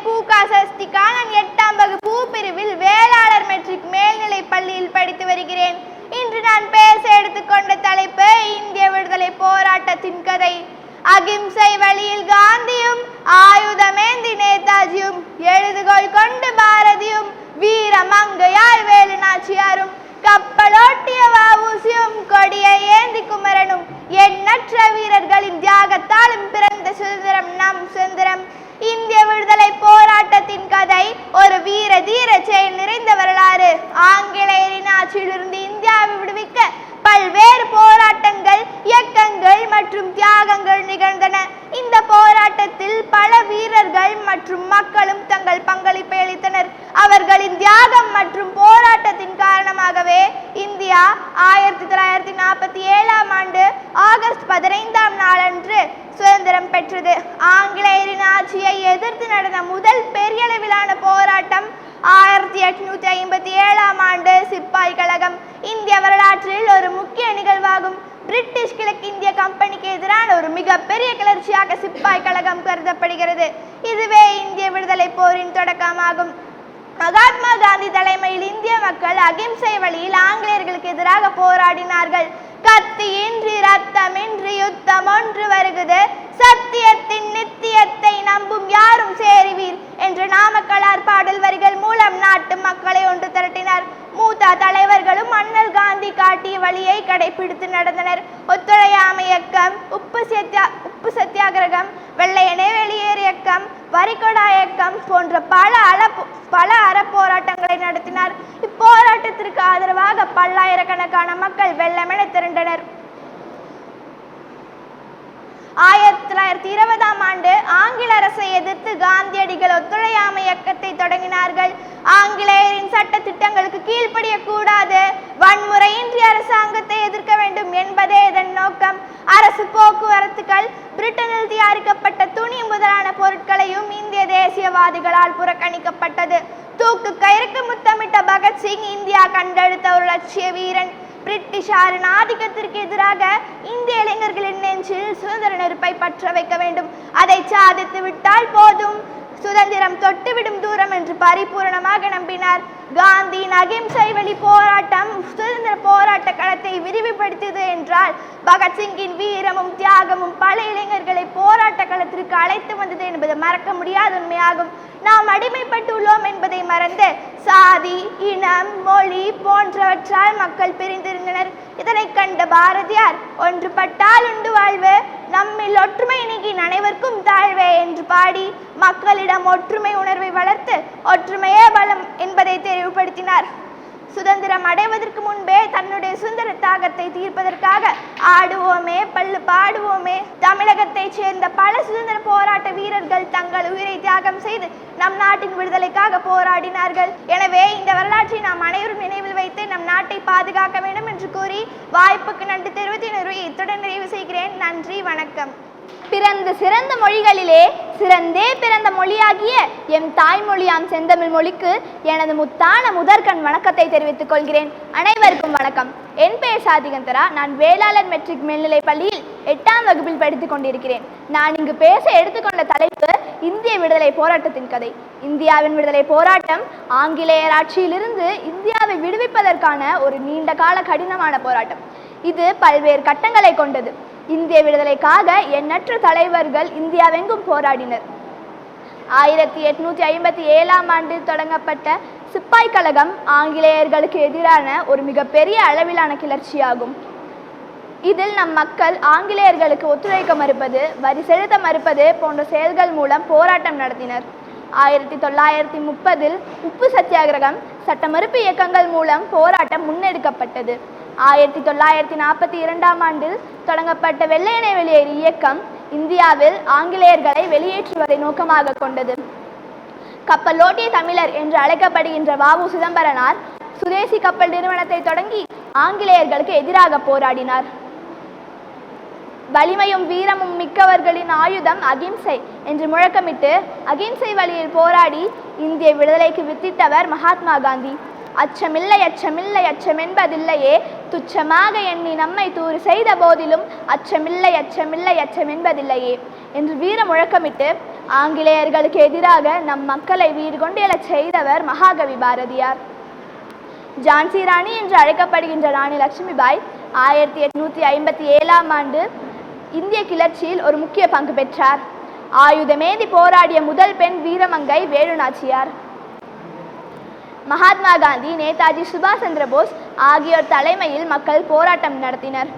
பெயர் பூகா சஸ்திகா. நான் 8ஆம் வகுப்பு பிரிவில் வேளாளர் மெட்ரிக் மேல்நிலை பள்ளியில் படித்து வருகிறேன். இன்று நான் பேச எடுத்துக்கொண்ட தலைப்பு இந்திய விடுதலை போராட்டத்தின் கதை. அகிம்சை வழியில் காந்தியும், ஆயுதமேந்தி நேதாஜியும், எழுதுகோள் கொண்டு பாரதியும், வீர மங்கையாய் வேலு நாச்சியாரும், கப்பலோட்டிய வஉசியும், கொடியை ஏந்தி குமரனும், எண்ணற்ற வீரர்களின் தியாகத்தாலும் பிறந்த சுதந்திரம் நம் சுதந்திரம். இந்திய விடுதலை போராட்டத்தின் கதை ஒரு வீர தீர செயல் நிறைந்த வரலாறு. ஆங்கிலேயரின் ஆட்சியிலிருந்து இந்தியாவை விடுவிக்க பல்வேறு போராட்டங்கள், இயக்கங்கள் மற்றும் தியாகங்கள் நிகழ்ந்தன. இந்த போராட்டத்தில் பல வீரர்கள் மற்றும் மக்களும் தங்கள் பங்களிப்பை அளித்தனர். அவர்களின் தியாகம் மற்றும் போராட்டத்தின் காரணமாகவே இந்தியா 1947ஆம் ஆண்டு ஆகஸ்ட் 15ஆம் நாளன்று சுதந்திரம் பெற்றது. ஆங்கிலேயரின் ஆட்சியை எதிர்த்து நடந்த முதல் பெரிய அளவிலான போராட்டம் 1857ஆம் ஆண்டு சிப்பாய் கழகம். இந்திய வரலாற்றில் ஒரு முக்கிய நிகழ்வாகும். பிரிட்டிஷ் கிழக்கிந்திய கம்பெனிக்கு எதிரான ஒரு மிகப்பெரிய கிளர்ச்சியாக சிப்பாய் கழகம் கருதப்படுகிறது. இதுவே இந்திய விடுதலை போரின் தொடக்கமாகும். மகாத்மா காந்தி தலைமையில் இந்திய மக்கள் அகிம்சை வழியில் ஆங்கிலேயர்களுக்கு எதிராக போராடினார்கள். கத்தியின்றி ரத்தமின்றி யுத்தம் ஒன்று வருகுது, சத்தியத்தின் நித்தியத்தை நம்பும் யாரும் சேருவீர் என்ற நாமக்கலார் பாடல் வரிகள் மூலம் நாட்டு மக்களை ஒன்று திரட்டினார். மூத்த தலைவர்களும் அண்ணல் காந்தி காட்டிய வழியை கடைபிடித்து நடந்தனர். ஒத்துழையாமை இயக்கம், உப்பு சத்தியாகிரகம், வெள்ளையனே வெளியேறு இயக்கம், வரிகொடா இயக்கம் போன்ற பல அறப்போராட்டங்களை நடத்தினார். இப்போராட்டத்திற்கு ஆதரவாக பல்லாயிரக்கணக்கான மக்கள் வெள்ளமென திரண்டனர். 1920ஆம் ஆண்டு ஆங்கில அரசை எதிர்த்து காந்தியடிகள் ஒத்துழையாமை இயக்கத்தை தொடங்கினார்கள். ஆங்கிலேயரின் சட்ட திட்டங்களுக்கு கீழ்ப்படிய கூடாது, வன்முறையின்றி அரசாங்கத்தை எதிர்க்க வேண்டும் என்பதே இதன் நோக்கம். அரசு போக்குவரத்துகள், பிரிட்டனில் தயாரிக்கப்பட்ட துணி முதலான பொருட்களையும் இந்திய தேசியவாதிகளால் புறக்கணிக்கப்பட்டது. தூக்கு கயிறுக்கு முத்தமிட்ட பகத்சிங் இந்தியா கண்டெடுத்த ஒரு லட்சிய வீரன். பிரிட்டிஷாரின் ஆதிக்கத்திற்கு எதிராக இந்திய இளைஞர்களின் நெஞ்சில் சுதந்திர நெருப்பை பற்ற வைக்க வேண்டும். அதை சாதித்து விட்டால் போதும், சுதந்திரம் தொட்டுவிடும் தூரம் என்று பரிபூரணமாக நம்பினார். காந்தியின் அகிம்சை வழி போராட்டம் சுதந்திர போராட்ட களத்தை விரிவுபடுத்தியது என்றால், பகத்சிங்கின் வீரமும் தியாகமும் பல இளைஞர்களை போராட்ட களத்திற்கு அழைத்து வந்தது என்பது மறக்க முடியாத உண்மையாகும். நாம் அடிமைப்பட்டுள்ளோம் என்பதை மறந்து சாதி, இனம், மொழி போன்றவற்றால் மக்கள் பிரிந்திருந்தனர். இதனை கண்ட பாரதியார், ஒன்றுபட்டால் உண்டு வாழ்வு, நம்மில் ஒற்றுமை நீங்கி அனைவருக்கும் தாழ்வே என்று பாடி மக்களிடம் ஒற்றுமை உணர்வை வளர்த்து ஒற்றுமையே பலம் என்பதை தெளிவுபடுத்தினார். சுதந்திரம் அடைவதற்கு முன்பே தன்னுடைய சுதந்திர தாகத்தை தீர்ப்பதற்காக ஆடுவோமே பல்லு பாடுவோமே தமிழகத்தை சேர்ந்த பல சுதந்திர போராட்ட வீரர்கள் தங்கள் உயிரை தியாகம் செய்து நம் நாட்டின் விடுதலைக்காக போராடினார்கள். எனவே இந்த வரலாற்றை நாம் அனைவரும் நினைவில் வைத்து நம் நாட்டை பாதுகாக்க வேண்டும் என்று கூறி வாய்ப்புக்கு நன்றி தெரிவித்து இத்துடன் நிறைவு செய்கிறேன். நன்றி, வணக்கம். பிறந்த சிறந்த மொழிகளிலே சிறந்தே பிறந்த மொழியாகிய எம் தாய்மொழியாம் செந்தமிழ் மொழிக்கு எனது முத்தான முதற்கண் வணக்கத்தை தெரிவித்துக் கொள்கிறேன். அனைவருக்கும் வணக்கம். என் பெயர் சாதிகந்தரா. நான் வேளாளர் மெட்ரிக் மேல்நிலை பள்ளியில் 8ஆம் வகுப்பில் படித்துக் கொண்டிருக்கிறேன். நான் இங்கு பேச எடுத்துக்கொண்ட தலைப்பு இந்திய விடுதலை போராட்டத்தின் கதை. இந்தியாவின் விடுதலை போராட்டம் ஆங்கிலேயர் ஆட்சியிலிருந்து இந்தியாவை விடுவிப்பதற்கான ஒரு நீண்ட கால கடினமான போராட்டம். இது பல்வேறு கட்டங்களை கொண்டது. இந்திய விடுதலைக்காக எண்ணற்ற தலைவர்கள் இந்தியாவெங்கும் போராடினர். 1857ஆம் ஆண்டில் தொடங்கப்பட்ட சிப்பாய் கழகம் ஆங்கிலேயர்களுக்கு எதிரான ஒரு மிகப்பெரிய அளவிலான கிளர்ச்சியாகும். இதில் நம் மக்கள் ஆங்கிலேயர்களுக்கு ஒத்துழைக்க மறுப்பது, வரி செலுத்த மறுப்பது போன்ற செயல்கள் மூலம் போராட்டம் நடத்தினர். 1930இல் உப்பு சத்தியாகிரகம், சட்ட மறுப்பு இயக்கங்கள் மூலம் போராட்டம் முன்னெடுக்கப்பட்டது. 1942ஆம் ஆண்டில் தொடங்கப்பட்ட வெள்ளையனே வெளியேறு இயக்கம் இந்தியாவில் ஆங்கிலேயர்களை வெளியேற்றுவதை நோக்கமாக கொண்டது. கப்பலோட்டிய தமிழர் என்று அழைக்கப்படுகின்ற வ.உ. சிதம்பரனார் சுதேசி கப்பல் நிறுவனத்தை தொடங்கி ஆங்கிலேயர்களுக்கு எதிராக போராடினார். வலிமையும் வீரமும் மிக்கவர்களின் ஆயுதம் அகிம்சை என்று முழக்கமிட்டு அகிம்சை வழியில் போராடி இந்திய விடுதலைக்கு வித்திட்டவர் மகாத்மா காந்தி. அச்சமில்லை அச்சமில்லை அச்சமென்பதில்லையே, துச்சமாக எண்ணி நம்மை தூறு செய்த போதிலும் அச்சமில்லை அச்சமில்லை அச்சமென்பதில்லையே என்று வீர முழக்கமிட்டு ஆங்கிலேயர்களுக்கு எதிராக நம் மக்களை வீடு கொண்டு எழச் செய்தவர் மகாகவி பாரதியார். ஜான்சி ராணி என்று அழைக்கப்படுகின்ற ராணி லட்சுமிபாய் 1857ஆம் ஆண்டு இந்திய கிளர்ச்சியில் ஒரு முக்கிய பங்கு பெற்றார். ஆயுதமேந்தி போராடிய முதல் பெண் வீரமங்கை வேலுநாச்சியார். மகாத்மா காந்தி, நேதாஜி சுபாஷ் சந்திர போஸ் ஆகியோர் தலைமையில் மக்கள் போராட்டம் நடத்தினர்.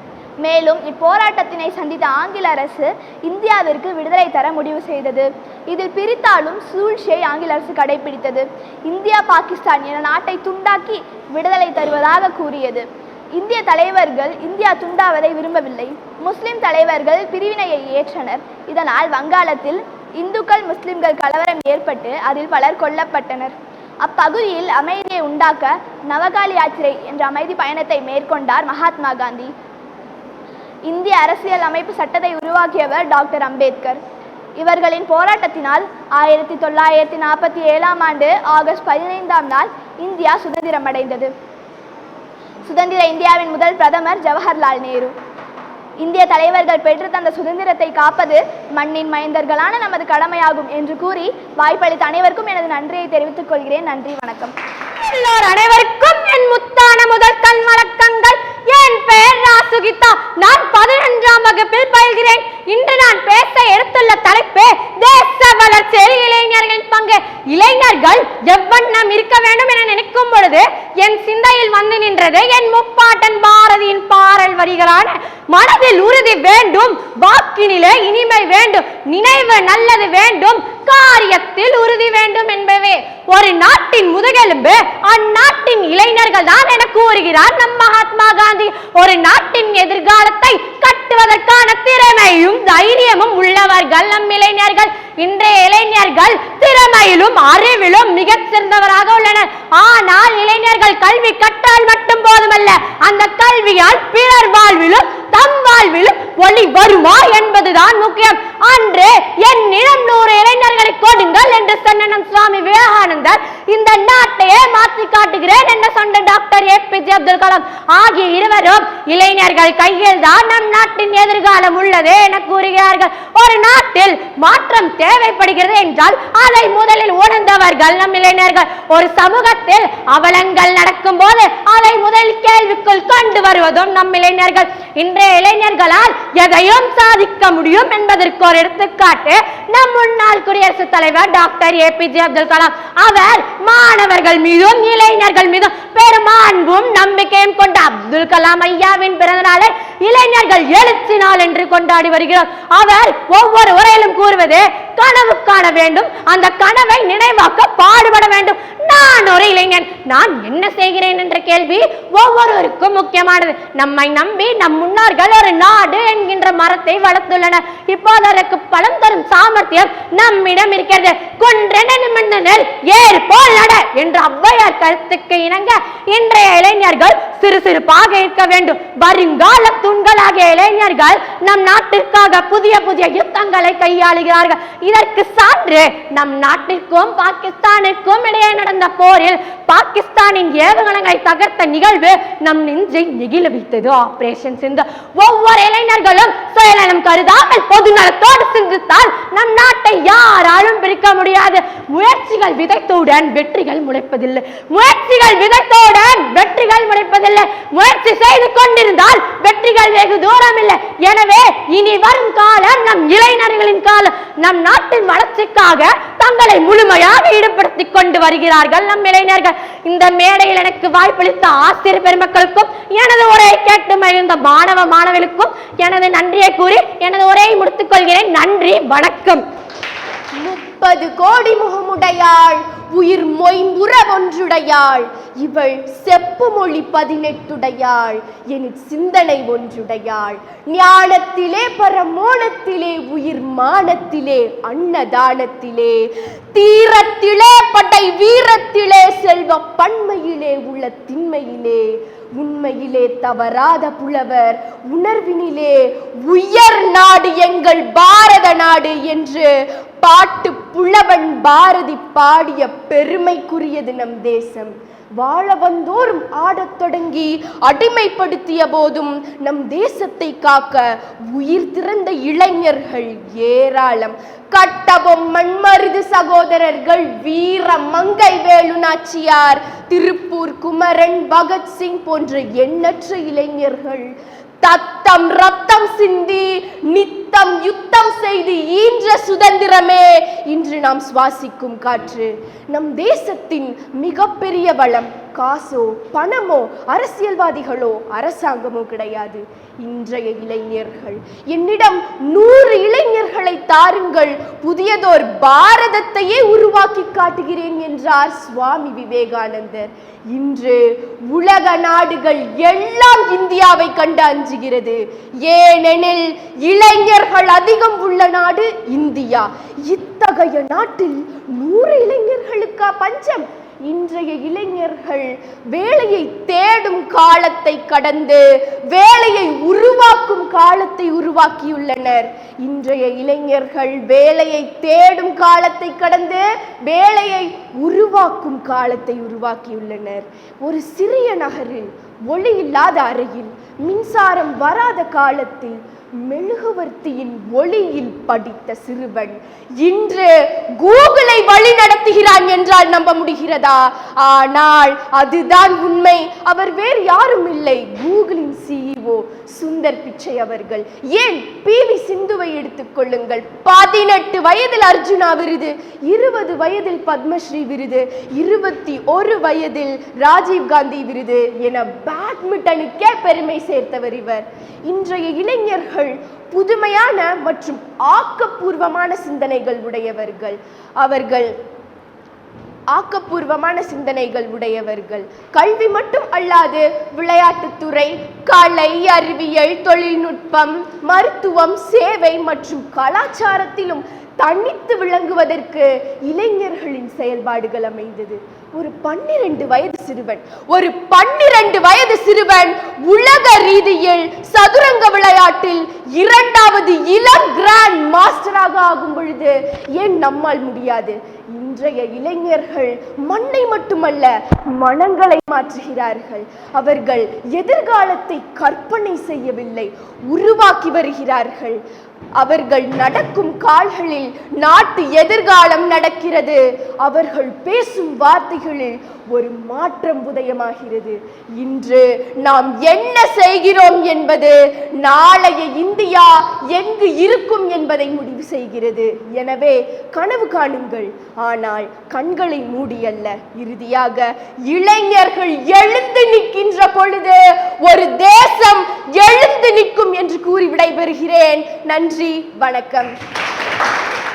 மேலும் இப்போராட்டத்தினை சந்தித்த ஆங்கில அரசு இந்தியாவிற்கு விடுதலை தர முடிவு செய்தது. இதில் பிரித்தாலும் சூழ்ச்சியை ஆங்கில அரசு கடைபிடித்தது. இந்தியா பாகிஸ்தான் என நாட்டை துண்டாக்கி விடுதலை தருவதாக கூறியது. இந்திய தலைவர்கள் இந்தியா துண்டாவதை விரும்பவில்லை. முஸ்லிம் தலைவர்கள் பிரிவினையை ஏற்றனர். இதனால் வங்காளத்தில் இந்துக்கள் முஸ்லிம்கள் கலவரம் ஏற்பட்டு அதில் பலர் கொல்லப்பட்டனர். அப்பகுதியில் அமைதியை உண்டாக்க நவகாளி யாத்திரை என்ற அமைதி பயணத்தை மேற்கொண்டார் மகாத்மா காந்தி. இந்திய அரசியல் அமைப்பு சட்டத்தை உருவாக்கியவர் டாக்டர் அம்பேத்கர். இவர்களின் போராட்டத்தினால் 1947ஆம் ஆண்டு ஆகஸ்ட் 15ஆம் நாள் இந்தியா சுதந்திரம் அடைந்தது. சுதந்திர இந்தியாவின் முதல் பிரதமர் ஜவஹர்லால் நேரு. இந்திய தலைவர்கள் பெற்று தந்த சுதந்திரத்தை காப்பது மண்ணின் மைந்தர்களான நமது கடமையாகும் என்று கூறி வாய்ப்பளித்த அனைவருக்கும் எனது நன்றியை தெரிவித்துக் கொள்கிறேன். நன்றி, வணக்கம். அனைவருக்கும் என் முத்தான முதல் கண் வணக்கங்கள். என் பெயர் ராசுகிதா. நான் 11ஆம் வகுப்பில் பயில்கிறேன். இன்று நான் பேச எடுத்துள்ள தலைப்பு தேச வளர்ச்சியில் இளைஞர்களின் பங்கு. இளைஞர்கள் எவ்வண்ணம் இருக்க வேண்டும் என நினைக்கும் பொழுது என் சிந்தையில் வந்து நின்றது என் முப்பாட்டன் பாரதியின் பாரல் வரிகளான மனதில் உறுதி வேண்டும், வாக்கினிலே இனிமை வேண்டும், நினைவு நல்லது வேண்டும், காரியத்தில் உறுதி வேண்டும் என்பவே. ஒரு நாட்டின் முதுகெலும்பு அந்நாட்டின் இளைஞர்கள் தான் என கூறுகிறார் நம் மகாத்மா காந்தி. ஒரு நாட்டின் எதிர்காலத்தை கட்டுவதற்கான திறமையும் தைரியமும் உள்ளவர்கள் நம் இளைஞர்கள். இன்றைய இளைஞர்கள் திறமையிலும் அறிவிலும் மிகச் சிறந்தவராக உள்ளனர். ஆனால் இளைஞர்கள் கல்வி கற்றால் மட்டும் போதுமல்ல, அந்த கல்வியால் பிறர் வாழ்விலும் தம் வாழ்விலும் ஒளி வருமா என்பதுதான் முக்கியம். அன்று என்னிடம் 100 இளைஞர்களை கொடுங்கள் என்று சொன்ன நம் சுவாமி விவேகானந்தர் இந்த நாட்டையே மாற்றி காட்டுகிறேன் என்று சொன்ன டாக்டர் APJ அப்துல் கலாம் ஆகிய இருவரும் இளைஞர்கள் கையில் தான் நம் நாட்டின் எதிர்காலம் உள்ளது என கூறுகிறார்கள். ஒரு நாட்டில் மாற்றம் தேவைப்படுகிறது என்றால் அதை முதலில் உணர்ந்தவர்கள் நம் இளைஞர்கள். ஒரு சமூகத்தில் அவலங்கள் நடக்கும் போது அதை முதல் கேள்விக்குள் கொண்டு வருவதும் நம் இளைஞர்கள். இன்றைய இளைஞர்களால் எதையும் சாதிக்க முடியும் என்பதற்கு ஒரு எடுத்துக்காட்டு நம் முன்னாள் குடியரசுத் தலைவர் டாக்டர் APJ அப்துல் கலாம். அவர் மாணவர்கள் மீதும் இளைஞர்கள் மீதும் பெரும் அன்பும் நம்பிக்கையும் கொண்ட அப்துல் கலாம் ஐயாவின் பிறந்த நாளை இளைஞர்கள் எழுச்சி நாள் என்று கொண்டாடி வருகிறோம். அவர் ஒவ்வொரு உரையிலும் கூறுவது கனவு காண வேண்டும், அந்த கனவை நினைவாக்க பாடுபட வேண்டும். நான் ஒரு இளைஞன், நான் என்ன செய்கிறேன் என்ற கேள்வி ஒவ்வொருவருக்கும் முக்கியமானது. நம்மை நம்பி நம் முன்னோர்கள் ஒரு நாடு என்கின்ற மரத்தை வளர்த்துள்ளனர். இப்போது அதற்கு பலம் தரும் சாமர்த்தியம் நம்மிடம் இருக்கிறது. கொன்றென நிமிர்ந்த நெல் ஏறு போல் நட என்ற ஔவையார் கருத்துக்கு இணங்க இன்றைய இளைஞர்கள் சிறு சிறுப்பாக இருக்க வேண்டும். வருங்கால தூண்களாகிய இளைஞர்கள் நம் நாட்டிற்காக புதிய புதிய யுத்தங்களை கையாளுகிறார்கள். இதற்கு சான்று நம் நாட்டிற்கும் பாகிஸ்தானுக்கும் இடையே நடந்த போரில் பாகிஸ்தானின் ஏவுகணைகளை தகர்த்த நிகழ்வு நம் நெஞ்சை நெகிழ வைத்தது. ஆபரேஷன் சிந்து. ஒவ்வொரு இளைஞர்களும் சுயநலம் கருதாமல் பொதுநலத்தோடு சிந்தித்தால் நம் நாட்டை யாராலும் பிரிக்க முடியாது. முயற்சிகள் விதைத்தவுடன் வெற்றிகள் முளைப்பதில்லை. முயற்சிகள் விதைத்தவுடன் வெற்றிகள் முளைப்பதில்லை. முயற்சி செய்து கொண்டிருந்தால் வெற்றிகள் வெகு தூரம் இல்லை. எனவே இனி வரும் காலம் நம் இளைஞர்களின் காலம். நம் நாட்டின் வளர்ச்சிக்காக தங்களை முழுமையாக ஈடுபடுத்திக் கொண்டு வருகிறார்கள் நம் இளைஞர்கள். இந்த மேடையில் எனக்கு வாய்ப்பளித்த ஆசிரியர் பெருமக்களுக்கும் எனது உரையை கேட்டு மகிழ்ந்த மாணவ மாணவர்களுக்கும் எனது நன்றியை கூறி எனது உரையை முடித்துக் கொள்கிறேன். நன்றி, வணக்கம். 30 கோடி முகமுடையாள், உயிர் மொய்ம்புற ஒன்றுடையாள், இவள் செப்பு மொழி 18 என் சிந்தனை ஒன்றுடையாள். ஞானத்திலே பரமோணத்திலே உயிர் மானத்திலே அன்னதானத்திலே தீரத்திலே படை வீரத்திலே செல்வ பன்மையிலே உள்ள திண்மையிலே உண்மையிலே தவறாத புலவர் உணர்வினிலே உயர் நாடு எங்கள் பாரத நாடு என்று பாட்டு புலவன் பாரதி பாடிய பெருமைக்குரியது நம் தேசம். வாழ வந்தோரும் ஆடத் தொடங்கி அடிமைப்படுத்திய போதும் நம் தேசத்தை காக்க உயிர் திறந்த இளைஞர்கள் ஏராளம். கட்டபொம்மன், மருது சகோதரர்கள், வீர மங்கை வேலு நாச்சியார், திருப்பூர் குமரன், பகத்சிங் போன்ற எண்ணற்ற இளைஞர்கள் தத்தம் ரத்தம் சிந்தி நித்தம் யுத்தம் செய்து ஈன்ற சுதந்திரமே இன்று நாம் சுவாசிக்கும் காற்று. நம் தேசத்தின் மிகப்பெரிய வளம் காசோ பணமோ அரசியல்வாதிகளோ அரசாங்கமோ கிடையாது, இன்றைய இளைஞர்கள். என்னிடம் 100 இளைஞர்களை தாருங்கள், புதியதோர் பாரதத்தையே உருவாக்கி காட்டுகிறேன் என்றார் சுவாமி விவேகானந்தர். இன்று உலக நாடுகள் எல்லாம் இந்தியாவை கண்டு அஞ்சுகிறது. ஏனெனில் இளைஞர்கள் அதிகம் உள்ள நாடு இந்தியா. இத்தகைய நாட்டில் 100 இளைஞர்களுக்கா பஞ்சம்? இன்றைய இளைஞர்கள் வேலையை தேடும் காலத்தை கடந்து வேலையை உருவாக்கும் காலத்தை உருவாக்கியுள்ளனர். இன்றைய இளைஞர்கள் வேலையை தேடும் காலத்தை கடந்து வேலையை உருவாக்கும் காலத்தை உருவாக்கியுள்ளனர். ஒரு சிறிய நகரில் ஒளி இல்லாத அறையில் மின்சாரம் வராத காலத்தில் மெழுகுவர்த்தியின் ஒளியில் படித்த சிறுவன் இன்று கூகுளை வழி நடத்துகிறான் என்றால் நம்ப முடிகிறதா? ஆனால் அதுதான் உண்மை. அவர் வேறு யாரும் இல்லை, கூகுளின் CEO சுந்தர் பிச்சை அவர்கள். ஏன் PV சிந்துவை எடுத்துக் கொள்ளுங்கள். 18 வயதில் அர்ஜுனா விருது, 20 வயதில் பத்மஸ்ரீ விருது, 21 வயதில் ராஜீவ் காந்தி விருது என பேட்மிண்டனுக்கே பெருமை சேர்த்தவர் இவர். இன்றைய இளைஞர்கள் புதுமையான மற்றும் ஆக்கப்பூர்வமான சிந்தனைகள் உடையவர்கள். அவர்கள் ஆக்கப்பூர்வமான சிந்தனைகள் உடையவர்கள். கல்வி மட்டும் அல்லாது விளையாட்டுத்துறை, கலை, அறிவியல், தொழில்நுட்பம், மருத்துவம், சேவை மற்றும் கலாச்சாரத்திலும் தனித்து விளங்குவதற்கு இளைஞர்களின் செயல்பாடுகள் அமைந்தது. ஒரு 12 வயது சிறுவன் உலக ரீதியில் சதுரங்க விளையாட்டில் 2வது இளம் கிராண்ட் மாஸ்டராக ஆகும் பொழுது ஏன் நம்மால் முடியாது? இன்றைய இளைஞர்கள் மண்ணை மட்டுமல்ல மனங்களை மாற்றுகிறார்கள். அவர்கள் எதிர்காலத்தை கற்பனை செய்யவில்லை, உருவாக்கி வருகிறார்கள். அவர்கள் நடக்கும் கால்களில் நாட்டு எதிர்காலம் நடக்கிறது. அவர்கள் பேசும் வார்த்தைகளில் ஒரு மாற்றம் உதயமாகிறது. இன்று நாம் என்ன செய்கிறோம் என்பது நாளைய இந்தியா எங்கு இருக்கும் என்பதை முடிவு செய்கிறது. எனவே கனவு காணுங்கள், ஆனால் கண்களை மூடியல்ல. இறுதியாக இளைஞர்கள் எழுந்து நிற்கின்ற பொழுது ஒரு தேசம் எழுந்து நிற்கும் என்று கூறி விடைபெறுகிறேன். நன்றி, வணக்கம்.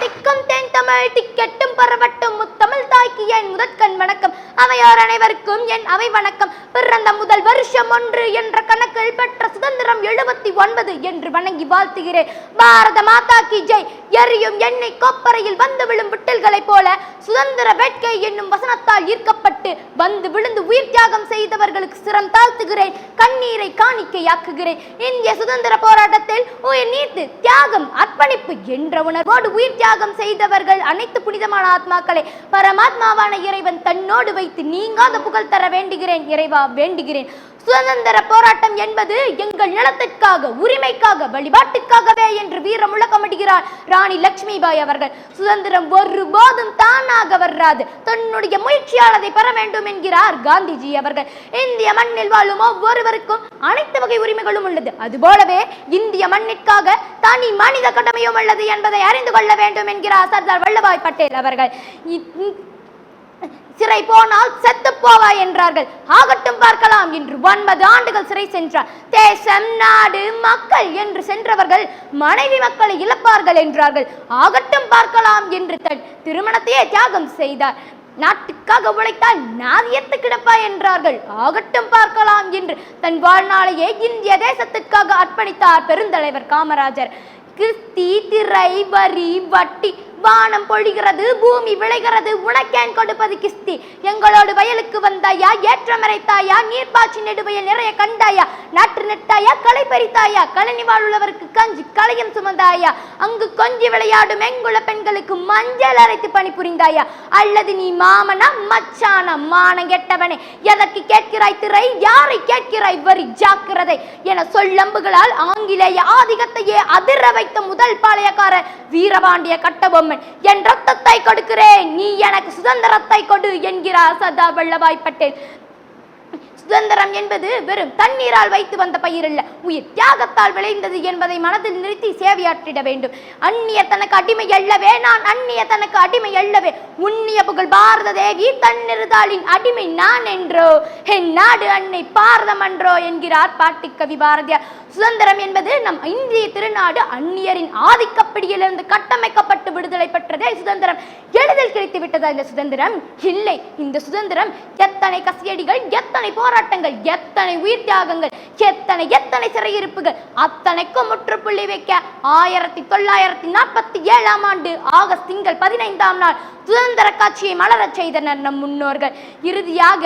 திக்கும் தேன் தமிழ் திக்கெட்டும் பரவட்டும் முத்தமிழ் தாய்க்கு என் முதற்கண் வணக்கம். அவையோர் அனைவருக்கும் என் அவை வணக்கம். பிறந்த முதல் வருஷம் 1 என்ற கணக்கில் பெற்ற சுதந்திரம் 79 என்று வணங்கி வாழ்த்துகிறேன். பாரத மாதா கி ஜெய். எரியும் எண்ணெய் கோப்பரையில் வந்து விழும் விட்டல்களைப் போல சுதந்திர வேட்கை என்னும் வசனத்தால் ஈர்க்கப்பட்டு வந்து விழுந்து உயிர் தியாகம் செய்தவர்களுக்கு சிரம் தாழ்த்துகிறேன், கண்ணீரை காணிக்கையாக்குகிறேன். இந்திய சுதந்திர போராட்டத்தில் உயிர் நீத்து தியாகம் அர்ப்பணிப்பு என்ற உணர்வோடு உயிர் தியாகம் செய்தவர்கள் அனைத்து புனிதமான ஆத்மாக்களை பரமாத்மாவான இறைவன் தன்னோடு வைத்து நீங்காத புகழ் தர வேண்டுகிறேன். இறைவா வேண்டுகிறேன். சுதந்திர போராட்டம் என்பது எங்கள் நிலத்திற்காக, உரிமைக்காக, வழிபாட்டுக்காகவே என்று வீர முழக்கமிடுகிறார் ராணி லட்சுமிபாய் அவர்கள். சுதந்திரம் ஒருபோதும் தானாக வராது, தன்னுடைய முயற்சியால் அதை பெற வேண்டும் என்கிறார் காந்திஜி அவர்கள். இந்திய மண்ணில் வாழும் ஒவ்வொருவருக்கும் அனைத்து வகை உரிமைகளும் உள்ளது. அதுபோலவே இந்திய மண்ணிற்காக தனி மனித கடமையும் உள்ளது என்பதை அறிந்து கொள்ள வேண்டும் என்கிறார் சர்தார் வல்லபாய் பட்டேல் அவர்கள். சிறை போனால் செத்து போவாய் என்றார்கள், ஆகட்டும் பார்க்கலாம் என்று 9 ஆண்டுகள் சிறை சென்றார். தேசம், நாடு, மக்கள் என்று சென்றவர்கள் மனைவி மக்களை இழப்பார்கள் என்றார்கள், ஆகட்டும் பார்க்கலாம் என்று தன் திருமணத்தையே தியாகம் செய்தார். நாட்டுக்காக உழைத்தால் நாதியத்து கிடப்பாய் என்றார்கள், ஆகட்டும் பார்க்கலாம் என்று தன் வாழ்நாளையே இந்திய தேசத்திற்காக அர்ப்பணித்தார் பெருந்தலைவர் காமராஜர். கிறிஸ்தி, திரை, வரி, வட்டி வானம் பொழிகிறது, பூமி விளைகிறது, உனக்கேன் கொடுப்பது கிஸ்தி? எங்களோடு வயலுக்கு வந்தாயா, ஏற்றமறைத்தாயா, நீர்ப்பாய்ச்சி நெடுவயல் நிறைய கண்டாயா, நாற்று நெட்டாயா, களை பறித்தாயா, கழனி வாழ்வுள்ளவருக்கு கஞ்சி களையும் சுமந்தாயா, அங்கு கொஞ்சி விளையாடும் எங்குள்ள பெண்களுக்கு மஞ்சள் அரைத்து பணி புரிந்தாயா, அல்லது நீ மாமனா மச்சானா மானம் கெட்டவனே, எதற்கு கேட்கிறாய் திரை, யாரை கேட்கிறாய் வரி, ஜாக்கிரதை என சொல்லம்புகளால் ஆங்கிலேய ஆதிக்கத்தையே அதிர வைத்த முதல் பாளையக்காரர் வீரபாண்டிய கட்டபொம்மன். என் ரத்தத்தை கொடுக்கிறேன், நீ எனக்கு சுதந்திரத்தை கொடு என்கிறார் சர்தார் வல்லபாய் பட்டேல். சுதந்திரம் என்பது வெறும் தண்ணீரால் வைத்து வந்த பயிர் அல்ல, உயிர் தியாகத்தால் விளைந்தது என்பதை மனதில் நிறுத்தி சேவையாற்றிட வேண்டும். அந்நிய தனக்கு அடிமை அல்லவே, நான் அந்நிய தனக்கு அடிமை அல்லவே, உன்னிய புகழ் பாரத தேவி தன்னிருதாளின் அடிமை நான் என்றோ, என் நாடு அன்னை பாரதம் என்றோ என்கிறார் பாட்டுக்கவி பாரதியார். சுதந்திரம் என்பது நம் இந்திய திருநாடு அந்நியரின் ஆதிக்கப்படியிலிருந்து கட்டமைக்கப்பட்டு விடுதலை பெற்றதே சுதந்திரம். எளிதில் கிடைத்து விட்டதா இந்த சுதந்திரம்? இல்லை. இந்த சுதந்திரம் எத்தனை கசியடிகள், எத்தனை போராட்டங்கள், எத்தனை உயிர் தியாகங்கள், எத்தனை சிறையிருப்புகள், அத்தனைக்கும் முற்றுப்புள்ளி வைக்க 1947 ஆண்டு ஆகஸ்ட் திங்கள் 15ஆம் நாள் சுதந்திர காட்சியை மலரச் செய்தனர் நம் முன்னோர்கள். இறுதியாக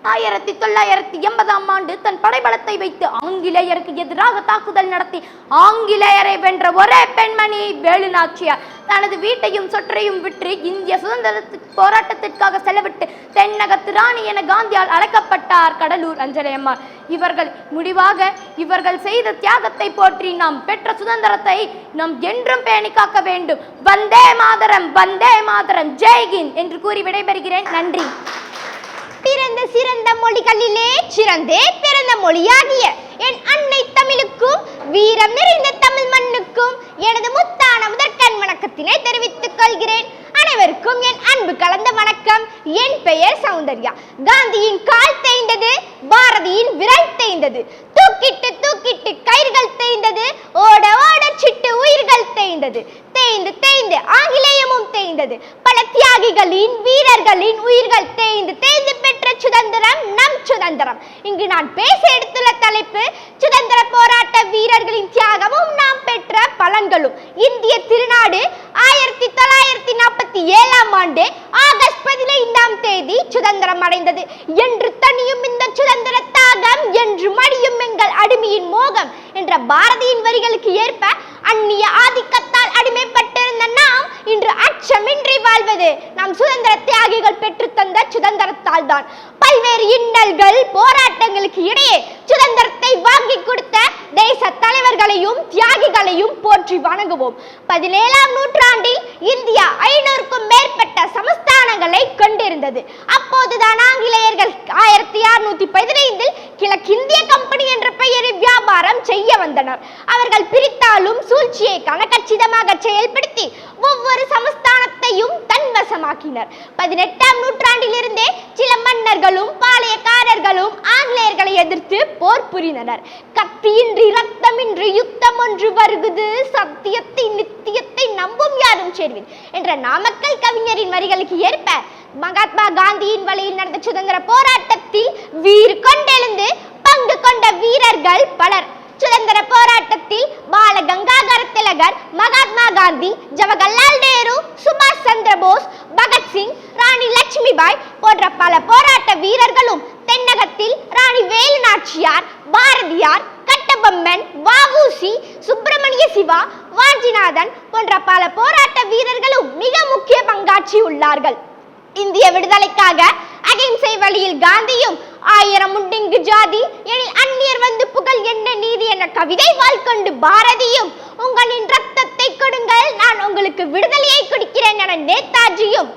1980ஆம் ஆண்டு தன் படைபலத்தை வைத்து ஆங்கிலேயருக்கு எதிராக தாக்குதல் நடத்தி ஆங்கிலேயரை வென்ற ஒரே பெண்மணி வேலு நாச்சியார் தனது வீட்டையும் சொற்றையும் விற்று இந்திய சுதந்திர போராட்டத்திற்காக செலவிட்டு தென்னகத்து ராணி என காந்தியால் அழைக்கப்பட்டார் கடலூர் அஞ்சலையம்மாள். இவர்கள் செய்த தியாகத்தை போற்றி நாம் பெற்ற சுதந்திரத்தை நாம் என்றும் பேணி காக்க வேண்டும். வந்தே மாதரம், வந்தே மாதரம், ஜெய்ஹிந்த் என்று கூறி விடைபெறுகிறேன். நன்றி. பிறந்த சிறந்த மொழிகளிலே சிறந்தே பிறந்த மொழியாகிய என் அன்னை தமிழுக்கும் வீரம் நிறைந்த தமிழ் மண்ணுக்கும் எனது முத்தான முதற்கண் வணக்கத்தினை தெரிவித்துக் கொள்கிறேன். அனைவருக்கும் என் அன்பு கலந்த வணக்கம். என் பெயர் சௌந்தர்யா. காந்தியின் கால் தேய்ந்தது, பாரதியின் விரல் தேய்ந்தது, தூக்கிட்டு தூக்கிட்டு கயிர்கள் தேய்ந்தது, ஓட ஓட சிட்டு உயிர்கள் தேய்ந்தது, தேய்ந்து தேய்ந்து ஆங்கிலேயமும் தேய்ந்தது, பல தியாகிகளின் வீரர்களின் உயிர்கள் தேய்ந்து தேய்ந்து பெற்ற சுதந்திரம் நம் சுதந்திரம். இங்கு நான் பேச எடுத்துள்ள தலைப்பு சுதந்திர போராட்ட வீரர்களின் தியாகமும் நாம் பெற்ற பலன்களும். இந்திய திருநாடு 1947ஆம் ஆண்டு ஆகஸ்ட் 15ஆம் தேதி சுதந்திரம் அடைந்தது. என்று தனியும் இந்த சுதந்திர தாகம், என்று மடியும் எங்கள் அடிமையின் மோகம் என்ற பாரதியின் வரிகளுக்கு ஏற்ப அந்நிய ஆதிக்கத்தால் அடிமைப்பட்டிருந்த நாம் இன்று அச்சமின்றி வாழ்வது நம் சுதந்திர தியாகிகள் பெற்று தந்த சுதந்திரத்தால் தான். பல்வேறு இன்னல்கள் போராட்டங்களுக்கு இடையே சுதந்திரத்தை வாங்கி கொடுத்த தேச தலைவர்களையும் தியாகிகளையும் போற்றி வணங்குவோம். 17ஆம் நூற்றாண்டில் இந்தியா 500க்கும் மேற்பட்ட சமஸ்தானங்களை கொண்டிருந்தது. அப்போதுதான் ஆங்கிலேயர்கள் 1615இல் கிழக்கிந்திய கம்பெனி என்ற பெயரில் வியாபாரம் செய்ய வந்தனர். அவர்கள் பிரித்தாலும் சூழ்ச்சியை கனகச்சிதமாக செயல்படுத்தி ஒவ்வொரு சமஸ்தானத்தையும் தன்வசமாக்கினர். 18ஆம் நூற்றாண்டிலிருந்தே சில மன்னர்களும் பாளையக்காரர்களும் ஆங்கிலேயர்களை எதிர்த்து போர் புரிந்தனர். கத்தியின்றி ரத்தமின்றி யுத்தம் ஒன்று வருகுது, சத்தியத்தை நித்தியத்தை நம்பும் யாரும் சேர்வின் என்ற நாமக்கல் கவிஞரின் வரிகளுக்கு ஏற்ப மகாத்மா காந்தியின் வழியில் நடந்த சுதந்திர போராட்டத்தில் வீறு கொண்டெழுந்து பங்கு கொண்ட வீரர்கள் பலர். சுதந்திர போராட்டத்தில் பால கங்காதர திலகர், மகாத்மா காந்தி, ஜவஹர்லால் நேரு, சுபாஷ் சந்திர போஸ், பகத்சிங், ராணி லட்சுமிபாய் போன்ற பல போராட்ட வீரர்களும் தென்னகத்தில் ராணி வேலு நாச்சியார், பாரதியார், கட்டபொம்மன், வ.உ.சி., சுப்பிரமணிய சிவா, வாஞ்சிநாதன் போன்ற பல போராட்ட வீரர்களும் மிக முக்கிய பங்காற்றி உள்ளார்கள். இந்திய விடுதலைக்காக அகிம்சை வழியில் காந்தியும் 1000 உண்டிங்கு ஜாதி எனில் அந்நியர் வந்து புகழ் என்ன நீதி என கவிதை வாழ்கொண்டு பாரதியும், உங்களின் ரத்தத்தை கொடுங்கள் நான் உங்களுக்கு விடுதலையை கொடுக்கிறேன் என நேதாஜியும்,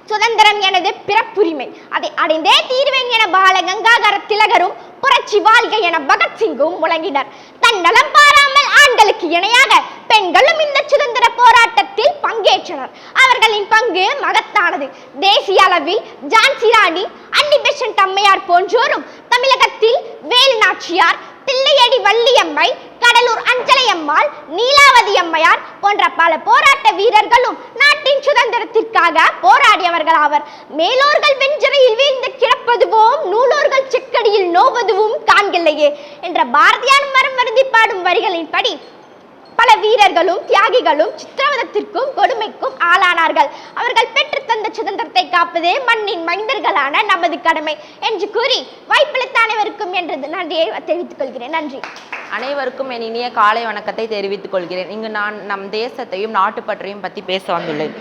சுதந்திரம் எனது பிறப்புரிமை அதை அடைந்தே தீர்வேன் என பால கங்காதர திலகரும், புரட்சி வாழ்க என பகத்சிங்கும் முழங்கினர். தன்னலம் பாராமல் ஆண்களுக்கு இணையாக பெண்களும் இந்த சுதந்திர போராட்டத்தில் பங்கேற்றனர். அவர்களின் பங்கு மகத்தானது. தேசிய அளவில் ஜான்சி ராணி, அன்னி பெசன்ட் அம்மையார் போன்றோரும், தமிழகத்தில் வேலு நாச்சியார், தில்லையடி வள்ளியம்மை, கடலூர் அஞ்சலையம்மாள், நீலாவதி அம்மையார் போன்ற பல போராட்ட வீரர்களும் நாட்டின் சுதந்திரத்திற்காக போராடியவர்கள் ஆவர். மேலோர்கள் வெஞ்சிரையில் வீழ்ந்து கிடப்பதுவும் நூலோர்கள் செக்கடியில் நோவதுவும் காண்கில்லையே என்ற பாரதியார் மரம் வருந்தி பாடும் வரிகளின்படி பல வீரர்களும் தியாகிகளும் சித்திரவதத்திற்கும் கொடுமைக்கும் ஆளானார்கள். அவர்கள் பெற்று தந்த சுதந்திரத்தை காப்பதே மண்ணின் மைந்தர்களான நமது கடமை என்று கூறி வாய்ப்பளித்த அனைவருக்கும் என்றது நன்றியை தெரிவித்துக் கொள்கிறேன். நன்றி. அனைவருக்கும் என் இனிய காலை வணக்கத்தை தெரிவித்துக் கொள்கிறேன். இங்கு நான் நம் தேசத்தையும் நாட்டுப்பற்றையும் பற்றி பேச வந்துள்ளேன்.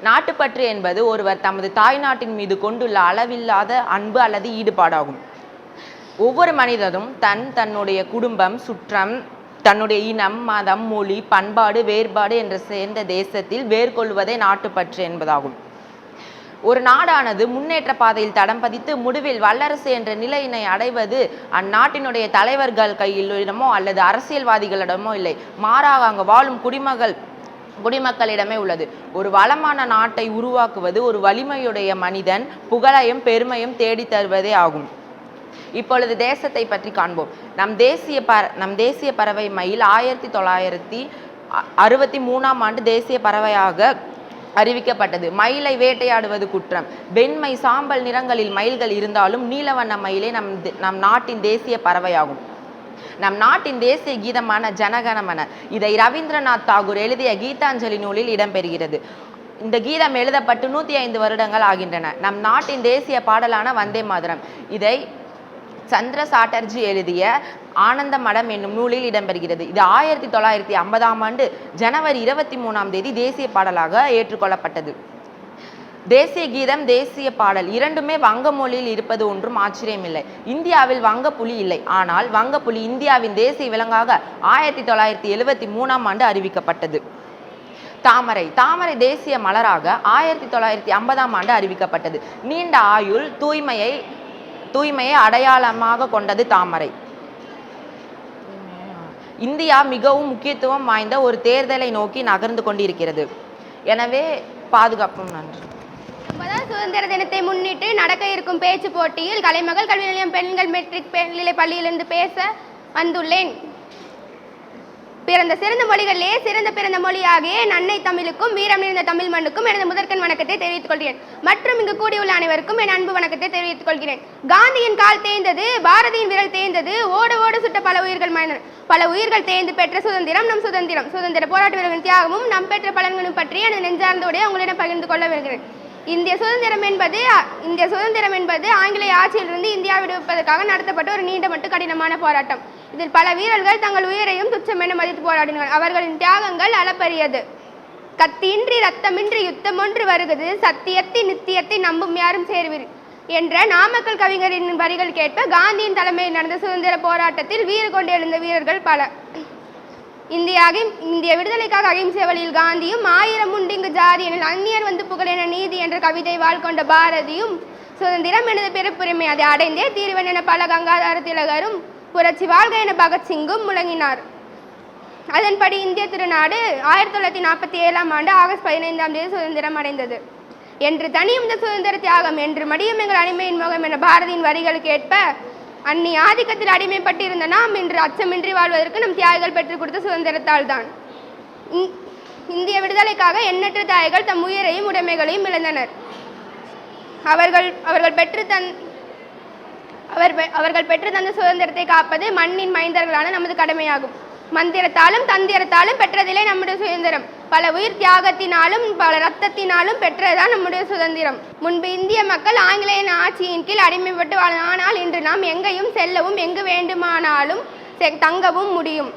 நாட்டுப்பற்று என்பது ஒருவர் தமது தாய் நாட்டின் மீது கொண்டுள்ள அளவில்லாத அன்பு அல்லது ஈடுபாடாகும். ஒவ்வொரு மனிதரும் தன்னுடைய குடும்பம், சுற்றம், தன்னுடைய இனம், மதம், மொழி, பண்பாடு, வேறுபாடு என்று சேர்ந்த தேசத்தில் வேர்கொள்வதே நாட்டுப்பற்று என்பதாகும். ஒரு நாடானது முன்னேற்ற பாதையில் தடம் பதித்து முடிவில் வல்லரசு என்ற நிலையினை அடைவது அந்நாட்டினுடைய தலைவர்கள் கையிலிடமோ அல்லது அரசியல்வாதிகளிடமோ இல்லை, மாறாக அங்கு வாழும் குடிமக்களிடமே உள்ளது. ஒரு வளமான நாட்டை உருவாக்குவது ஒரு வலிமையுடைய மனிதன் புகழையும் பெருமையும் தேடி தருவதே ஆகும். இப்பொழுது தேசத்தை பற்றி காண்போம். நம் தேசிய பறவை மயில் 1963ஆம் ஆண்டு தேசிய பறவையாக அறிவிக்கப்பட்டது. மயிலை வேட்டையாடுவது குற்றம். வெண்மை, சாம்பல் நிறங்களில் மயில்கள் இருந்தாலும் நீலவண்ண மயிலே நம் நாட்டின் தேசிய பறவையாகும். நம் நாட்டின் தேசிய கீதமான ஜனகணமன, இதை ரவீந்திரநாத் தாகூர் எழுதிய கீதாஞ்சலி நூலில் இடம்பெறுகிறது. இந்த கீதம் எழுதப்பட்டு 105 வருடங்கள் ஆகின்றன. நம் நாட்டின் தேசிய பாடலான வந்தே மாதரம், இதை சந்திர சாட்டர்ஜி எழுதிய ஆனந்த மடம் என்னும் நூலில் இடம்பெறுகிறது. இது 1950ஆம் ஆண்டு ஜனவரி 23ஆம் தேதி தேசிய பாடலாக ஏற்றுக்கொள்ளப்பட்டது. தேசிய கீதம், தேசிய பாடல் இரண்டுமே வங்க மொழியில் இருப்பது ஒன்றும் ஆச்சரியமில்லை. இந்தியாவில் வங்கப்புலி இல்லை. ஆனால் வங்கப்புலி இந்தியாவின் தேசிய விலங்காக 1973ஆம் ஆண்டு அறிவிக்கப்பட்டது. தாமரை தேசிய மலராக 1950ஆம் ஆண்டு அறிவிக்கப்பட்டது. நீண்ட ஆயுள், தூய்மையை அடையாளமாக கொண்டது தாமரை. இந்தியா மிகவும் முக்கியத்துவம் வாய்ந்த ஒரு தேர்தலை நோக்கி நகர்ந்து கொண்டிருக்கிறது. எனவே பாதுகாப்பும். நன்றி. சுதந்திர தினத்தை முன்னிட்டு நடக்க இருக்கும் பேச்சு போட்டியில் கலைமகள் கல்வி நிலையம் பெண்கள் மெட்ரிக் மேல்நிலை பள்ளியிலிருந்து பேச வந்துள்ளேன். பிறந்த சிறந்த மொழிகளிலே பிறந்த மொழியாகிய அன்னை தமிழுக்கும் வீரம் நிறைந்த தமிழ் மண்ணுக்கும் எனது முதற்கண் வணக்கத்தை தெரிவித்துக் கொள்கிறேன். மற்றும் இங்கு கூடியுள்ள அனைவருக்கும் என் அன்பு வணக்கத்தை தெரிவித்துக் கொள்கிறேன். காந்தியின் கால் தேய்ந்தது, பாரதியின் விரல் தேய்ந்தது, ஓட ஓட சுட்ட பல உயிர்கள் தேய்ந்து பெற்ற சுதந்திரம் நம் சுதந்திரம். சுதந்திர போராட்ட வீரர்களின் தியாகமும் நம் பெற்ற பலன்களும் பற்றி எனது நெஞ்சார்ந்தோடைய உங்களிடம் பகிர்ந்து கொள்ள வருகிறேன். இந்திய சுதந்திரம் என்பது ஆங்கிலேய ஆட்சியிலிருந்து இந்தியா விடுவிப்பதற்காக நடத்தப்பட்ட ஒரு நீண்ட மற்றும் கடினமான போராட்டம். இதில் பல வீரர்கள் தங்கள் உயிரையும் துச்சமென மதித்து போராடினார்கள். அவர்களின் தியாகங்கள் அளப்பரியது. கத்தியின்றி ரத்தமின்றி யுத்தம் ஒன்று வருகிறது, சத்தியத்தின் நித்தியத்தை நம்பும் யாரும் சேர்வீர் என்ற நாமக்கல் கவிஞரின் வரிகள் கேட்ப காந்தியின் தலைமையில் நடந்த சுதந்திர போராட்டத்தில் வீறு கொண்டு எழுந்த வீரர்கள் பல. இந்திய விடுதலைக்காக அகிம்சை வழியில் காந்தியும், 1000 உண்டிங்கு ஜாதி எனில் அந்நியர் வந்து புகழென நீதி என்ற கவிதை வாழ்கொண்ட பாரதியும், சுதந்திரம் எனது பிறப்புரிமை அதை அடைந்தே தீர்வன் என பல கங்காதார திலகரும், புரட்சி வாழ்க என பகத்சிங்கும் முழங்கினார். அதன்படி இந்திய திருநாடு 1947ஆம் ஆண்டு ஆகஸ்ட் 15ஆம் தேதி சுதந்திரம் அடைந்தது. என்று தனியும் இந்த சுதந்திர தியாகம், என்று மடியும் எங்கள் அடிமையின் முகம் என பாரதியின் வரிகள் கேட்ப, அந்நி ஆதிக்கத்தில் அடிமைப்பட்டிருந்த நாம் இன்று அச்சமின்றி வாழ்வதற்கு நம் தியாகிகள் பெற்றுக் கொடுத்த சுதந்திரத்தால் தான். இந்திய விடுதலைக்காக எண்ணற்ற தியாகிகள் தம் உயிரையும் உடைமைகளையும் இழந்தனர். அவர்கள் பெற்று தந்த சுதந்திரத்தை காப்பது மண்ணின் மைந்தர்களான நமது கடமையாகும். மந்திரத்தாலும் தந்திரத்தாலும் பெற்றதிலே நம்முடைய சுதந்திரம். பல உயிர் தியாகத்தினாலும் பல ரத்தத்தினாலும் பெற்றதுதான் நம்முடைய சுதந்திரம். முன்பு இந்திய மக்கள் ஆங்கிலேயன் ஆட்சியின் கீழ் அடிமைப்பட்டு வாழ்ந்தனர். ஆனால் இன்று நாம் எங்கேயும் செல்லவும் எங்கு வேண்டுமானாலும் தங்கவும் முடியும்.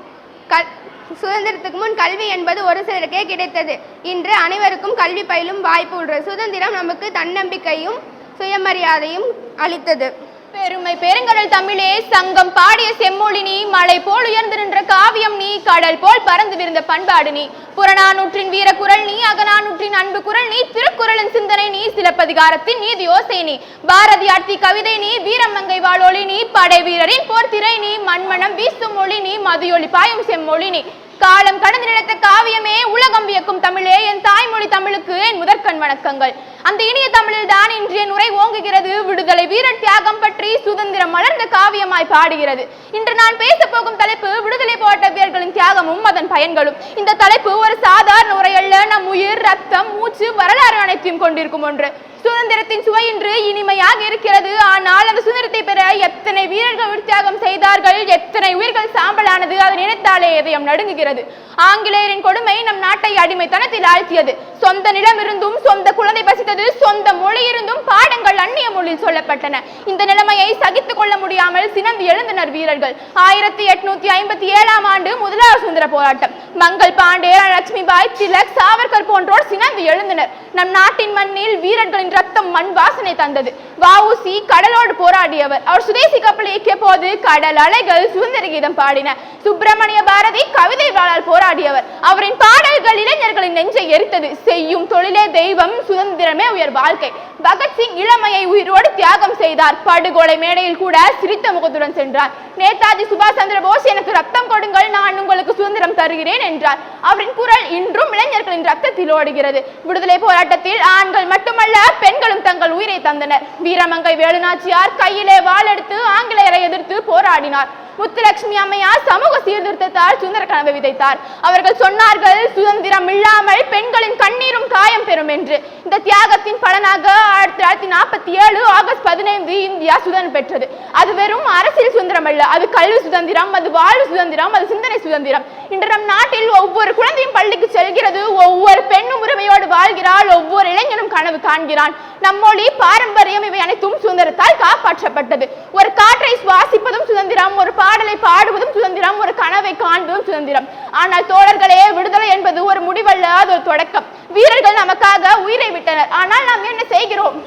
சுதந்திரத்துக்கு முன் கல்வி என்பது ஒரு சிலருக்கே கிடைத்தது. இன்று அனைவருக்கும் கல்வி பயிலும் வாய்ப்பு உள்ளது. சுதந்திரம் நமக்கு தன்னம்பிக்கையும் சுயமரியாதையும் அளித்தது. பெருமை பெருங்கடல் தமிழே, சங்கம் பாடிய செம்மொழி நீ, மலை போல் உயர்ந்து நின்ற காவியம் நீ, கடல் போல் பறந்து விருந்த பண்பாடு நீ, புறநானூற்றின் வீர குரல் நீ, அகநானூற்றின் அன்பு குரல் நீ, திருக்குறளின் சிந்தனை நீ, சிலப்பதிகாரத்தின் நீதி யோசை நீ, பாரதியார்த்தி கவிதை நீ, வீரமங்கை வாழொலி நீ, படை வீரரின் போர்த்திரை நீ, மண்மணம் வீசும் மொழி நீ, மதியொலி பாயும் செம்மொழி நீ, காலம் கடந்து நினைத்த காவியமே, உலகம் வியக்கும் தமிழே, என் தாய்மொழி தமிழுக்கு என் முதற்கண் வணக்கங்கள். அந்த இனிய தமிழில் தான் இன்றைய உரை ஓங்குகிறது. விடுதலை வீரர் தியாகம் பற்றி சுதந்திரம் மலர்ந்த காவியமாய் பாடுகிறது. இன்று நான் பேச போகும் தலைப்பு விடுதலை போராட்ட வீரர்களின் தியாகமும் அதன் பயன்களும். இந்த தலைப்பு ஒரு சாதாரண உரை அல்ல. நம் உயிர், ரத்தம், மூச்சு, வரலாறு அனைத்தையும் கொண்டிருக்கும் ஒன்று. சுதந்திரத்தின் சுவை இன்று இனிமையாக இருக்கிறது. ஆனால் அந்த சுதந்திரத்தை பெற எத்தனை வீரர்கள் உற்சாகம் செய்தார்கள், எத்தனை உயிர்கள் சாம்பலானது, அதை நினைத்தாலே இதயம் நடுங்குகிறது. ஆங்கிலேயரின் கொடுமை நம் நாட்டை அடிமைத்தனத்தில் ஆழ்த்தியது. சொந்த நிலம் இருந்தும் சொந்த குழந்தை பசித்தது, சொந்த மொழி இருந்தும் பாடங்கள் அந்நிய மொழியில் சொல்லப்பட்டன. இந்த நிலைமையை சகித்துக் கொள்ள முடியாமல் சினந்து எழுந்தனர் வீரர்கள். 1857 ஆண்டு முதலாவது சுதந்திர போராட்டம். மங்கள் பாண்டே, லட்சுமிபாய், திலக், சாவர்கர் போன்றோர் சினந்து எழுந்தனர். நம் நாட்டின் மண்ணில் வீரர்களின் ரத்தம் மண் வாசனை தந்தது. வஉசி கடலோடு போராடியவர். அவர் சுதேசி கப்பல் இயக்கிய போது கடல் அலைகள் சுதந்திர கீதம் பாடின. சுப்பிரமணிய பாரதி கவிதை வாழால் போராடியவர். அவரின் பாடல்கள் இளைஞர்களின் நெஞ்சை எரித்தது. செய்யும் தொழிலே தெய்வம், சுதந்திரமே உயர் வாழ்க்கை. பகத்சிங் இளமையை உயிரோடு தியாகம் செய்தார். படுகொலை மேடையில் கூட சிரித்த முகத்துடன் சென்றார். நேதாஜி சுபாஷ் சந்திர போஸ் எனக்கு ரத்தம் கொடுங்கள், நான் உங்களுக்கு சுதந்திரம் தருகிறேன் என்றார். அவரின் குரல் இன்றும் இளைஞர்களின் ரத்தத்தில் ஓடுகிறது. விடுதலை போராட்டத்தில் ஆண்கள் மட்டுமல்ல, பெண்களும் தங்கள் உயிரை தந்தனர். வீரமங்கை வேலுநாச்சியார் கையிலே வாள் எடுத்து ஆங்கிலேயரை எதிர்த்து போராடினார். முத்துலட்சுமி அம்மையார் சமூக சீர்திருத்தத்தால் சுதந்திர கனவை விதைத்தார். அவர்கள் சொன்னார்கள், சுதந்திரம் இல்லாமல் பெண்களின் கண்ணீரும் காயம் பெறும் என்று. இந்த தியாகத்தின் பலனாக 1947 ஆகஸ்ட் 15 இந்தியா சுதந்திரம் பெற்றது. அது வெறும் அரசியல் சுதந்திரம் அல்ல, அது கல்வி சுதந்திரம், அது வாழ்வு சுதந்திரம், அது சிந்தனை சுதந்திரம். இன்று நம் நாட்டில் ஒவ்வொரு குழந்தையும் பள்ளிக்கு செல்கிறது, ஒவ்வொரு பெண்ணும் உரிமையோடு வாழ்கிறாள், ஒவ்வொரு இளைஞனும் கனவு காண்கிறான். நம் மொழி, பாரம்பரியம் இவை அனைத்தும் சுதந்திரத்தால் காப்பாற்றப்பட்டது. ஒரு காற்றை சுவாசிப்பதும் சுதந்திரம், ஒரு பாடலை பாடுவதும் சுதந்திரம், ஒரு கனவை காண்பதும் சுதந்திரம். ஆனால் தோழர்களே, விடுதலை என்பது ஒரு முடிவல்ல, அது ஒரு தொடக்கம். வீரர்கள் நமக்காக உயிரை விட்டனர். ஆனால் நாம் என்ன செய்கிறோம்?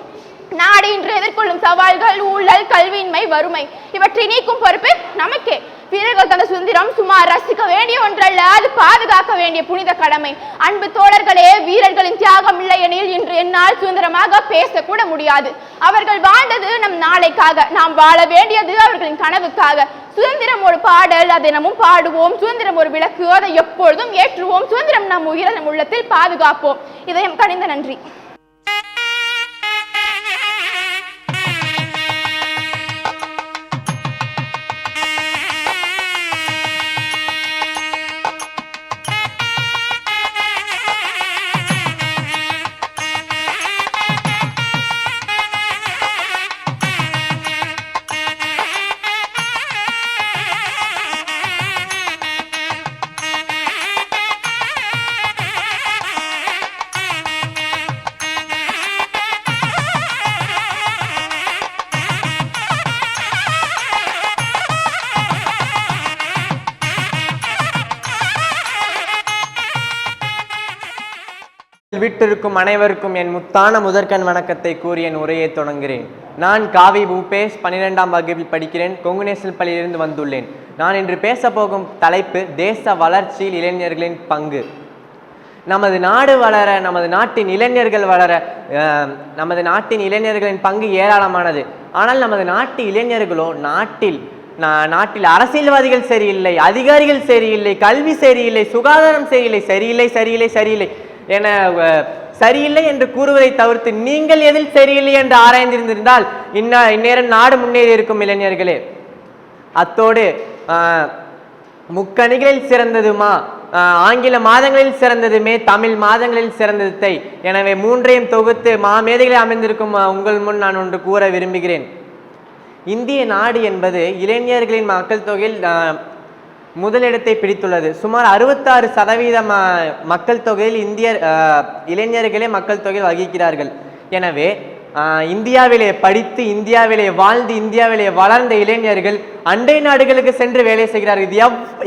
நாடு இன்று எதிர்கொள்ளும் சவால்கள், ஊழல், கல்வியின்மை, வறுமை, இவற்றை நீக்கும் பொறுப்பு நமக்கே. வீரர்கள் தந்த சுதந்திரம் சுமார் ரசிக்க வேண்டிய ஒன்றல்ல, அது பாதுகாக்க வேண்டிய புனித கடமை. அன்பு தோழர்களே, வீரர்களின் தியாகம் இல்லையெனில் இன்று என்னால் சுதந்திரமாக பேசக்கூட முடியாது. அவர்கள் வாழ்ந்தது நம் நாளைக்காக, நாம் வாழ வேண்டியது அவர்களின் கனவுக்காக. சுதந்திரம் ஒரு பாடல், அதை தினமும் பாடுவோம். சுதந்திரம் ஒரு விளக்கு, அதை எப்பொழுதும் ஏற்றுவோம். சுதந்திரம் நம் உயிரை நம் உள்ளத்தில் பாதுகாப்போம். இதயம் கனிந்த நன்றி. விட்டிருக்கும் அனைவருக்கும் என் முத்தான முதற்கண் வணக்கத்தை கூறி என் உரையை தொடங்குகிறேன். நான் காவி பூபேஷ், 12ஆம் வகுப்பில் படிக்கிறேன். கொங்கு நேஷனல் பள்ளியிலிருந்து வந்துள்ளேன். நான் இன்று பேச போகும் தலைப்பு தேச வளர்ச்சியில் இளைஞர்களின் பங்கு. நமது நாடு வளர, நமது நாட்டின் இளைஞர்கள் வளர, நமது நாட்டின் இளைஞர்களின் பங்கு ஏராளமானது. ஆனால் நமது நாட்டு இளைஞர்களோ நாட்டில் அரசியல்வாதிகள் சரியில்லை, அதிகாரிகள் சரியில்லை, கல்வி சரியில்லை, சுகாதாரம் சரியில்லை என சரியில்லை என்று கூறுவதை தவிர்த்து நீங்கள் எதில் சரியில்லை என்று ஆராய்ந்திருந்திருந்தால் இந்நேரம் நாடு முன்னேறி இருக்கும் இளைஞர்களே. அத்தோடு முக்கணிகளில் சிறந்ததுமா ஆங்கில மாதங்களில் சிறந்ததுமே தமிழ் மாதங்களில் சிறந்ததை. எனவே மூன்றையும் தொகுத்து மாமேதைகளில் அமைந்திருக்கும் உங்கள் முன் நான் ஒன்று கூற விரும்புகிறேன். இந்திய நாடு என்பது இளைஞர்களின் மக்கள் தொகையில் முதலிடத்தை பிடித்துள்ளது. சுமார் 66% மக்கள் தொகையில் இளைஞர்களே மக்கள் தொகையில் வகிக்கிறார்கள். எனவே இந்தியாவிலே படித்து, இந்தியாவிலே வாழ்ந்து, இந்தியாவிலே வளர்ந்த இளைஞர்கள் அண்டை நாடுகளுக்கு சென்று வேலை செய்கிறார்கள். இது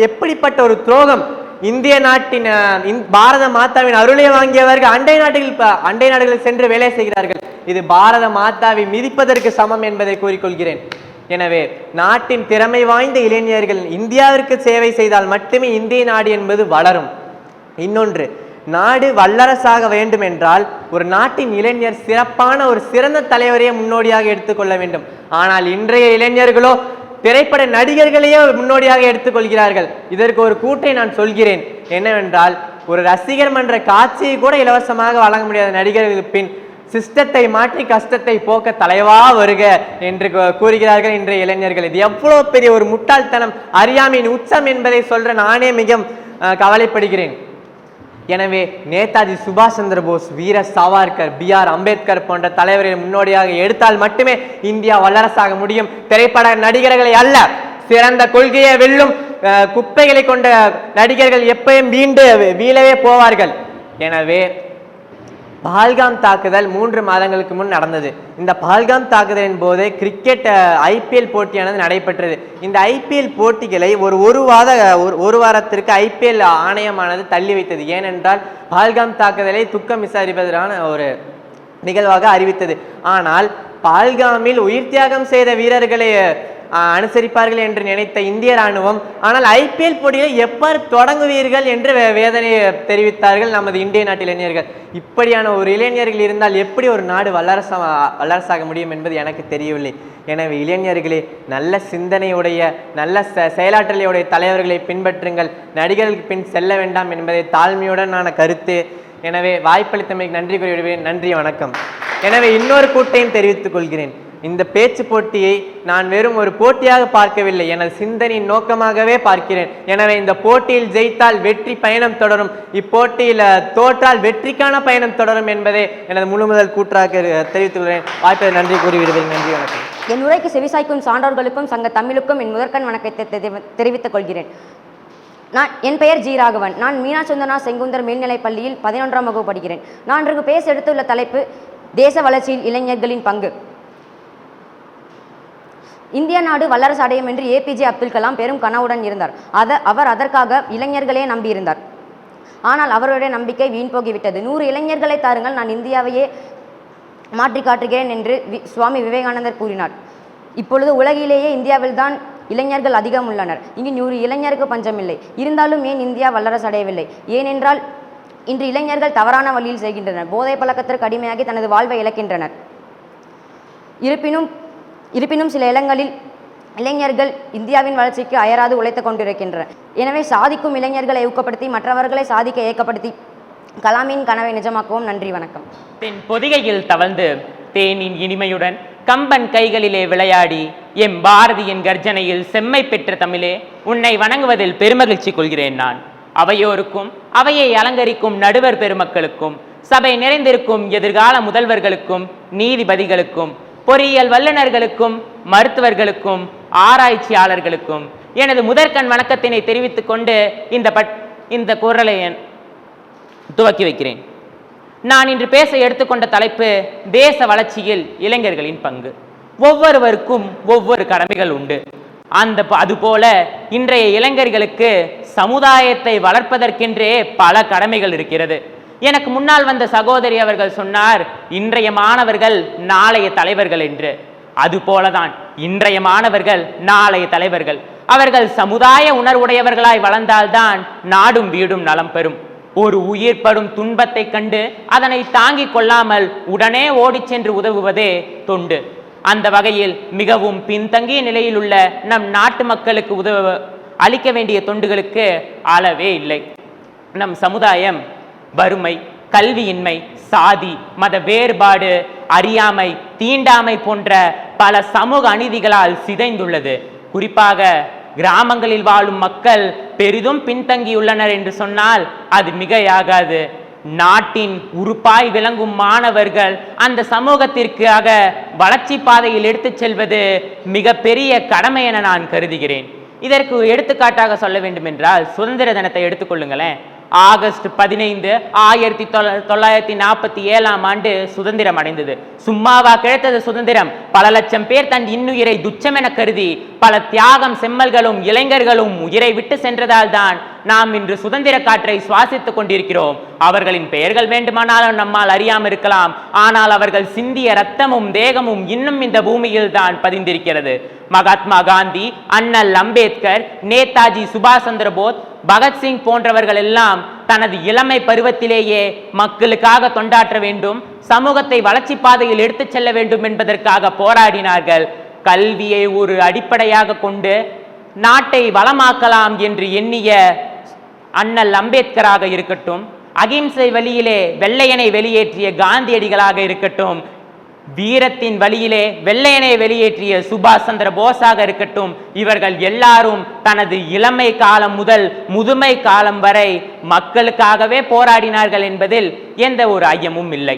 எப்படிப்பட்ட ஒரு துரோகம்! இந்திய நாட்டின் பாரத மாதாவின் அருளை வாங்கியவர்கள் அண்டை நாடுகளில் சென்று வேலை செய்கிறார்கள். இது பாரத மாதாவை மிதிப்பதற்கு சமம் என்பதை கூறிக்கொள்கிறேன். எனவே நாட்டின் திறமை வாய்ந்த இளைஞர்கள் இந்தியாவிற்கு சேவை செய்தால் மட்டுமே இந்திய நாடு என்பது வளரும். இன்னொன்று, நாடு வல்லரசாக வேண்டும் என்றால் ஒரு நாட்டின் இளைஞர் சிறப்பான ஒரு சிறந்த தலைவரையே முன்னோடியாக எடுத்துக்கொள்ள வேண்டும். ஆனால் இன்றைய இளைஞர்களோ திரைப்பட நடிகர்களையே முன்னோடியாக எடுத்துக்கொள்கிறார்கள். இதற்கு ஒரு கூற்றை நான் சொல்கிறேன். என்னவென்றால், ஒரு ரசிகர் மன்ற காட்சியை கூட இலவசமாக வழங்க முடியாத நடிகர்களுக்கு பின் சிஸ்டத்தை மாற்றி கஷ்டத்தை போக்க தலைவா வருக என்று கூறுகிறார்கள் இன்றைய இளைஞர்கள். இது எவ்வளவு பெரிய ஒரு முட்டாள்தனம், அறியாமையின் உச்சம் என்பதை சொல்ற நானே மிக கவலைப்படுகிறேன். எனவே நேதாஜி சுபாஷ் சந்திர போஸ், வீர சாவர்கர், B.R. அம்பேத்கர் போன்ற தலைவரை முன்னோடியாக எடுத்தால் மட்டுமே இந்தியா வல்லரசாக முடியும். திரைப்பட நடிகர்களை அல்ல, சிறந்த கொள்கையை வெல்லும் குப்பைகளை கொண்ட நடிகர்கள் எப்பயும் வீழவே போவார்கள். எனவே பஹல்காம் தாக்குதல் 3 மாதங்களுக்கு முன் நடந்தது. இந்த பஹல்காம் தாக்குதலின் போது கிரிக்கெட் IPL போட்டியானது நடைபெற்றது. இந்த IPL போட்டிகளை ஒரு வாரத்திற்கு IPL ஆணையமானது தள்ளி வைத்தது. ஏனென்றால் பஹல்காம் தாக்குதலை துக்கம் விசாரிப்பதற்கான ஒரு நிகழ்வாக அறிவித்தது. ஆனால் பஹல்காமில் உயிர் தியாகம் செய்த வீரர்களை அனுசரிப்பார்கள் என்று நினைத்த இந்திய ராணுவம், ஆனால் IPL போட்டியை எவ்வாறு தொடங்குவீர்கள் என்று வேதனையை தெரிவித்தார்கள் நமது இந்திய நாட்டு இளைஞர்கள். இப்படியான ஒரு இளைஞர்கள் இருந்தால் எப்படி ஒரு நாடு வல்லரசாக முடியும் என்பது எனக்கு தெரியவில்லை. எனவே இளைஞர்களே, நல்ல சிந்தனையுடைய நல்ல செயலாற்றலையுடைய தலைவர்களை பின்பற்றுங்கள், நடிகர்களுக்கு பின் செல்ல வேண்டாம் என்பதை தாழ்மையுடன் கருத்து. எனவே வாய்ப்பளித்தமைக்கு நன்றி கூறிவிடுவேன். நன்றி, வணக்கம். எனவே இன்னொரு கூட்டையும் தெரிவித்துக் கொள்கிறேன். இந்த பேச்சு போட்டியை நான் வெறும் ஒரு போட்டியாக பார்க்கவில்லை, எனது சிந்தனையின் நோக்கமாகவே பார்க்கிறேன். எனவே இந்த போட்டியில் ஜெயித்தால் வெற்றி பயணம் தொடரும், இப்போட்டியில் தோற்றால் வெற்றிக்கான பயணம் தொடரும் என்பதை எனது முதல் கூற்றாக தெரிவித்துக் கொள்கிறேன். வாய்ப்பை நன்றி கூறிவிடுவேன். நன்றி, வணக்கம். என் உரைக்கு செவிசாய்க்கும் சான்றோர்களுக்கும் சங்க தமிழுக்கும் என் முதற்கண் வணக்கத்தை தெரிவித்துக் கொள்கிறேன். என் பெயர் ஜி ராகவன். நான் மீனாட்சந்தனா செங்குந்தர் மேல்நிலைப் பள்ளியில் 11ஆம் வகுப்பு படிக்கிறேன். நான் இன்று பேச எடுத்துள்ள தலைப்பு தேச வளர்ச்சியில் இளைஞர்களின் பங்கு. இந்திய நாடு வல்லரசு அடையும் என்று APJ அப்துல் கலாம் பெரும் கனவுடன் இருந்தார். அவர் அதற்காக இளைஞர்களே நம்பியிருந்தார். ஆனால் அவருடைய நம்பிக்கை வீண் போகிவிட்டது. 100 இளைஞர்களை தாருங்கள், நான் இந்தியாவையே மாற்றி காட்டுகிறேன் என்று சுவாமி விவேகானந்தர் கூறினார். இப்பொழுது உலகிலேயே இந்தியாவில் தான் இளைஞர்கள் அதிகம் உள்ளனர். இங்கு 100 இளைஞருக்கு பஞ்சமில்லை. இருந்தாலும் ஏன் இந்தியா வல்லரசு அடையவில்லை? ஏனென்றால் இன்று இளைஞர்கள் தவறான வழியில் செய்கின்றனர். போதை பழக்கத்திற்கு அடிமையாகி தனது வாழ்வை இழக்கின்றனர். இருப்பினும் சில இடங்களில் இளைஞர்கள் இந்தியாவின் வளர்ச்சிக்கு அயராது உழைத்துக் கொண்டிருக்கின்றனர். எனவே சாதிக்கும் இளைஞர்களை ஊக்கப்படுத்தி மற்றவர்களை சாதிக்க ஏக்கப்படுத்தி கலாமின் கனவை நிஜமாக்கவும். நன்றி, வணக்கம். தென் பொதிகையில் தவழ்ந்து தேனின் இனிமையுடன் கம்பன் கைகளிலே விளையாடி எம் பாரதியின் கர்ஜனையில் செம்மை பெற்ற தமிழே, உன்னை வணங்குவதில் பெருமகிழ்ச்சி கொள்கிறேன். நான் அவையோருக்கும் அவையை அலங்கரிக்கும் நடுவர் பெருமக்களுக்கும் சபை நிறைந்திருக்கும் எதிர்கால முதல்வர்களுக்கும் நீதிபதிகளுக்கும் பொறியியல் வல்லுநர்களுக்கும் மருத்துவர்களுக்கும் ஆராய்ச்சியாளர்களுக்கும் எனது முதற்கண் வணக்கத்தினை தெரிவித்துக் கொண்டு இந்த குரலை துவக்கி வைக்கிறேன். நான் இன்று பேச எடுத்துக்கொண்ட தலைப்பு தேச வளர்ச்சியில் இளைஞர்களின் பங்கு. ஒவ்வொருவருக்கும் ஒவ்வொரு கடமைகள் உண்டு. அதுபோல இன்றைய இளைஞர்களுக்கு சமுதாயத்தை வளர்ப்பதற்கென்றே பல கடமைகள் இருக்கிறது. எனக்கு முன்னால் வந்த சகோதரி அவர்கள் சொன்னார், இன்றைய மாணவர்கள் நாளைய தலைவர்கள் என்று. அதுபோலதான் இன்றைய மாணவர்கள் நாளைய தலைவர்கள். அவர்கள் சமுதாய உணர்வுடையவர்களாய் வளர்ந்தால்தான் நாடும் வீடும் நலம் பெறும். ஒரு உயிர் படும் துன்பத்தை கண்டு அதனை தாங்கிக் கொள்ளாமல் உடனே ஓடிச் சென்று உதவுவதே தொண்டு. அந்த வகையில் மிகவும் பின்தங்கிய நிலையில் உள்ள நம் நாட்டு மக்களுக்கு அளிக்க வேண்டிய தொண்டுகளுக்கு அளவே இல்லை. நம் சமுதாயம் வறுமை, கல்வியின்மை, சாதி, மத வேறுபாடு, அறியாமை, தீண்டாமை போன்ற பல சமூக அநீதிகளால் சிதைந்துள்ளது. குறிப்பாக கிராமங்களில் வாழும் மக்கள் பெரிதும் பின்தங்கியுள்ளனர் என்று சொன்னால் அது மிகையாகாது. நாட்டின் உறுப்பாய் விளங்கும் மாணவர்கள் அந்த சமூகத்திற்காக வளர்ச்சி பாதையில் எடுத்துச் செல்வது மிக பெரிய கடமை என நான் கருதுகிறேன். இதற்கு எடுத்துக்காட்டாக சொல்ல வேண்டும் என்றால் சுதந்திர தினத்தை எடுத்துக்கொள்ளுங்களேன். ஆகஸ்ட் 15, 1947 சுதந்திரம் அடைந்தது. சும்மாவா கிடைத்தது சுதந்திரம்? பல லட்சம் பேர் தன் இன்னுயிரை துச்சம் என கருதி பல தியாகம் செம்மல்களும் இளைஞர்களும் உயிரை விட்டு சென்றதால் தான் நாம் இன்று சுதந்திர காற்றை சுவாசித்துக் கொண்டிருக்கிறோம். அவர்களின் பெயர்கள் வேண்டுமானாலும் நம்மால் அறியாமல் இருக்கலாம், ஆனால் அவர்கள் சிந்திய ரத்தமும் தேகமும் இன்னும் இந்த பூமியில் தான் பதிந்திருக்கிறது. மகாத்மா காந்தி, அண்ணல் அம்பேத்கர், நேதாஜி சுபாஷ் சந்திர போஸ், பகத்சிங் போன்றவர்கள் எல்லாம் தனது இளமை பருவத்திலேயே மக்களுக்காக தொண்டாற்ற வேண்டும், சமூகத்தை வளர்ச்சி பாதையில் எடுத்துச் செல்ல வேண்டும் என்பதற்காக போராடினார்கள். கல்வியை ஒரு அடிப்படையாக கொண்டு நாட்டை வளமாக்கலாம் என்று எண்ணிய அண்ணல் அம்பேத்கராக இருக்கட்டும், அகிம்சை வழியிலே வெள்ளையனை வெளியேற்றிய காந்தியடிகளாக இருக்கட்டும், வீரத்தின் வழியிலே வெள்ளையனை வெளியேற்றிய சுபாஷ் சந்திர போஸாக இருக்கட்டும், இவர்கள் எல்லாரும் தனது இளமை காலம் முதல் முதுமை காலம் வரை மக்களுக்காகவே போராடினார்கள் என்பதில் எந்த ஒரு ஐயமும் இல்லை.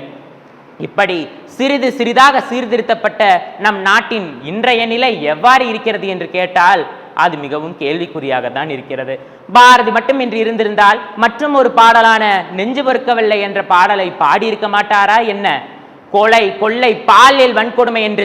இப்படி சிறிது சிறிதாக சீர்திருத்தப்பட்ட நம் நாட்டின் இன்றைய நிலை எவ்வாறு இருக்கிறது என்று கேட்டால் அது மிகவும் கேள்விக்குறியாக தான் இருக்கிறது. பாரதி மட்டும் இன்று இருந்திருந்தால் மற்றும் ஒரு பாடலான நெஞ்சு பொறுக்கவில்லை என்ற பாடலை பாடியிருக்க மாட்டாரா என்ன? கொலை கொள்ளை பாலியல் வன்கொடுமை என்று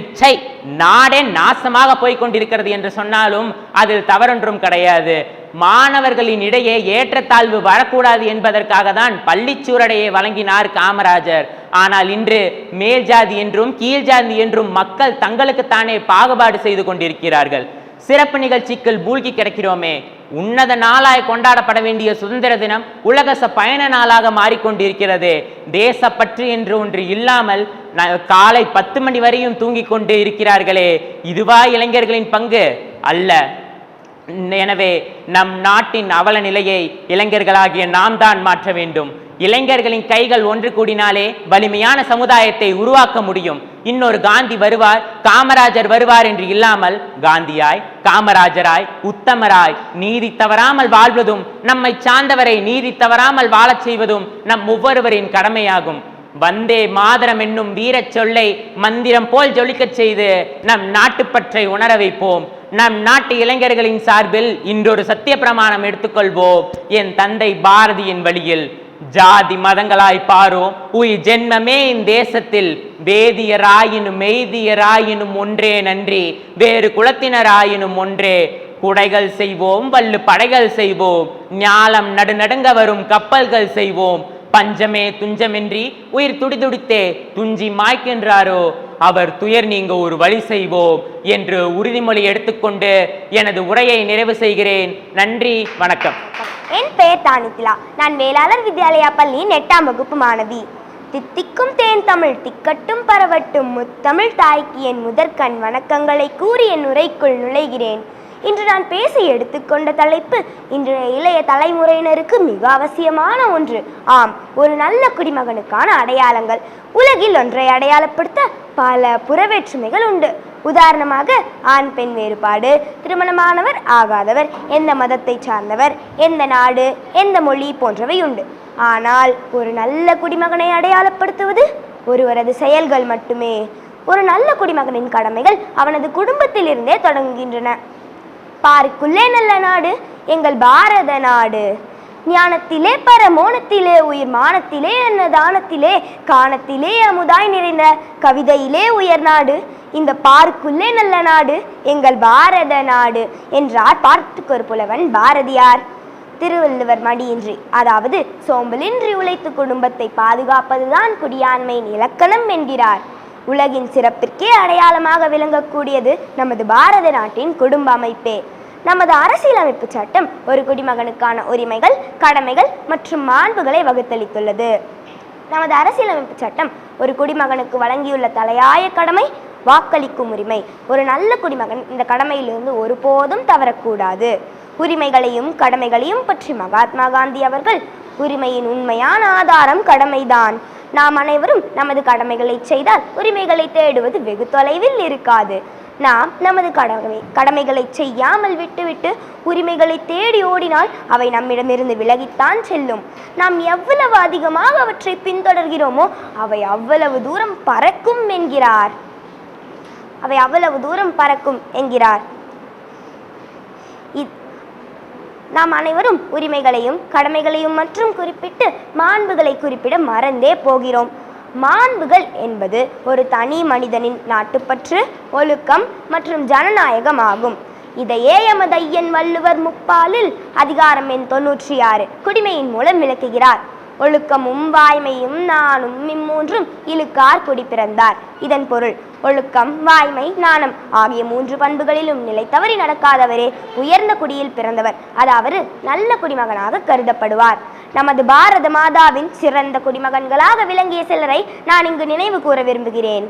நாடே நாசமாக போய்கொண்டிருக்கிறது என்று சொன்னாலும் அதில் தவறொன்றும் கிடையாது. மாணவர்களின் இடையே ஏற்றத்தாழ்வு வரக்கூடாது என்பதற்காக தான் பள்ளிச்சூரடையை வழங்கினார் காமராஜர். ஆனால் இன்று மேல் ஜாதி என்றும் கீழ் ஜாதி என்றும் மக்கள் தங்களுக்குத்தானே பாகுபாடு செய்து கொண்டிருக்கிறார்கள். சிறப்பு நிகழ்ச்சிக்குள் மூழ்கி கிடக்கிறோமே. உன்னத நாளாய் கொண்டாடப்பட வேண்டிய சுதந்திர தினம் உலக பயண நாளாக மாறிக்கொண்டிருக்கிறது. தேசப்பற்று என்று ஒன்று இல்லாமல் காலை 10 மணி வரையும் தூங்கிக் கொண்டு இருக்கிறார்களே, இதுவா இளைஞர்களின் பங்கு? அல்ல. எனவே நம் நாட்டின் அவல நிலையை இளைஞர்களாகிய நாம் தான் மாற்ற வேண்டும். இளைஞர்களின் கைகள் ஒன்று கூடினாலே வலிமையான சமுதாயத்தை உருவாக்க முடியும். இன்னொரு காந்தி வருவார், காமராஜர் வருவார் என்று இல்லாமல் காந்தியாய், காமராஜராய், உத்தமராய் நீதி தவறாமல் வாழ்வதும் நம்மை சார்ந்தவரை நீதி தவறாமல் வாழச் செய்வதும் நம் ஒவ்வொருவரின் கடமையாகும். வந்தே மாதரம் என்னும் வீரச் சொல்லை மந்திரம் போல் ஜொலிக்கச் செய்து நம் நாட்டுப்பற்றை உணர வைப்போம். நம் நாட்டு இளைஞர்களின் சார்பில் இன்றொரு சத்திய பிரமாணம் எடுத்துக்கொள்வோம். என் தந்தை பாரதியின் வழியில் ஜாதி மதங்களாய் பாரோம் உயிர் ஜென்மமே தேசத்தில் வேதியராயினும் மெய்தியராயினும் ஒன்றே நன்றி வேறு குலத்தினராயினும் ஒன்றே. குடைகள் செய்வோம், வல்லு படைகள் செய்வோம், ஞாலம் நடுநடுங்க வரும் கப்பல்கள் செய்வோம். பஞ்சமே துஞ்சமின்றி உயிர் துடிதுடித்தே துஞ்சி மாய்க்கின்றாரோ அவர் துயர் நீங்க ஒரு வழி செய்வோம் என்று உறுதிமொழி எடுத்துக்கொண்டு எனது உரையை நிறைவு செய்கிறேன். நன்றி, வணக்கம். என் பெயர் தானித்திலா. நான் வேளாளர் வித்யாலயா பள்ளியின் 8ஆம் வகுப்பு மாணவி. தித்திக்கும் தேன் தமிழ் திக்கட்டும் பரவட்டும் முத்தமிழ் தாய்க்கு என் முதற்கண் வணக்கங்களை கூறி என் உரைக்குள் நுழைகிறேன். இன்று நான் பேச எடுத்துக்கொண்ட தலைப்பு இன்றைய இளைய தலைமுறையினருக்கு மிக அவசியமான ஒன்று. ஆம், ஒரு நல்ல குடிமகனுக்கான அடையாளங்கள். உலகில் ஒன்றை அடையாளப்படுத்த பல புறவேற்றுமைகள் உண்டு. உதாரணமாக ஆண் பெண் வேறுபாடு, திருமணமானவர் ஆகாதவர், எந்த மதத்தை சார்ந்தவர், எந்த நாடு, எந்த மொழி போன்றவை உண்டு. ஆனால் ஒரு நல்ல குடிமகனை அடையாளப்படுத்துவது ஒருவரது செயல்கள் மட்டுமே. ஒரு நல்ல குடிமகனின் கடமைகள் அவனது குடும்பத்திலிருந்தே தொடங்குகின்றன. பாருக்குள்ளே நல்ல நாடு எங்கள் பாரத நாடு. ஞானத்திலே பரமோனத்திலே உயிர் மானத்திலே அன்னதானத்திலே காணத்திலே அமுதாய் நிறைந்த கவிதையிலே உயர் நாடு இந்த பாருக்குள்ளே நல்ல நாடு எங்கள் பாரத நாடு என்றார் பாட்டுக்கு ஒரு புலவன் பாரதியார். திருவள்ளுவர் மடியின்றி, அதாவது சோம்பலின்றி உழைத்து குடும்பத்தை பாதுகாப்பதுதான் குடியாண்மையின் இலக்கணம் என்கிறார். உலகின் சிறப்பிற்கே அடையாளமாக விளங்கக்கூடியது நமது பாரத நாட்டின் குடும்ப அமைப்பே. நமது அரசியலமைப்பு சட்டம் ஒரு குடிமகனுக்கான உரிமைகள், கடமைகள் மற்றும் மாண்புகளை வகுத்தளித்துள்ளது. நமது அரசியலமைப்பு சட்டம் ஒரு குடிமகனுக்கு வழங்கியுள்ள தலையாய கடமை வாக்களிக்கும் உரிமை. ஒரு நல்ல குடிமகன் இந்த கடமையிலிருந்து ஒருபோதும் தவறக்கூடாது. உரிமைகளையும் கடமைகளையும் பற்றி மகாத்மா காந்தி அவர்கள், உரிமையின் உண்மையான ஆதாரம் கடமைதான். நாம் அனைவரும் நமது கடமைகளை செய்தால் உரிமைகளை தேடுவது வெகு தொலைவில் இருக்காது. நாம் நமது கடமைகளை செய்யாமல் விட்டுவிட்டு உரிமைகளை தேடி ஓடினால் அவை நம்மிடமிருந்து விலகித்தான் செல்லும். நாம் எவ்வளவு அதிகமாக அவற்றை பின்தொடர்கிறோமோ அவை அவ்வளவு தூரம் பறக்கும் என்கிறார். நாம் அனைவரும் உரிமைகளையும் கடமைகளையும் மற்றும் குறிப்பிட்டு மாண்புகளை குறிப்பிட மறந்தே போகிறோம். மாண்புகள் என்பது ஒரு தனி மனிதனின் நாட்டுப்பற்று, ஒழுக்கம் மற்றும் ஜனநாயகம் ஆகும். இதையே எமது ஐயன் வள்ளுவர் முப்பாலில் அதிகாரம் எண் 96 குடிமையின் மூலம் விளக்குகிறார். ஒழுக்கமும் வாய்மையும் நாணும் இம்மூன்றும் இழுக்கார் குடி பிறந்தார். இதன் பொருள் ஒழுக்கம், வாய்மை, நாணம் ஆகிய 3 பண்புகளிலும் நிலை தவறி நடக்காதவரே உயர்ந்த குடியில் பிறந்தவர், அதாவது நல்ல குடிமகனாக கருதப்படுவார். நமது பாரத மாதாவின் சிறந்த குடிமகன்களாக விளங்கிய சிலரை நான் இங்கு நினைவு கூற விரும்புகிறேன்.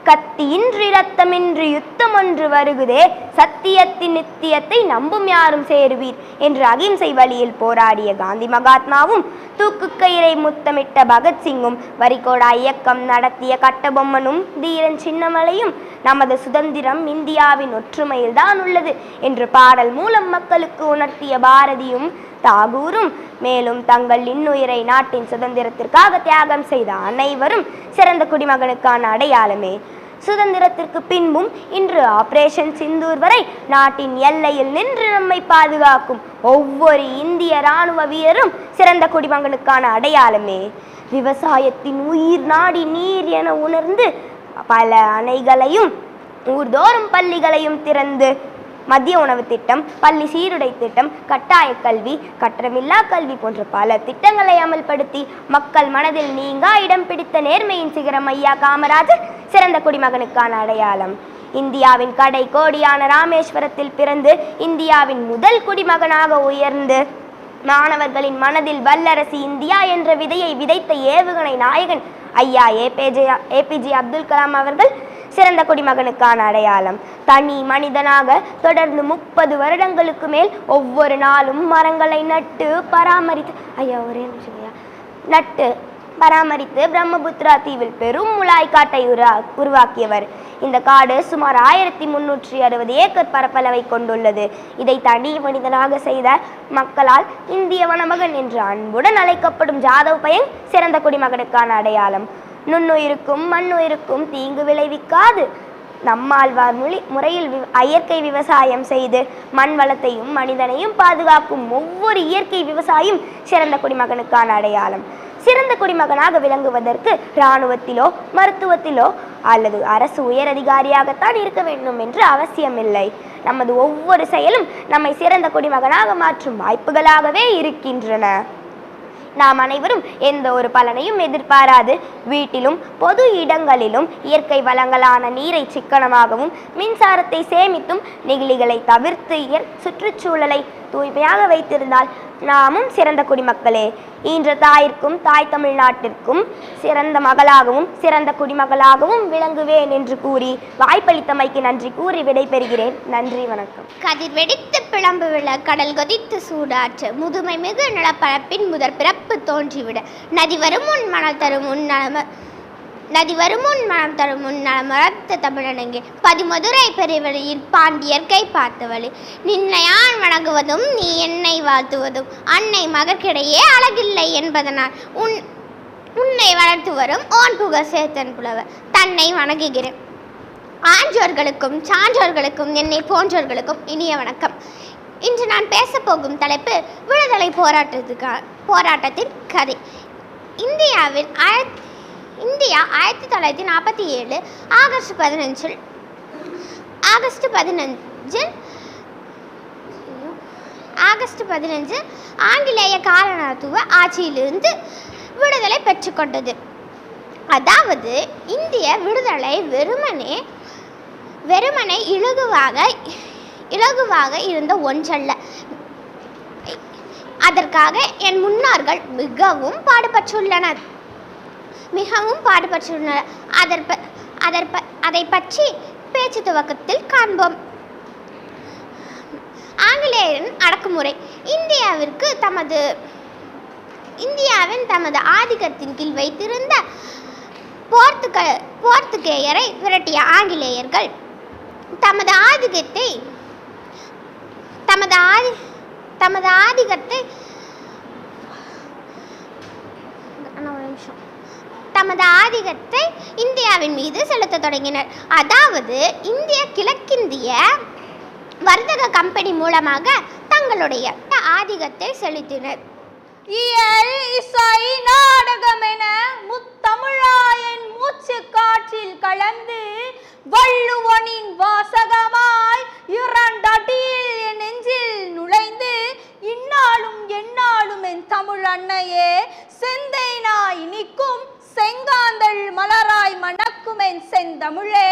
கத்தியின்றி இரத்தமின்றி யுத்தம் ஒன்று வருகுதே, சத்தியத்தின் நித்தியத்தை நம்பும் யாரும் சேருவீர் என்று அகிம்சை வழியில் போராடிய காந்தி மகாத்மாவும், தூக்கு கயிறை முத்தமிட்ட பகத்சிங்கும், வரிகோடா இயக்கம் நடத்திய கட்டபொம்மனும், தீரன் சின்னமலையும் நமது சுதந்திரம் இந்தியாவின் ஒற்றுமையில் தான் உள்ளது என்று பாடல் மூலம் மக்களுக்கு உணர்த்திய பாரதியும் தாகூரும், மேலும் தங்கள் இன்னுயிரை நாட்டின் சுதந்திரத்திற்காக தியாகம் செய்த அனைவரும் சிறந்த குடிமகனுக்கான அடையாளமே. சுதந்திரத்திற்கு பின்பும் இன்று ஆபரேஷன் சிந்தூர் வரை நாட்டின் எல்லையில் நின்று நம்மை பாதுகாக்கும் ஒவ்வொரு இந்திய இராணுவ வீரரும் சிறந்த குடிமகனுக்கான அடையாளமே. விவசாயத்தின் உயிர் நாடி நீர் என உணர்ந்து பல அணைகளையும் ஊர்தோறும் பள்ளிகளையும் திறந்து மதிய உணவு திட்டம், பள்ளி சீருடை திட்டம், கட்டாய கல்வி, கட்டணமில்லா கல்வி போன்ற பல திட்டங்களை அமல்படுத்தி மக்கள் மனதில் நீங்கா இடம் பிடித்த நேர்மையின் சிகரம் ஐயா காமராஜர் சிறந்த குடிமகனுக்கான அடையாளம். இந்தியாவின் கடை கோடியான ராமேஸ்வரத்தில் பிறந்து இந்தியாவின் முதல் குடிமகனாக உயர்ந்து மாணவர்களின் மனதில் வல்லரசு இந்தியா என்ற விதையை விதைத்த ஏவுகணை நாயகன் ஐயா ஏபிஜே அப்துல் கலாம் அவர்கள் சிறந்த குடிமகனுக்கான அடையாளம். தனி மனிதனாக தொடர்ந்து 30 வருடங்களுக்கு மேல் ஒவ்வொரு நாளும் மரங்களை நட்டு பராமரித்து பிரம்மபுத்திரா தீவில் பெரும் முலாய்க்காட்டை உருவாக்கியவர். இந்த காடு சுமார் 1360 ஏக்கர் பரப்பளவை கொண்டுள்ளது. இதை தனி மனிதனாக செய்த மக்களால் இந்திய வனமகன் என்று அன்புடன் அழைக்கப்படும் ஜாதவ் பயங் சிறந்த குடிமகனுக்கான அடையாளம். நுண்ணுயிருக்கும் மண்ணுயிருக்கும் தீங்கு விளைவிக்காது நம்மாழ்வார் முறையில் இயற்கை விவசாயம் செய்து மண் வளத்தையும் மனிதனையும் பாதுகாக்கும் ஒவ்வொரு இயற்கை விவசாயம் சிறந்த குடிமகனுக்கான அடையாளம். சிறந்த குடிமகனாக விளங்குவதற்கு இராணுவத்திலோ மருத்துவத்திலோ அல்லது அரசு உயரதிகாரியாகத்தான் இருக்க வேண்டும் என்று அவசியமில்லை. நமது ஒவ்வொரு செயலும் நம்மை சிறந்த குடிமகனாக மாற்றும் வாய்ப்புகளாகவே இருக்கின்றன. நாம் அனைவரும் எந்த ஒரு பலனையும் எதிர்பாராது வீட்டிலும் பொது இடங்களிலும் இயற்கை வளங்களான நீரை சிக்கனமாகவும் மின்சாரத்தை சேமித்தும் நெகிழிகளை தவிர்த்து சுற்றுச்சூழலை தூய்மையாக வைத்திருந்தால் நாமும் சிறந்த குடிமக்களே. ஈன்ற தாயிற்கும் தாய் தமிழ்நாட்டிற்கும் சிறந்த மகளாகவும் சிறந்த குடிமகளாகவும் விளங்குவேன் என்று கூறி வாய்ப்பளித்தமைக்கு நன்றி கூறி விடைபெறுகிறேன். நன்றி, வணக்கம். கதிர் வெடித்து பிளம்பு விழ கடல் கொதித்து சூடாற்று முதுமை மிகு நிலப்பரப்பின் முதற் பிறப்பு தோன்றிவிட நதி வரும் முன் மணல் தரும் முன் நலமரத்த தமிழனங்கே பதிமதுரை பெருவழியில் பாண்டியர்கை பார்த்தவழி நின்னையான் வணங்குவதும் நீ என்னை வாழ்த்துவதும் அன்னை மகற்கிடையே அழகில்லை என்பதனால் உன்னை வளர்த்து வரும் ஓன் புகழ் சேத்தன் புலவர் தன்னை வணங்குகிறேன். ஆன்றோர்களுக்கும் சான்றோர்களுக்கும் என்னை போன்றோர்களுக்கும் இனிய வணக்கம். இன்று நான் பேசப்போகும் தலைப்பு விடுதலை போராட்டத்தின் கதை. இந்தியா 1947 ஆகஸ்ட் 15 ஆங்கிலேய காலனித்துவ ஆட்சியிலிருந்து விடுதலை பெற்றுக்கொண்டது. அதாவது இந்திய விடுதலை வெறுமனே இலகுவாக இருந்த ஒன்றல்ல. அதற்காக என் முன்னோர்கள் மிகவும் பாடுபட்டுள்ளனர். அதை பற்றி பேச்சு துவக்கத்தில் காண்போம். ஆங்கிலேயரின் அடக்குமுறை இந்தியாவின் தமது ஆதிக்கத்தின் கீழ் வைத்திருந்த போர்த்துகேயரை விரட்டிய ஆங்கிலேயர்கள் தமது ஆதிக்கத்தை இந்தியாவின் மீது செலுத்த தொடங்கினர். அதாவது இந்திய கிழக்கிந்திய வர்த்தக கம்பெனி மூலமாக தங்களுடைய ஆதிக்கத்தை செலுத்தினர். இயல் இசை நாடகம் என முத்தமிழாயன் மூச்சு காற்றில் கலந்து வள்ளுவனின் வாசகமாய் இரண்டடியில் என் நெஞ்சில் நுழைந்து இந்நாளும் எந்நாளும் என் தமிழ் அன்னையே செந்தைனாய் இனிக்கும் செங்காந்தள் மலராய் மணக்கும் என் செந்தமிழே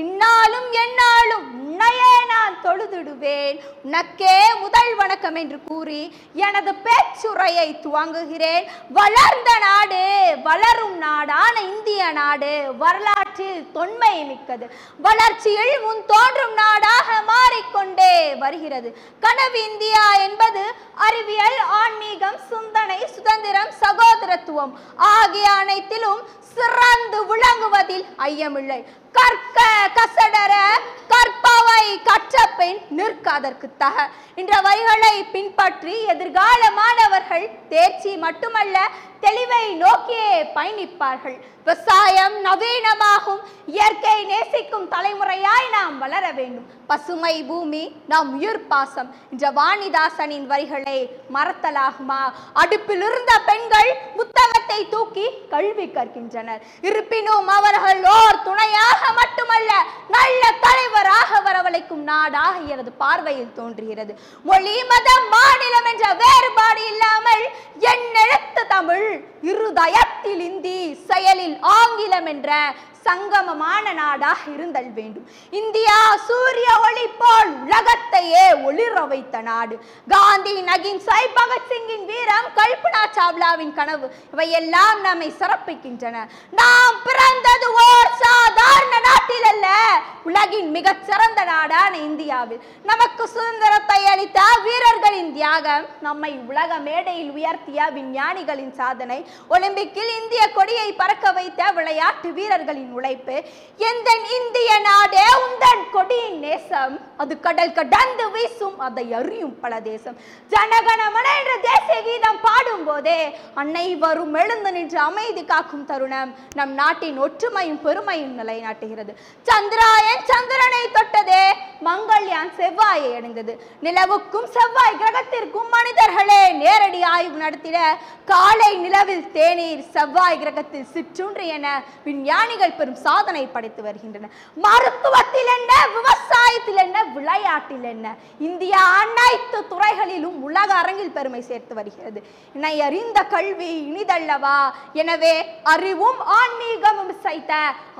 இந்நாளும் எந்நாளும் உன்னையே நான் தொழுது தொழுதிடுவேன். உனக்கே முதல் வணக்கம் என்று கூறி எனது பேச்சுரையை துவங்குகிறேன். வளர்ந்த நாடு, வளரும் நாடான இந்திய நாடு வரலாற்றில் தொன்மை மிக்கது. வளர்ச்சியில் முன் தோன்றும் நாடாக மாறிக்கொண்டே வருகிறது. கனவு இந்தியா என்பது அறிவியல், ஆன்மீகம், சிந்தனை, சுதந்திரம், சகோதரத்துவம் ஆகிய அனைத்திலும் சிறந்து விளங்குவதில் ஐயமில்லை. கற்க கசடர கற்பவை கற்ற பெண் நிற்காதற்கு தக என்ற வரிகளை பின்பற்றி எதிர்கால மாணவர்கள் தேர்ச்சி மட்டுமல்ல தெளிவை நோக்கியே பயணிப்பார்கள். விவசாயம் நவீனமாகும், இயற்கை நேசிக்கும் தலைமுறையாய் நாம் வளர வேண்டும். பசுமை பூமி நாம் உயிர் பாசம் என்ற வாணிதாசனின் வரிகளை மறத்தலாகுமா? அடுப்பில் இருந்த பெண்கள் புத்தகத்தை தூக்கி கல்வி கற்கின்றனர். இருப்பினும் அவர்கள் ஓர் துணையாக மட்டுமல்ல நல்ல தலைவராக வரவழைக்கும் நாடாக எனது பார்வையில் தோன்றுகிறது. மொழி, மதம், மாநிலம் என்ற வேறுபாடு இல்லாமல் என் எழுத்து தமிழ், இருதயத்தில் இந்தி, செயலில் ஆங்கிலம் என்ற சங்கமமான நாடாக இருந்தல் வேண்டும். இந்தியா சூரிய ஒளி போல் உலகத்தையே ஒளிர வைத்த நாடு. காந்தியின் அகிம்சை, பகத்சிங்கின் வீரம், கல்பனா சாவ்லாவின் கனவு இவையெல்லாம் நம்மை சிறப்பிக்கின்றன. நாம் பிறந்தது ஓர் சாதாரண நாட்டில் அல்ல, உலகின் மிகச் சிறந்த நாடான இந்தியாவில். நமக்கு சுதந்திரத்தை அளித்த வீரர்களின் தியாகம், நம்மை உலக மேடையில் உயர்த்திய விஞ்ஞானிகளின் சாதனை, ஒலிம்பிக்கில் இந்திய கொடியை பறக்க வைத்த விளையாட்டு வீரர்களின் உழைப்பு, எந்த இந்திய நாடே உந்தன் கொடியின் நேசம், அது கடல் கடந்து வீசும், அதை அறியும் பல தேசம். ஜனகணமன என்ற தேசிய கீதம் பாடும் போதே அனைவரும் எழுந்து நின்று அமைதி காக்கும் தருணம் நம் நாட்டின் ஒற்றுமையும் பெருமையும் நிலைநாட்டுகிறது. சந்திராயன் சந்திரனை தொட்டதே, மங்கள்யான் செவ்வாயை அடைந்தது. நிலவுக்கும் செவ்வாய் கிரகத்திற்கும் மனிதர்களே நேரடி ஆய்வு நடத்திட காலை நிலவில் தேநீர், செவ்வாய் கிரகத்தில் சிற்றுன்று என விஞ்ஞானிகள் பெரும் சாதனை படைத்து வருகின்றனர். மருத்துவத்தில் என்ன, விவசாயத்தில் என்ன, விளையாட்டில் என்ன, இந்தியா அனைத்து துறைகளிலும் உலக அரங்கில் பெருமை சேர்த்து வருகிறது. என்னை அறிந்த கல்வி இனிதல்லவா? எனவே அறிவும் ஆன்மீகமும் செய்த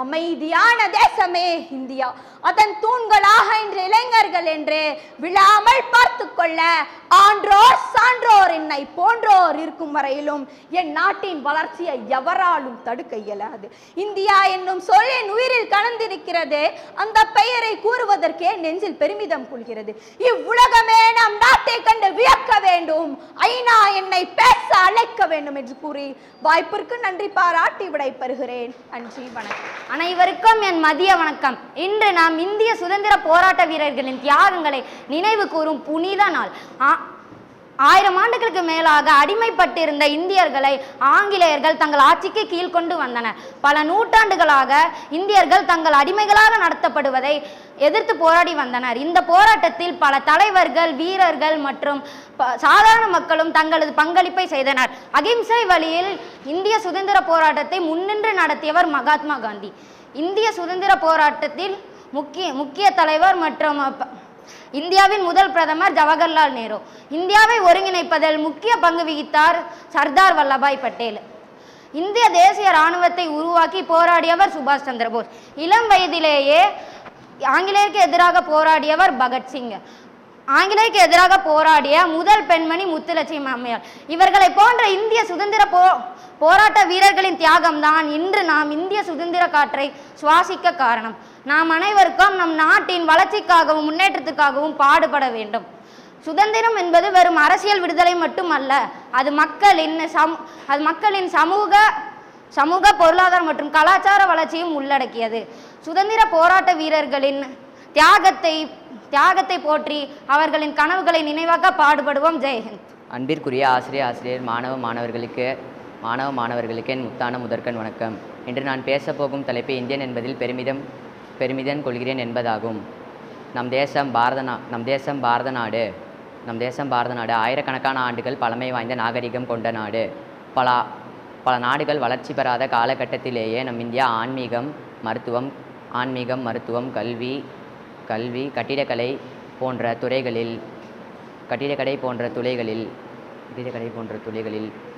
அமைதியான தேசமே இந்தியா. அதன் தூண்களாக இன்று இளைஞர்கள் என்று விழாமல் பார்த்து கொள்ள ஆன்றோர் சான்றோர் என்னை போன்றோர் இருக்கும் வரையிலும் என் நாட்டின் வளர்ச்சியை எவராலும் தடுக்க இயலாது. இந்தியா என்னும் சொல்லின் உயிரில் கலந்திருக்கிறது. அந்த பெயரை கூறுவதற்கே நெஞ்சில் பெருமிதம் கொள்கிறது. இவ்வுலகமே நம் நாட்டை கண்டு வியக்க வேண்டும். ஐநா என்னை பேச அழைக்க வேண்டும் என்று கூறி வாய்ப்பிற்கு நன்றி பாராட்டி விடைபெறுகிறேன். நன்றி, வணக்கம். அனைவருக்கும் என் மதிய வணக்கம். இன்று நாம் இந்திய சுதந்திர போராட்ட வீரர்களின் தியாகங்களை நினைவு கூறும் புனித நாள். 1000 ஆண்டுகளுக்கு மேலாக அடிமைப்பட்டிருந்த இந்தியர்களை ஆங்கிலேயர்கள் தங்கள் ஆட்சிக்கு கீழ் கொண்டு வந்தனர். பல நூற்றாண்டுகளாக இந்தியர்கள் தங்கள் அடிமைகளாக நடத்தப்படுவதை எதிர்த்து போராடி வந்தனர். இந்த போராட்டத்தில் பல தலைவர்கள், வீரர்கள் மற்றும் சாதாரண மக்களும் தங்களது பங்களிப்பை செய்தனர். அகிம்சை வழியில் இந்திய சுதந்திர போராட்டத்தை முன்னின்று நடத்தியவர் மகாத்மா காந்தி. இந்திய சுதந்திர போராட்டத்தில் முக்கிய தலைவர் மற்றும் இந்தியாவின் முதல் பிரதமர் ஜவஹர்லால் நேரு. இந்தியாவை ஒருங்கிணைப்பதில் முக்கிய பங்கு வகித்தார் சர்தார் வல்லபாய் பட்டேல். இந்திய தேசிய இராணுவத்தை உருவாக்கி போராடியவர் சுபாஷ் சந்திர போஸ். இளம் வயதிலேயே ஆங்கிலேயருக்கு எதிராக போராடியவர் பகத்சிங். ஆங்கிலேயருக்கு எதிராக போராடிய முதல் பெண்மணி முத்துலட்சுமி அம்மையார். இவர்களை போன்ற இந்திய சுதந்திர போராட்ட வீரர்களின் தியாகம்தான் இன்று நாம் இந்திய சுதந்திர காற்றை சுவாசிக்க காரணம். நாம் அனைவருக்கும் நம் நாட்டின் வளர்ச்சிக்காகவும் முன்னேற்றத்துக்காகவும் பாடுபட வேண்டும். சுதந்திரம் என்பது வெறும் அரசியல் விடுதலை மட்டுமல்ல, அது மக்களின் சமூக பொருளாதார மற்றும் கலாச்சார வளர்ச்சியும் உள்ளடக்கியது. சுதந்திர போராட்ட வீரர்களின் தியாகத்தை போற்றி அவர்களின் கனவுகளை நினைவாக்க பாடுபடுவோம். ஜெய்ஹிந்த். அன்பிற்குரிய ஆசிரியர் மாணவர்களுக்கு என் முத்தான முதற்கண் வணக்கம். இன்று நான் பேசப்போகும் தலைப்பு இந்தியன் என்பதில் பெருமிதம் கொள்கிறேன் என்பதாகும். நம் தேசம் பாரத நாடு ஆயிரக்கணக்கான ஆண்டுகள் பழமை வாய்ந்த நாகரிகம் கொண்ட நாடு. பல நாடுகள் வளர்ச்சி பெறாத காலகட்டத்திலேயே நம் இந்தியா ஆன்மீகம், மருத்துவம், கல்வி, கட்டிடக்கலை போன்ற துறைகளில்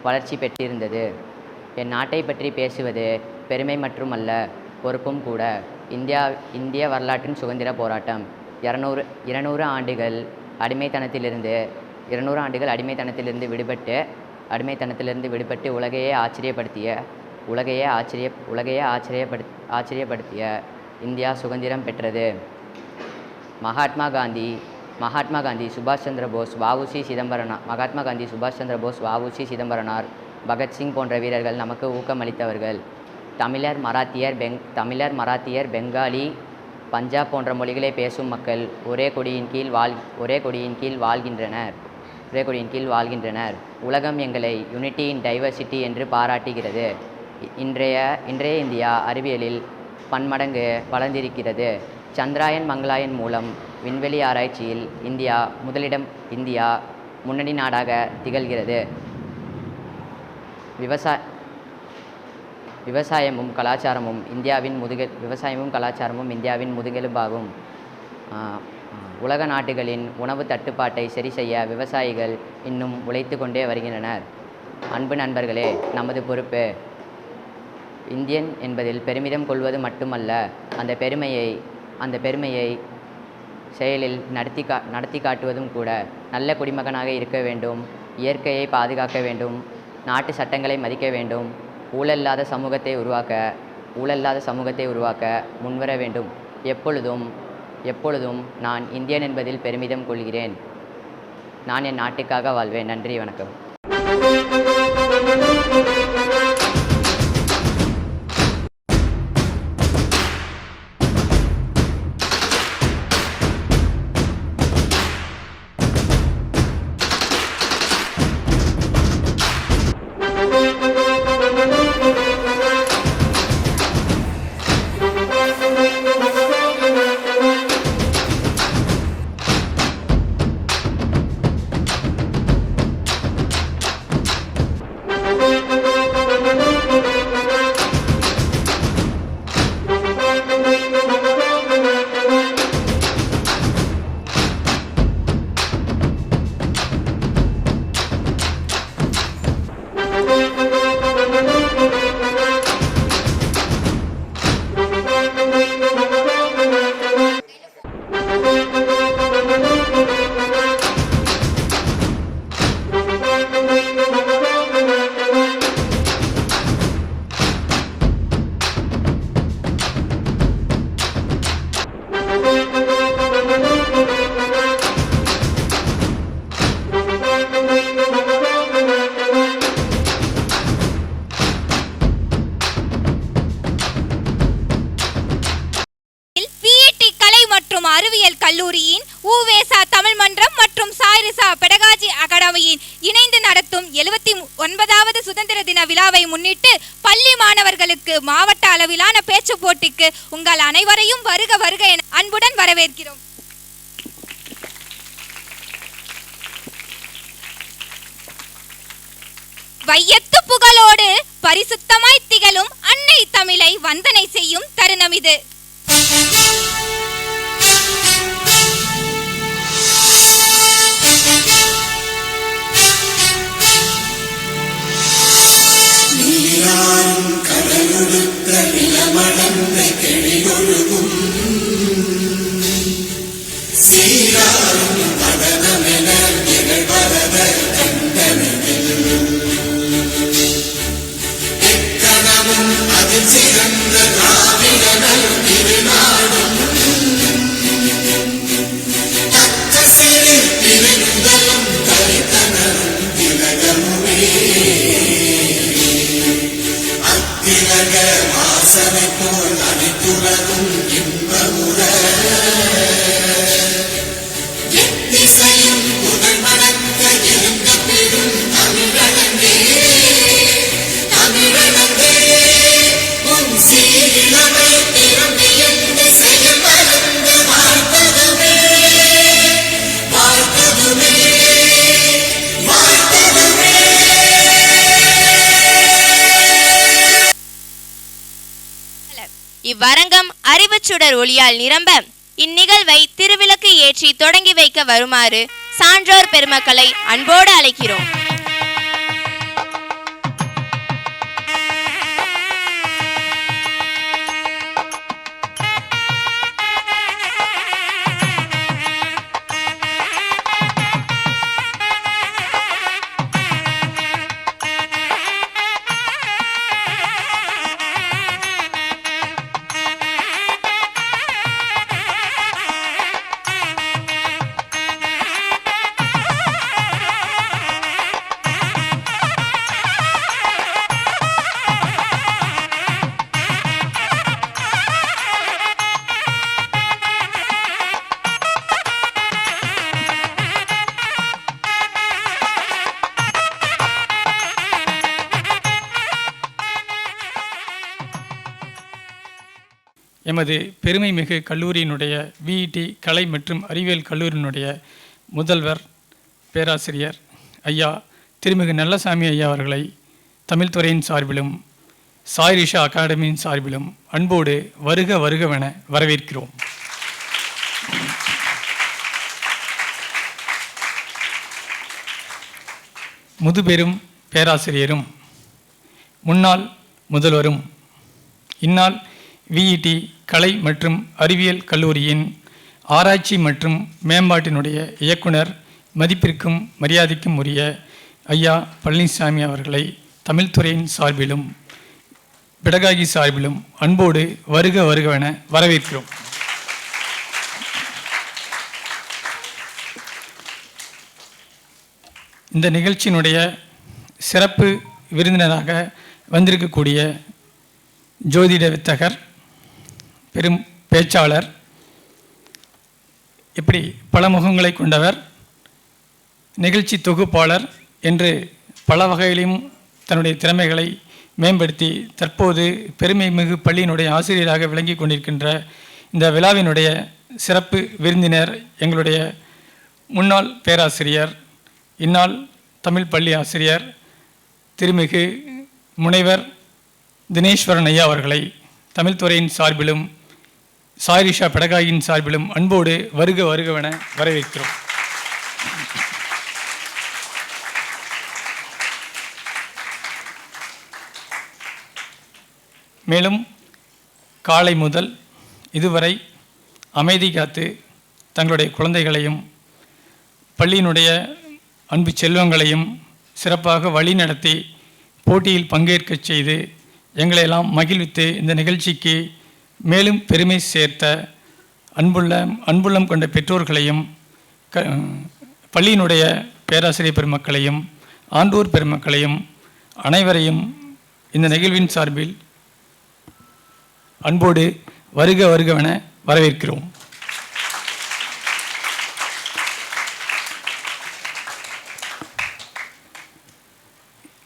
வளர்ச்சி பெற்றிருந்தது. என் நாட்டை பற்றி பேசுவது பெருமை மட்டுமல்ல, பொறுப்பும் கூட. இந்திய வரலாற்றின் சுதந்திர போராட்டம் 200 ஆண்டுகள் அடிமைத்தனத்திலிருந்து விடுபட்டு உலகையே ஆச்சரியப்படுத்திய இந்தியா சுதந்திரம் பெற்றது. மகாத்மா காந்தி, சுபாஷ் சந்திர போஸ், வ.உ.சி. சிதம்பரனார், பகத்சிங் போன்ற வீரர்கள் நமக்கு ஊக்கமளித்தவர்கள். தமிழர், மராத்தியர், பெங்காலி, பஞ்சாப் போன்ற மொழிகளை பேசும் மக்கள் ஒரே கொடியின் கீழ் வாழ்கின்றனர். உலகம் எங்களை யூனிட்டி இன் டைவர்சிட்டி என்று பாராட்டுகிறது. இன்றைய இந்தியா அறிவியலில் பன்மடங்கு வளர்ந்திருக்கிறது. சந்திராயன், மங்களாயன் மூலம் விண்வெளி ஆராய்ச்சியில் இந்தியா முன்னணி நாடாக திகழ்கிறது. விவசாயமும் கலாச்சாரமும் இந்தியாவின் முதுகெலும்பாகும். உலக நாடுகளின் உணவு தட்டுப்பாட்டை சரி செய்ய விவசாயிகள் இன்னும் உழைத்து கொண்டே வருகின்றனர். அன்பு நண்பர்களே, நமது பொறுப்பு இந்தியன் என்பதில் பெருமிதம் கொள்வது மட்டுமல்ல, அந்த பெருமையை செயலில் நடத்தி காட்டுவதும் கூட. நல்ல குடிமகனாக இருக்க வேண்டும், இயற்கையை பாதுகாக்க வேண்டும், நாட்டு சட்டங்களை மதிக்க வேண்டும், ஊழலில்லாத சமூகத்தை உருவாக்க முன்வர வேண்டும். எப்பொழுதும் நான் இந்தியன் என்பதில் பெருமிதம் கொள்கிறேன். நான் என் நாட்டுக்காக வாழ்வேன். நன்றி, வணக்கம். அறிவியல் கல்லூரியின் ஊவேசா தமிழ் மன்றம் மற்றும் சாய்ரிசா பெடகாஜி அகாடமியின் இணைந்து நடத்தும் 79வது சுதந்திர தின விழாவை முன்னிட்டு பள்ளி மாணவர்களுக்கு மாவட்ட அளவிலான பேச்சு போட்டிக்கு உங்கள் அனைவரையும் வருக வருக என அன்புடன் வரவேற்கிறோம். வையத்து புகழோடு பரிசுத்தமாய் திகழும் அன்னை தமிழை வந்தனை செய்யும் தருணம் இது. கடலுடுத்த நிலமடந்த கெளியொழுகும் சீராரும் பதனமென நிகழ்வரத கண்டனில் எக்கணமும் அதில் சிறந்த திராவிடனல் திருநாடும் தக்க சிறு திருந்தலும் தரித்தனரும் திலகமுமே திலக வாசனை போல் அனைத்துலகும் இன்பமுற எத்திசையும் புகழ் மணக்க இருந்த பெரும் தமிழனே உன் சீரிழமை திறமை என்று செயல் மறந்து வாழ்த்ததுமே இவ்வரங்கம் அறிவுச்சுடர் ஒளியால் நிரம்ப இந்நிகழ்வை திருவிளக்கு ஏற்றி தொடங்கி வைக்க வருமாறு சான்றோர் பெருமக்களை அன்போடு அழைக்கிறோம். எமது பெருமை மிகு கல்லூரியினுடைய விஇடி கலை மற்றும் அறிவியல் கல்லூரியினுடைய முதல்வர் பேராசிரியர் ஐயா திருமிகு நல்லசாமி ஐயா அவர்களை தமிழ் துறையின் சார்பிலும் சாய்ரிஷா அகாடமியின் சார்பிலும் அன்போடு வருக வருகவென வரவேற்கிறோம். முதுபெரும் பேராசிரியரும் முன்னாள் முதல்வரும் இந்நாள் விஇடி கலை மற்றும் அறிவியல் கல்லூரியின் ஆராய்ச்சி மற்றும் மேம்பாட்டினுடைய இயக்குனர் மதிப்பிற்கும் மரியாதைக்கும் உரிய ஐயா பழனிசாமி அவர்களை தமிழ் துறையின் சார்பிலும் பெடகாகி சார்பிலும் அன்போடு வருக வருகவென வரவேற்கிறோம். இந்த நிகழ்ச்சியினுடைய சிறப்பு விருந்தினராக வந்திருக்கக்கூடிய ஜோதிட வித்தகர், பெரும் பேச்சாளர், இப்படி பல முகங்களை கொண்டவர், நிகழ்ச்சி தொகுப்பாளர் என்று பல வகையிலும் தன்னுடைய திறமைகளை மேம்படுத்தி தற்போது பெருமை மிகு பள்ளியினுடைய ஆசிரியராக விளங்கி கொண்டிருக்கின்ற இந்த விழாவினுடைய சிறப்பு விருந்தினர் எங்களுடைய முன்னாள் பேராசிரியர், இந்நாள் தமிழ் பள்ளி ஆசிரியர் திருமிகு முனைவர் தினேஸ்வரன் ஐயா அவர்களை தமிழ் துறையின் சார்பிலும் சாய்ரிஷா பெடகாகியின் சார்பிலும் அன்போடு வருக வருகவென வரவேற்கிறோம். மேலும் காலை முதல் இதுவரை அமைதி காத்து தங்களுடைய குழந்தைகளையும் பள்ளியினுடைய அன்பு செல்வங்களையும் சிறப்பாக வழி நடத்தி போட்டியில் பங்கேற்கச் செய்து எங்களையெல்லாம் மகிழ்வித்து இந்த நிகழ்ச்சிக்கு மேலும் பெருமை சேர்த்த அன்புள்ளம் கொண்ட பெற்றோர்களையும் பள்ளியினுடைய பேராசிரியர் பெருமக்களையும் ஆண்டோர் பெருமக்களையும் அனைவரையும் இந்த நிகழ்வின் சார்பில் அன்போடு வருக வருகவென வரவேற்கிறோம்.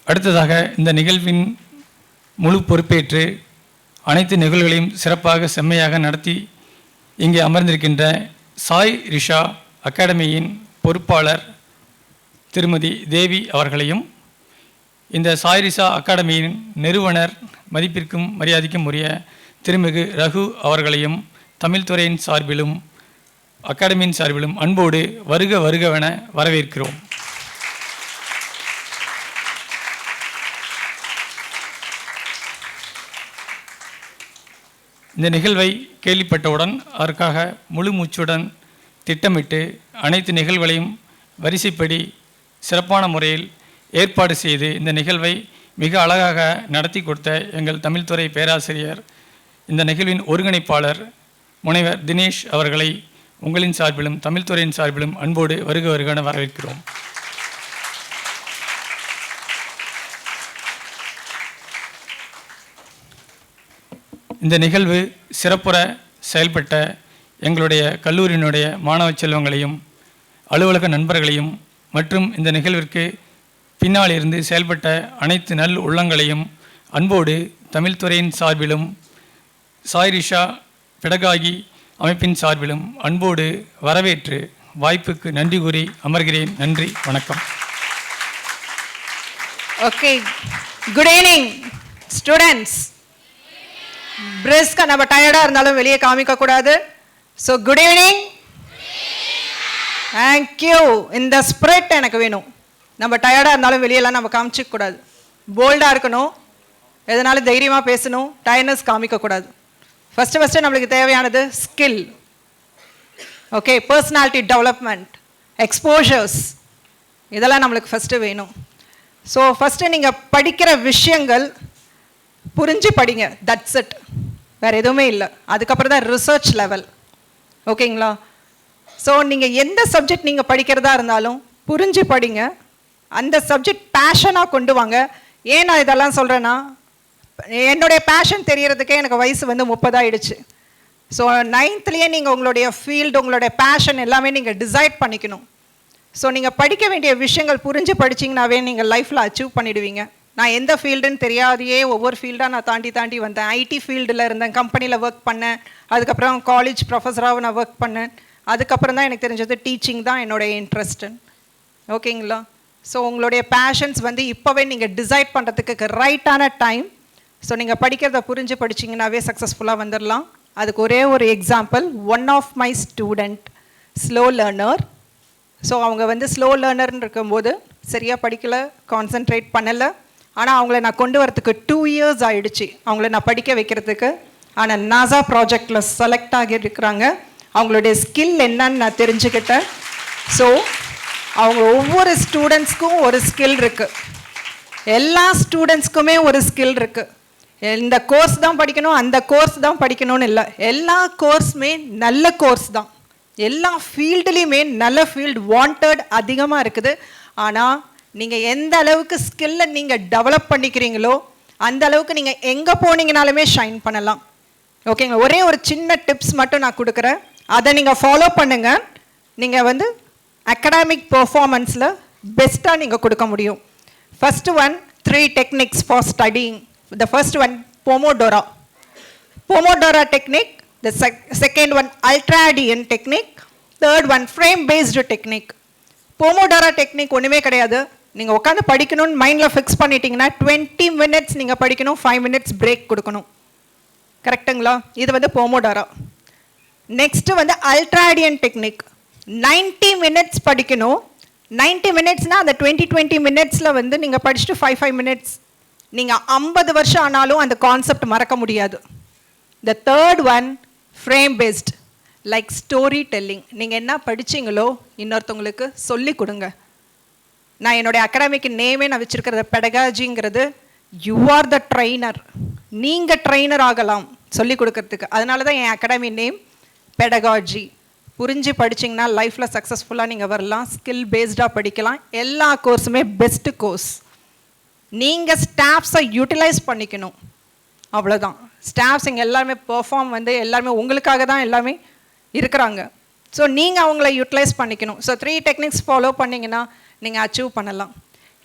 அடுத்ததாக இந்த நிகழ்வின் முழு பொறுப்பேற்று அனைத்து நிகழ்வுகளையும் சிறப்பாக செம்மையாக நடத்தி இங்கே அமர்ந்திருக்கின்ற சாய் ரிஷா அகாடமியின் பொறுப்பாளர் திருமதி தேவி அவர்களையும், இந்த சாய் ரிஷா அகாடமியின் நிறுவனர் மதிப்பிற்கும் மரியாதைக்கும் உரிய திருமிகு ரகு அவர்களையும் தமிழ் துறையின் சார்பிலும் அகாடமியின் சார்பிலும் அன்போடு வருக வருகவென வரவேற்கிறோம். இந்த நிகழ்வை கேள்விப்பட்டவுடன் அதற்காக முழு மூச்சுடன் திட்டமிட்டு அனைத்து நிகழ்வுகளையும் வரிசைப்படி சிறப்பான முறையில் ஏற்பாடு செய்து இந்த நிகழ்வை மிக அழகாக நடத்தி கொடுத்த எங்கள் தமிழ்துறை பேராசிரியர், இந்த நிகழ்வின் ஒருங்கிணைப்பாளர் முனைவர் தினேஷ் அவர்களை உங்களின் சார்பிலும் தமிழ்துறையின் சார்பிலும் அன்போடு வருக வருகென வரவேற்கிறோம். இந்த நிகழ்வு சிறப்புற செயல்பட்ட எங்களுடைய கல்லூரியினுடைய மாணவ செல்வங்களையும் அலுவலக நண்பர்களையும் மற்றும் இந்த நிகழ்விற்கு பின்னால் இருந்து செயல்பட்ட அனைத்து நல் உள்ளங்களையும் அன்போடு தமிழ்துறையின் சார்பிலும் சாய்ரிஷா பெடகாகி அமைப்பின் சார்பிலும் அன்போடு வரவேற்று வாய்ப்புக்கு நன்றி கூறி அமர்கிறேன். நன்றி, வணக்கம். Okay, good evening students. பிரிஸ்கா நம்ம டயர்டாக இருந்தாலும் வெளியே காமிக்க கூடாது. So good evening, thank you. இந்த ஸ்பிரிட் எனக்கு வேணும். நம்ம டயர்டாக இருந்தாலும் வெளியெல்லாம் நம்ம காமிச்சிக்க கூடாது. போல்டாக இருக்கணும், எதனாலும் தைரியமாக பேசணும், டயர்னஸ் காமிக்கக்கூடாது. ஃபஸ்ட்டு நம்மளுக்கு தேவையானது skill. Okay, personality development, exposures, இதெல்லாம் நம்மளுக்கு ஃபஸ்ட்டு வேணும். ஸோ ஃபஸ்ட்டு நீங்கள் படிக்கிற விஷயங்கள் புரிஞ்சு படிங்க, தட்ஸ் இட், வேறு எதுவுமே இல்லை. அதுக்கப்புறம் தான் ரிசர்ச் லெவல். ஓகேங்களா? ஸோ நீங்கள் எந்த சப்ஜெக்ட் நீங்கள் படிக்கிறதா இருந்தாலும் புரிஞ்சு படிங்க, அந்த சப்ஜெக்ட் பேஷனாக கொண்டு வாங்க. ஏன் நான் இதெல்லாம் சொல்கிறேன்னா, என்னுடைய பேஷன் தெரியறதுக்கே எனக்கு வயசு 30 ஆயிடுச்சு. ஸோ 9th நீங்கள் உங்களுடைய ஃபீல்டு, உங்களுடைய பேஷன் எல்லாமே நீங்கள் டிசைட் பண்ணிக்கணும். ஸோ நீங்கள் படிக்க வேண்டிய விஷயங்கள் புரிஞ்சு படிச்சிங்கனாவே நீங்கள் லைஃப்பில் அச்சீவ் பண்ணிடுவீங்க. நான் எந்த ஃபீல்டுன்னு தெரியாதையே ஒவ்வொரு ஃபீல்டாக நான் தாண்டி வந்தேன். ஐடி ஃபீல்டில் இருந்தேன், கம்பெனியில் ஒர்க் பண்ணேன். அதுக்கப்புறம் காலேஜ் ப்ரொஃபஸராகவும் நான் ஒர்க் பண்ணேன். அதுக்கப்புறம் தான் எனக்கு தெரிஞ்சது டீச்சிங் தான் என்னுடைய இன்ட்ரெஸ்ட்டு. ஓகேங்களா? ஸோ உங்களுடைய பேஷன்ஸ் வந்து இப்போவே நீங்கள் டிசைட் பண்ணுறதுக்கு ரைட்டான டைம். ஸோ நீங்கள் படிக்கிறத புரிஞ்சு படிச்சிங்கனாவே சக்ஸஸ்ஃபுல்லாக வந்துடலாம். அதுக்கு ஒரே ஒரு example, one of my student slow learner. So அவங்க வந்து ஸ்லோ லேர்னர்னு இருக்கும்போது சரியாக படிக்கலை, கான்சென்ட்ரேட் பண்ணலை. ஆனால் அவங்கள நான் கொண்டு வரத்துக்கு 2 years ஆகிடுச்சு அவங்கள நான் படிக்க வைக்கிறதுக்கு. ஆனால் நாசா ப்ராஜெக்டில் செலக்ட் ஆகியிருக்கிறாங்க. அவங்களுடைய ஸ்கில் என்னன்னு நான் தெரிஞ்சுக்கிட்டேன். ஸோ அவங்க ஒவ்வொரு ஸ்டூடெண்ட்ஸ்க்கும் ஒரு ஸ்கில் இருக்குது. எல்லா ஸ்டூடெண்ட்ஸ்க்குமே ஒரு ஸ்கில் இருக்குது. இந்த கோர்ஸ் தான் படிக்கணும், அந்த கோர்ஸ் தான் படிக்கணும்னு இல்லை. எல்லா கோர்ஸுமே நல்ல கோர்ஸ் தான். எல்லா ஃபீல்டுலேயுமே நல்ல ஃபீல்டு வாண்டட் அதிகமாக இருக்குது. ஆனால் நீங்கள் எந்த அளவுக்கு ஸ்கில்லை நீங்கள் டெவலப் பண்ணிக்கிறீங்களோ அந்த அளவுக்கு நீங்கள் எங்கே போனீங்கனாலுமே ஷைன் பண்ணலாம். ஓகேங்க? ஒரே ஒரு சின்ன டிப்ஸ் மட்டும் நான் கொடுக்குறேன், அதை நீங்கள் ஃபாலோ பண்ணுங்கள். நீங்கள் வந்து அகடாமிக் பெர்ஃபார்மன்ஸில் பெஸ்ட்டாக நீங்கள் கொடுக்க முடியும். First one 3 techniques for studying. The first one Pomodoro technique. The second one Ultradian technique. Third one frame based technique. Pomodoro technique ஒன்றுமே கிடையாது. நீங்கள் உட்காந்து படிக்கணும்னு மைண்டில் ஃபிக்ஸ் பண்ணிட்டீங்கன்னா 20 minutes நீங்கள் படிக்கணும், 5 minutes பிரேக் கொடுக்கணும். கரெக்டுங்களா? இது வந்து Pomodoro. நெக்ஸ்ட்டு வந்து Ultradian technique. 90 minutes படிக்கணும். 90 minutesனால் அந்த 20 minutesல வந்து நீங்கள் படிச்சுட்டு 5 minutes. நீங்கள் 50 வருஷம் ஆனாலும் அந்த கான்செப்ட் மறக்க முடியாது. The third one frame based, like story telling. நீங்கள் என்ன படிச்சிங்களோ இன்னொருத்தவங்களுக்கு சொல்லி கொடுங்க. நான் என்னுடைய அகாடமிக்கு நேமே நான் வச்சுருக்கிறது பெடகாஜிங்கிறது. You are the trainer. நீங்கள் ட்ரெயினர் ஆகலாம் சொல்லி கொடுக்கறதுக்கு. அதனால தான் என் அகாடமி நேம் பெடகாஜி. புரிஞ்சு படிச்சிங்கன்னா லைஃப்பில் சக்ஸஸ்ஃபுல்லாக நீங்கள் வரலாம். ஸ்கில் பேஸ்டாக படிக்கலாம். எல்லா கோர்ஸுமே பெஸ்ட்டு கோர்ஸ். நீங்கள் ஸ்டாஃப்ஸை யூட்டிலைஸ் பண்ணிக்கணும், அவ்வளோதான். ஸ்டாஃப்ஸ் இங்கே எல்லாருமே பெர்ஃபார்ம் வந்து எல்லாருமே உங்களுக்காக தான் எல்லாமே இருக்கிறாங்க. ஸோ நீங்கள் அவங்கள யூட்டிலைஸ் பண்ணிக்கணும். ஸோ 3 techniques ஃபாலோ பண்ணிங்கன்னா நீங்கள் அச்சீவ் பண்ணலாம்.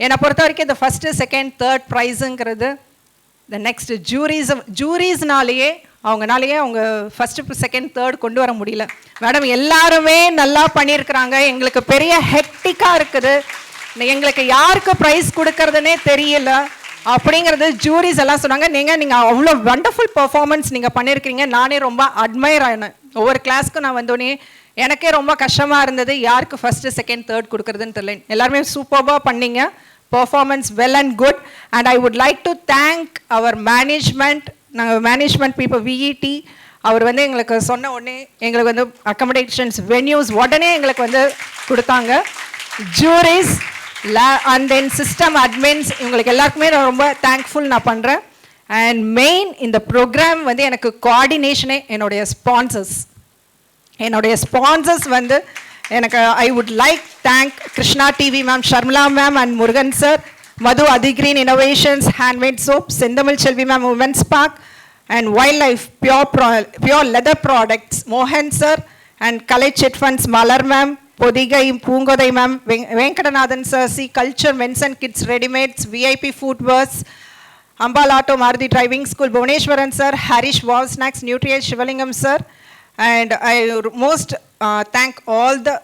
என்னை பொறுத்த வரைக்கும் இந்த ஃபஸ்ட்டு, செகண்ட், தேர்ட் ப்ரைஸுங்கிறது இந்த நெக்ஸ்ட் ஜூரிஸ்னாலேயே அவங்க ஃபஸ்ட்டு, செகண்ட், தேர்ட் கொண்டு வர முடியல. மேடம் எல்லாருமே நல்லா பண்ணியிருக்கிறாங்க, எங்களுக்கு பெரிய ஹெக்டிக்காக இருக்குது, எங்களுக்கு யாருக்கு ப்ரைஸ் கொடுக்கறதுனே தெரியல அப்படிங்கிறது ஜூரிஸ் எல்லாம் சொன்னாங்க. நீங்கள் அவ்வளோ வண்டர்ஃபுல் பர்ஃபார்மன்ஸ் நீங்கள் பண்ணியிருக்கிறீங்க. நானே ரொம்ப அட்மையர் ஆனேன். ஒவ்வொரு கிளாஸ்க்கும் நான் வந்தோடனே எனக்கே ரொம்ப கஷ்டமாக இருந்தது, யாருக்கு ஃபஸ்ட்டு, செகண்ட், தேர்ட் கொடுக்குறதுன்னு தெரியல. எல்லாருமே சூப்பராக பண்ணீங்க. Performance well and good. And I would like to thank our management. நாங்கள் மேனேஜ்மெண்ட் பீப்புள், விஇடி, அவர் வந்து எங்களுக்கு சொன்ன உடனே எங்களுக்கு வந்து அக்கமடேஷன்ஸ், வென்யூஸ் உடனே எங்களுக்கு வந்து கொடுத்தாங்க. Juris and then system admins, இவங்களுக்கு எல்லாருக்குமே நான் ரொம்ப தேங்க்ஃபுல் நான் பண்ணுறேன். அண்ட் மெயின் இந்த ப்ரோக்ராம் வந்து எனக்கு கோஆர்டினேஷனே என்னுடைய ஸ்பான்சர்ஸ் வந்து எனக்கு I would like thank Krishna TV ma'am, Sharmila ma'am and Murugan sir, Madhu அதிகிரீன் innovations, handmade soap, Senthamizh Selvi ma'am, women's park and wild life pure leather products, மோகன் sir and Kalai chit funds, Malar ma'am, Pothigai Poongothai ma'am, Venkatanathan sir, சி culture, men's and kids readymades, VIP food wares, Ambal auto, Maruti driving school, Bhuvaneswaran sir, Harish வால் snacks, நியூட்ரியல், Sivalingam sir. And I most thank all the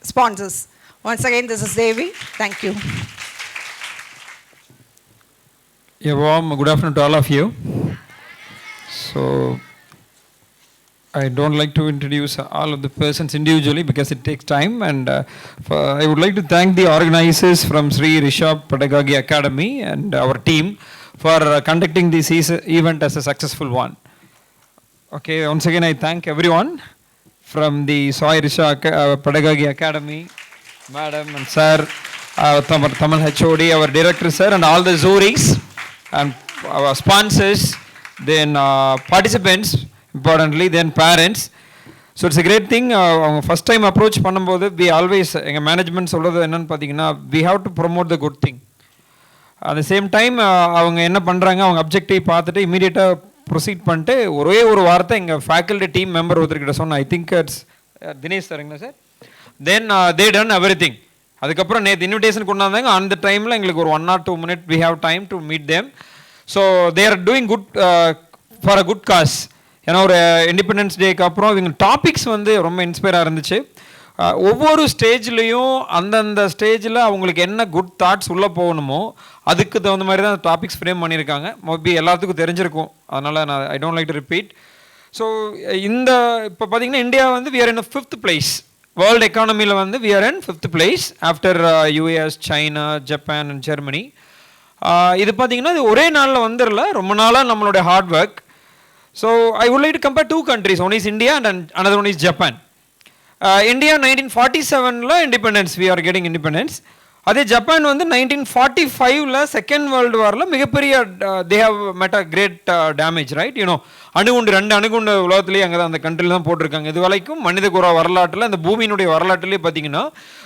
sponsors. Once again, this is Devi. Thank you. A warm good afternoon to all of you. So, I don't like to introduce all of the persons individually because it takes time, and I would like to thank the organizers from Sri Rishabh Pedagogy Academy and our team for conducting this event as a successful one. Okay, once again I thank everyone from the Sri Rishabh Pedagogy Academy, Madam and Sir, Tamil HOD, our Director Sir, and all the juries and our sponsors, then participants, importantly, then parents. So it's a great thing. First time approach பண்ணும்போது we always எங்கள் management சொல்கிறது என்னன்னு பார்த்தீங்கன்னா, we have to promote the good thing. At the same time அவங்க என்ன பண்ணுறாங்க, அவங்க objective பார்த்துட்டு இமீடியட்டாக ப்ரொசீட் பண்ணிட்டு ஒரே ஒரு வார்த்தை எங்கள் ஃபேக்கல்டி டீம் மெம்பர் ஒருத்தர்கிட்ட சொன்னேன். ஐ திங்க் இட்ஸ் தினேஷ் சார்ங்களா sir. Then they done everything. அதுக்கப்புறம் நேற்று இன்விடேஷன் கொண்டு வந்தாங்க. அந்த டைமில் எங்களுக்கு ஒரு 1 or 2 minutes we have time to meet them. So they are doing good for a good cause. ஏன்னா ஒரு இண்டிபெண்டன்ஸ் டேக்கு அப்புறம் இவங்க டாபிக்ஸ் வந்து ரொம்ப இன்ஸ்பயராக இருந்துச்சு. ஒவ்வொரு ஸ்டேஜ்லேயும் அந்தந்த ஸ்டேஜில் அவங்களுக்கு என்ன குட் தாட்ஸ் உள்ளே போகணுமோ அதுக்கு தகுந்த மாதிரி தான் டாபிக்ஸ் ஃப்ரேம் பண்ணியிருக்காங்க. மேபி எல்லாத்துக்கும் தெரிஞ்சிருக்கும், அதனால் நான் I don't like to repeat. So இந்த இப்போ பார்த்தீங்கன்னா இந்தியா வந்து we are in a 5th place. World எக்கானமியில் வந்து we are in 5th place after US, China, Japan and Germany. இது பார்த்தீங்கன்னா இது ஒரே நாளில் வந்துடல, ரொம்ப நாளாக நம்மளுடைய hard work. So I would like to compare 2 countries. One is India and another one is Japan. India 1947 independence, we are getting independence. அதே Japan வந்து 1945 செகண்ட் வேர்ல்டு வாரில் மிகப்பெரிய they have met a great damage, right? You know அணுகுண்டு 2 அணுகுண்டு உலகத்துலேயே அங்கே தான் அந்த கண்ட்ரியில் தான் போட்டிருக்காங்க. இது வரைக்கும் மனித குல வரலாற்றில் அந்த பூமியினுடைய வரலாற்றுலேயே பார்த்தீங்கன்னா